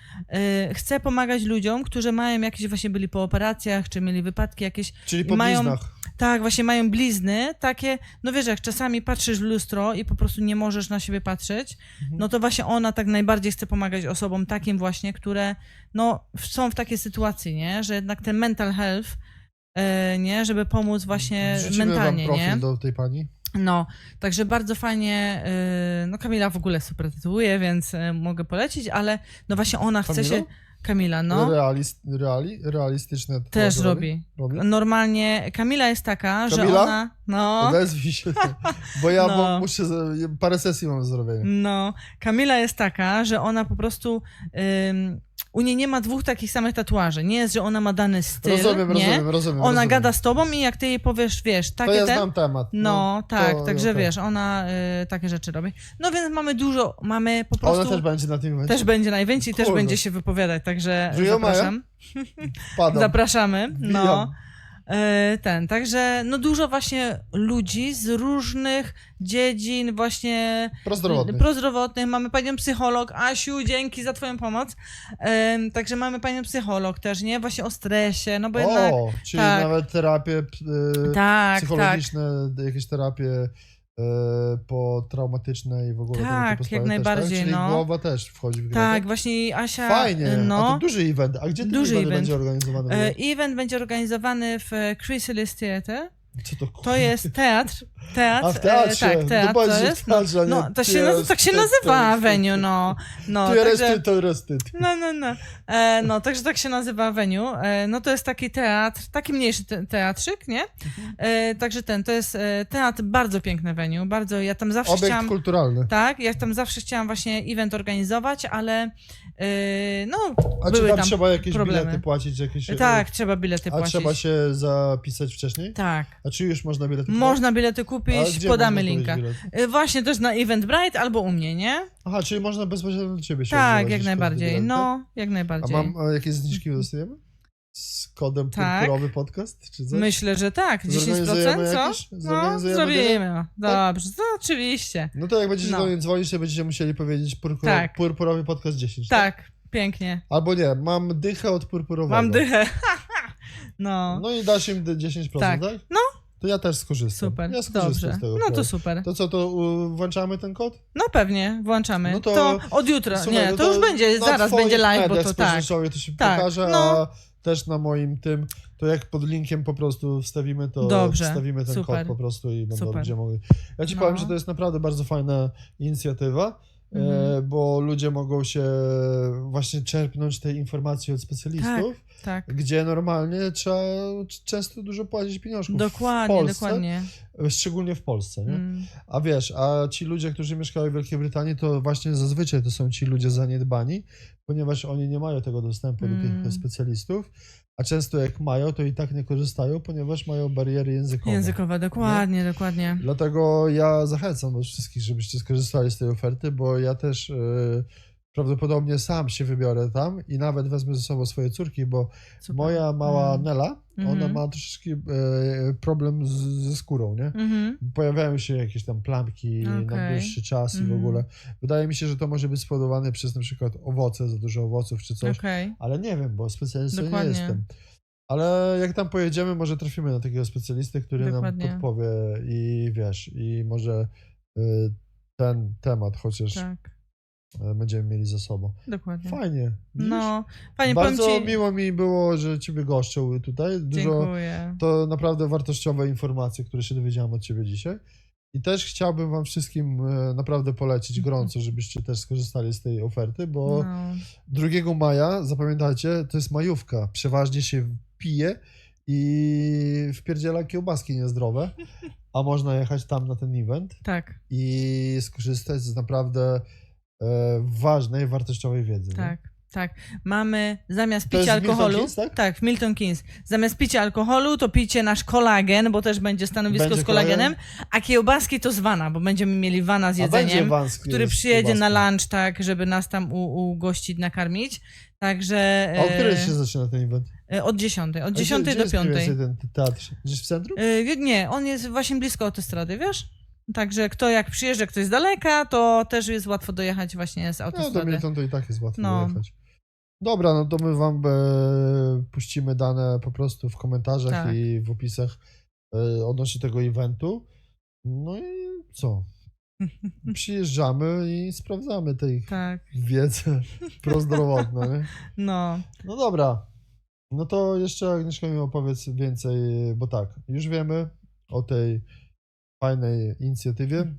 chce pomagać ludziom, którzy mają jakieś właśnie byli po operacjach, czy mieli wypadki jakieś. Czyli po bliznach. Tak, właśnie mają blizny takie, no wiesz, jak czasami patrzysz w lustro i po prostu nie możesz na siebie patrzeć, no to właśnie ona tak najbardziej chce pomagać osobom takim właśnie, które no są w takiej sytuacji, nie, że jednak ten mental health, nie, żeby pomóc właśnie Wrzucimy mentalnie, wam profil nie? do tej pani. No, także bardzo fajnie, no Kamila w ogóle super tytułuje, więc mogę polecić, ale no właśnie ona chce się... Kamila, no. Realistyczne też robi. Normalnie Kamila jest taka, że ona... No. Odezwij się, bo ja muszę... Parę sesji mam do zrobienia. No. Kamila jest taka, że ona po prostu... u niej nie ma 2 takich samych tatuaży. Nie jest, że ona ma dany styl, Rozumiem. Ona gada z tobą i jak ty jej powiesz, wiesz, takie to ja znam temat. No, tak, także wiesz, ona takie rzeczy robi. No więc mamy dużo, mamy po prostu... Ona też będzie na tym evencie? Też będzie na evencie i też będzie się wypowiadać, także zapraszam. Zapraszamy, no. Także no dużo właśnie ludzi z różnych dziedzin właśnie prozdrowotnych. Mamy panią psycholog. Asiu, dzięki za twoją pomoc. Także mamy panią psycholog też, nie? Właśnie o stresie, no bo jednak... czyli nawet terapie psychologiczne, jakieś terapie potraumatyczne i w ogóle tak, jak najbardziej, też, tak? Czyli głowa też wchodzi w grę. Tak, właśnie Asia... Fajnie, a to duży event. A gdzie ten event będzie organizowany? Event będzie organizowany w Chrysalis Theatre. Co to, to jest teatr. A w teatrze? Tak, teatr to jest. Tak się nazywa venue, no. No, także tak się nazywa venue. No to jest taki teatr, taki mniejszy teatrzyk, nie? Także to jest teatr, bardzo piękny venue, bardzo, ja tam zawsze Obiekt kulturalny. Tak, ja tam zawsze chciałam właśnie event organizować, ale no, a były czy tam trzeba jakieś problemy. bilety płacić? Tak, trzeba bilety płacić. A trzeba się zapisać wcześniej? Tak. A czy już można bilety kupić? Można bilety kupić, podamy linka. Właśnie też na Eventbrite albo u mnie, nie? Aha, czyli można bezpośrednio do ciebie się Tak, jak najbardziej, no, jak najbardziej. A jakieś zniżki dostajemy? Z kodem purpurowy podcast, czy coś? Myślę, że tak, 10%, co? No, zrobimy. Dobrze, to oczywiście. No to jak będziecie do mnie dzwonić, to będziecie musieli powiedzieć purpurowy podcast 10. Tak, pięknie. Albo nie, mam dychę od purpurowego. Mam dychę. No i dasz im 10%, tak? No, to ja też skorzystam. Super, Ja skorzystam dobrze. z tego. No to projektu. super. To co, to włączamy ten kod? No pewnie, włączamy. No to, to- od jutra, Słuchaj, nie, no to już będzie, na zaraz twoich będzie live, bo mediach to tak. społecznościowych to się Tak, pokaże, no. a też na moim tym, to jak pod linkiem po prostu wstawimy, to Dobrze, wstawimy ten super. kod po prostu i będą Super. ludzie mogli. Ja ci No. powiem, że to jest naprawdę bardzo fajna inicjatywa, bo ludzie mogą się właśnie czerpnąć tej informacji od specjalistów, Tak, gdzie normalnie trzeba często dużo płacić pieniążków dokładnie, w Polsce, dokładnie. szczególnie w Polsce, nie? Mm. A wiesz, a ci ludzie, którzy mieszkają w Wielkiej Brytanii, to właśnie zazwyczaj to są ci ludzie zaniedbani, ponieważ oni nie mają tego dostępu do tych specjalistów, a często jak mają, to i tak nie korzystają, ponieważ mają bariery językowe. Językowa, dokładnie, dokładnie. Dlatego ja zachęcam was wszystkich, żebyście skorzystali z tej oferty, bo ja też prawdopodobnie sam się wybiorę tam i nawet wezmę ze sobą swoje córki, bo Super. moja mała Nela, ona Mhm. ma troszeczkę problem ze skórą, nie? Pojawiają się jakieś tam plamki na Okej. dłuższy czas i w ogóle. Wydaje mi się, że to może być spowodowane przez na przykład owoce, za dużo owoców czy coś, Okej. ale nie wiem, bo specjalistą nie Dokładnie. jestem. Ale jak tam pojedziemy, może trafimy na takiego specjalistę, który Dokładnie. nam podpowie i wiesz, i może ten temat chociaż Tak, będziemy mieli za sobą. dokładnie. Fajnie. Widzisz? No, fajnie, powiem Bardzo ci... miło mi było, że ciebie goszczą tutaj. Dużo Dziękuję. to naprawdę wartościowe informacje, które się dowiedziałem od ciebie dzisiaj. I też chciałbym wam wszystkim naprawdę polecić gorąco, żebyście też skorzystali z tej oferty, bo No. 2 maja, zapamiętajcie, to jest majówka. Przeważnie się pije i wpierdziela kiełbaski niezdrowe, a można jechać tam na ten event Tak, i skorzystać z naprawdę ważnej, wartościowej wiedzy. Nie? tak, tak. Mamy zamiast To jest picia w Milton alkoholu... Keynes, tak? Tak, w Milton Keynes. Zamiast picia alkoholu, to pijcie nasz kolagen, bo też będzie stanowisko Będzie z kolagenem, kolagen? a kiełbaski to z wana, bo będziemy mieli wana z A będzie jedzeniem, wąski który z przyjedzie na kiełbaską. lunch, tak, żeby nas tam ugościć, nakarmić. Także... A o której się zaczyna ten event? Od 10, od A 10 gdzie do jest mniej 5. więcej ten teatr? Gdzieś w centrum? Nie, on jest właśnie blisko autostrady, wiesz? Także kto jak przyjeżdża ktoś z daleka, to też jest łatwo dojechać właśnie z No, do autostrady. Milton to i tak jest łatwo No. dojechać. Dobra, no to my wam puścimy dane po prostu w komentarzach Tak. i w opisach odnośnie tego eventu. No i co? Przyjeżdżamy i sprawdzamy tej Tak, wiedzę prozdrowotną, nie? no, No dobra. No to jeszcze Agnieszka mi opowiedz więcej, bo tak, już wiemy o tej fajnej inicjatywie.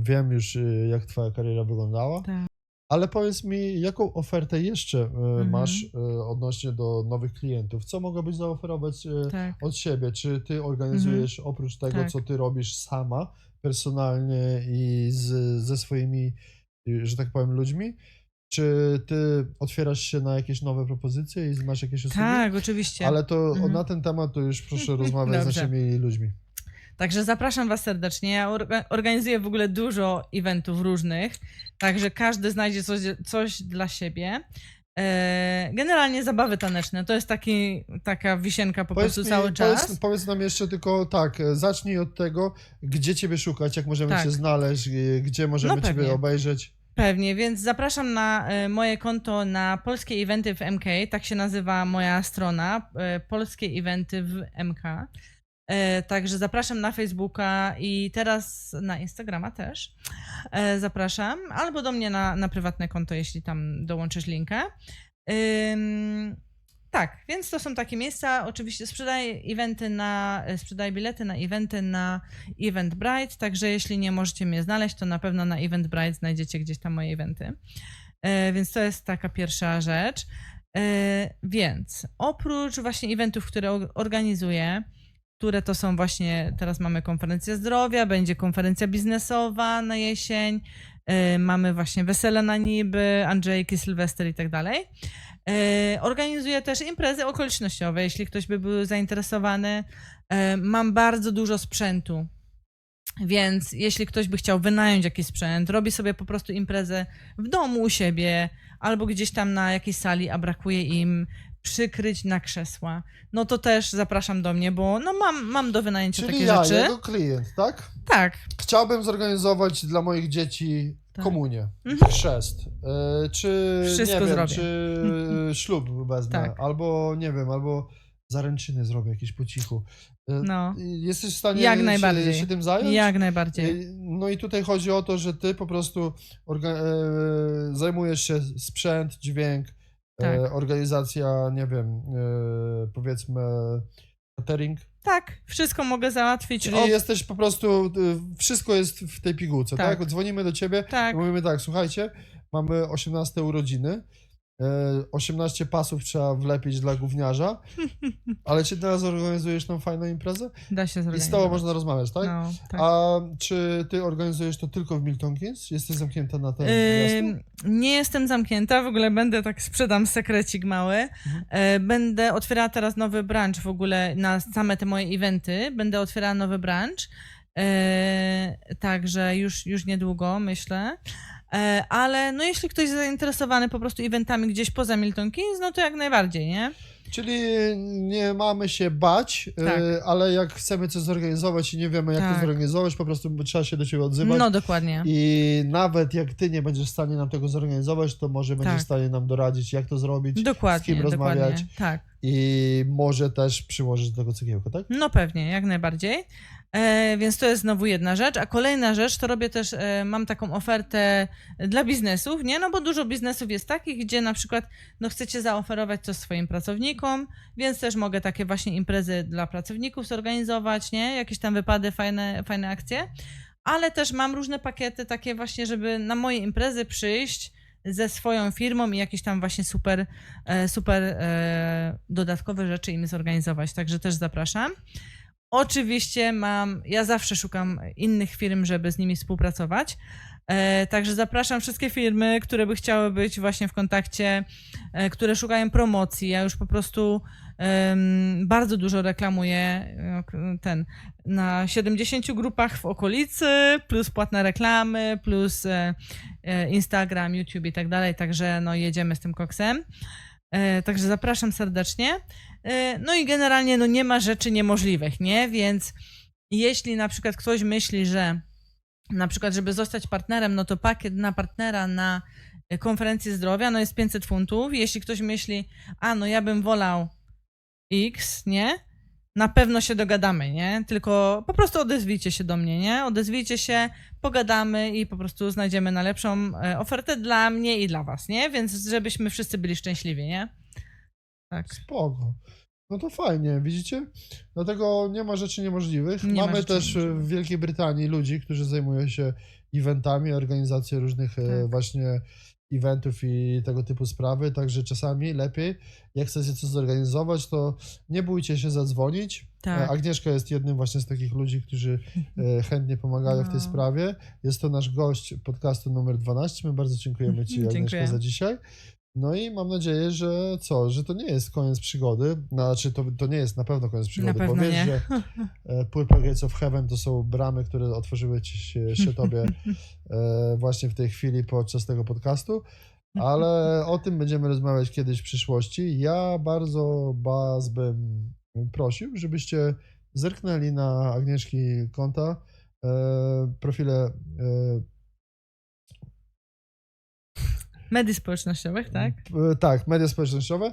Wiem już, jak twoja kariera wyglądała. tak. Ale powiedz mi, jaką ofertę jeszcze Mhm. masz odnośnie do nowych klientów? Co mogłabyś zaoferować Tak. od siebie? Czy ty organizujesz oprócz tego, Tak. co ty robisz sama, personalnie i ze swoimi, że tak powiem, ludźmi? Czy ty otwierasz się na jakieś nowe propozycje i masz jakieś usługi? Tak, oczywiście. Ale to Mhm. na ten temat to już proszę rozmawiać z Dobrze. naszymi ludźmi. Także zapraszam was serdecznie. Ja organizuję w ogóle dużo eventów różnych, także każdy znajdzie coś dla siebie. Generalnie zabawy taneczne to jest taka wisienka po prostu cały czas. Powiedz nam jeszcze tylko tak, zacznij od tego, gdzie ciebie szukać, jak możemy Tak. cię znaleźć, gdzie możemy No ciebie pewnie. obejrzeć. Pewnie, więc zapraszam na moje konto na Polskie Eventy w MK, tak się nazywa moja strona, Polskie Eventy w MK. Także zapraszam na Facebooka i teraz na Instagrama też. Zapraszam, albo do mnie na prywatne konto, jeśli tam dołączysz linkę. Tak, więc to są takie miejsca. Oczywiście sprzedaję bilety na eventy na Eventbrite, także jeśli nie możecie mnie znaleźć, to na pewno na Eventbrite znajdziecie gdzieś tam moje eventy. Więc to jest taka pierwsza rzecz. Więc oprócz właśnie eventów, które organizuję, które to są właśnie, teraz mamy konferencję zdrowia, będzie konferencja biznesowa na jesień, mamy właśnie wesele na niby, Andrzejki, Sylwester i tak dalej. Organizuję też imprezy okolicznościowe, jeśli ktoś by był zainteresowany. Mam bardzo dużo sprzętu, więc jeśli ktoś by chciał wynająć jakiś sprzęt, robi sobie po prostu imprezę w domu u siebie albo gdzieś tam na jakiejś sali, a brakuje im przykryć na krzesła, no to też zapraszam do mnie, bo no mam do wynajęcia Czyli takie ja, rzeczy. jako klient, tak? Tak, Chciałbym zorganizować dla moich dzieci Tak. komunię, chrzest, czy Wszystko nie wiem, zrobię. czy ślub wezmę, Tak. albo nie wiem, albo zaręczyny zrobię jakieś po cichu. No. Jesteś w stanie Jak najbardziej. się tym zająć? Jak najbardziej. No i tutaj chodzi o to, że ty po prostu zajmujesz się sprzęt, dźwięk, Tak. organizacja, nie wiem, powiedzmy catering. Tak, wszystko mogę załatwić. Czyli jesteś po prostu, wszystko jest w tej pigułce, tak? Tak. Dzwonimy do ciebie Tak. i mówimy tak, słuchajcie, mamy 18 urodziny, 18 pasów trzeba wlepić dla gówniarza, ale czy teraz organizujesz nam fajną imprezę? Da się I zorganizować. z tobą można rozmawiać, tak? No, tak. A czy ty organizujesz to tylko w Milton Keynes? Jesteś zamknięta na ten miasto? Nie jestem zamknięta, w ogóle będę tak, sprzedam sekrecik mały. Będę otwierała teraz nowy branch w ogóle na same te moje eventy. Będę otwierała nowy branch. Także już niedługo, myślę. Ale no jeśli ktoś jest zainteresowany po prostu eventami gdzieś poza Milton Keynes, no to jak najbardziej, nie? Czyli nie mamy się bać, Tak. ale jak chcemy coś zorganizować i nie wiemy, jak to Tak. zorganizować, po prostu trzeba się do ciebie odzywać. No dokładnie. I nawet jak ty nie będziesz w stanie nam tego zorganizować, to może będziesz Tak. w stanie nam doradzić, jak to zrobić, Dokładnie, z kim rozmawiać dokładnie. Tak. i może też przyłożyć do tego cegiełkę, tak? No pewnie, jak najbardziej. Więc to jest znowu jedna rzecz. A kolejna rzecz, to robię też, mam taką ofertę dla biznesów, nie? No bo dużo biznesów jest takich, gdzie na przykład no chcecie zaoferować coś swoim pracownikom, więc też mogę takie właśnie imprezy dla pracowników zorganizować, nie? Jakieś tam wypady, fajne akcje. Ale też mam różne pakiety takie właśnie, żeby na moje imprezy przyjść ze swoją firmą i jakieś tam właśnie super dodatkowe rzeczy im zorganizować. Także też zapraszam. Oczywiście ja zawsze szukam innych firm, żeby z nimi współpracować. Także zapraszam wszystkie firmy, które by chciały być właśnie w kontakcie, które szukają promocji. Ja już po prostu bardzo dużo reklamuję na 70 grupach w okolicy, plus płatne reklamy, plus Instagram, YouTube i tak dalej. Także no jedziemy z tym koksem. Także zapraszam serdecznie. No i generalnie no nie ma rzeczy niemożliwych, nie? Więc jeśli na przykład ktoś myśli, że na przykład, żeby zostać partnerem, no to pakiet na partnera na konferencję zdrowia, no jest 500 funtów. Jeśli ktoś myśli, no ja bym wolał X, nie? Na pewno się dogadamy, nie? Tylko po prostu odezwijcie się do mnie, nie? Odezwijcie się, pogadamy i po prostu znajdziemy najlepszą ofertę dla mnie i dla was, nie? Więc żebyśmy wszyscy byli szczęśliwi, nie? Tak. Spoko. No to fajnie, widzicie? Dlatego nie ma rzeczy niemożliwych. Nie ma Mamy rzeczy też niemożliwych. w Wielkiej Brytanii ludzi, którzy zajmują się eventami, organizacją różnych właśnie eventów i tego typu sprawy, także czasami lepiej, jak chcecie coś zorganizować, to nie bójcie się zadzwonić. Tak. Agnieszka jest jednym właśnie z takich ludzi, którzy chętnie pomagają w tej sprawie. Jest to nasz gość podcastu numer 12. My bardzo dziękujemy Ci, Agnieszka, Dziękuję. za dzisiaj. No i mam nadzieję, że to nie jest koniec przygody. Znaczy, to nie jest na pewno koniec przygody. Na pewno Bo wiesz, nie. że Purple Gates of Heaven to są bramy, które otworzyły się tobie właśnie w tej chwili podczas tego podcastu, ale o tym będziemy rozmawiać kiedyś w przyszłości. Ja bardzo was bym prosił, żebyście zerknęli na Agnieszki konta, profile Mediów społecznościowych, tak? Tak, media społecznościowe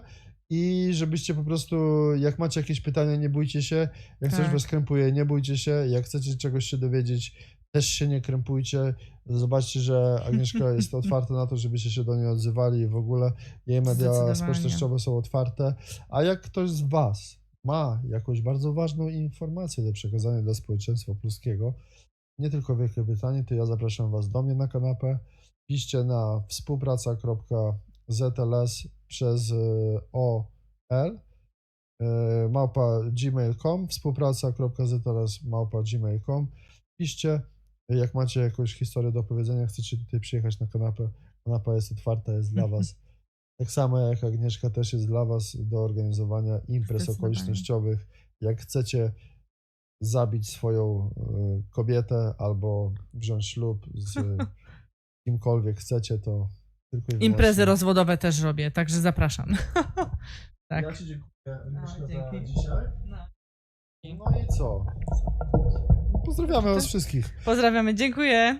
i żebyście po prostu, jak macie jakieś pytania, nie bójcie się, jak coś was krępuje, nie bójcie się, jak chcecie czegoś się dowiedzieć, też się nie krępujcie. Zobaczcie, że Agnieszka jest otwarta na to, żebyście się do niej odzywali i w ogóle jej media społecznościowe są otwarte, a jak ktoś z was ma jakąś bardzo ważną informację do przekazania dla społeczeństwa polskiego, nie tylko w Wielkiej Brytanii, to ja zapraszam was do mnie na kanapę. Piszcie na współpraca.zls przez OL @gmail.com, współpraca.zls @gmail.com. Piszcie, jak macie jakąś historię do opowiedzenia, chcecie tutaj przyjechać na kanapę. Kanapa jest otwarta, jest dla was. Tak samo jak Agnieszka też jest dla was do organizowania imprez okolicznościowych. Jak chcecie zabić swoją kobietę albo wziąć ślub z kimkolwiek chcecie, to tylko i wyłącznie. Imprezy rozwodowe też robię, także zapraszam. Tak. Ja ci dziękuję, Agnieszka, za dzięki. dzisiaj. No i co? Pozdrawiamy was wszystkich. Pozdrawiamy, dziękuję.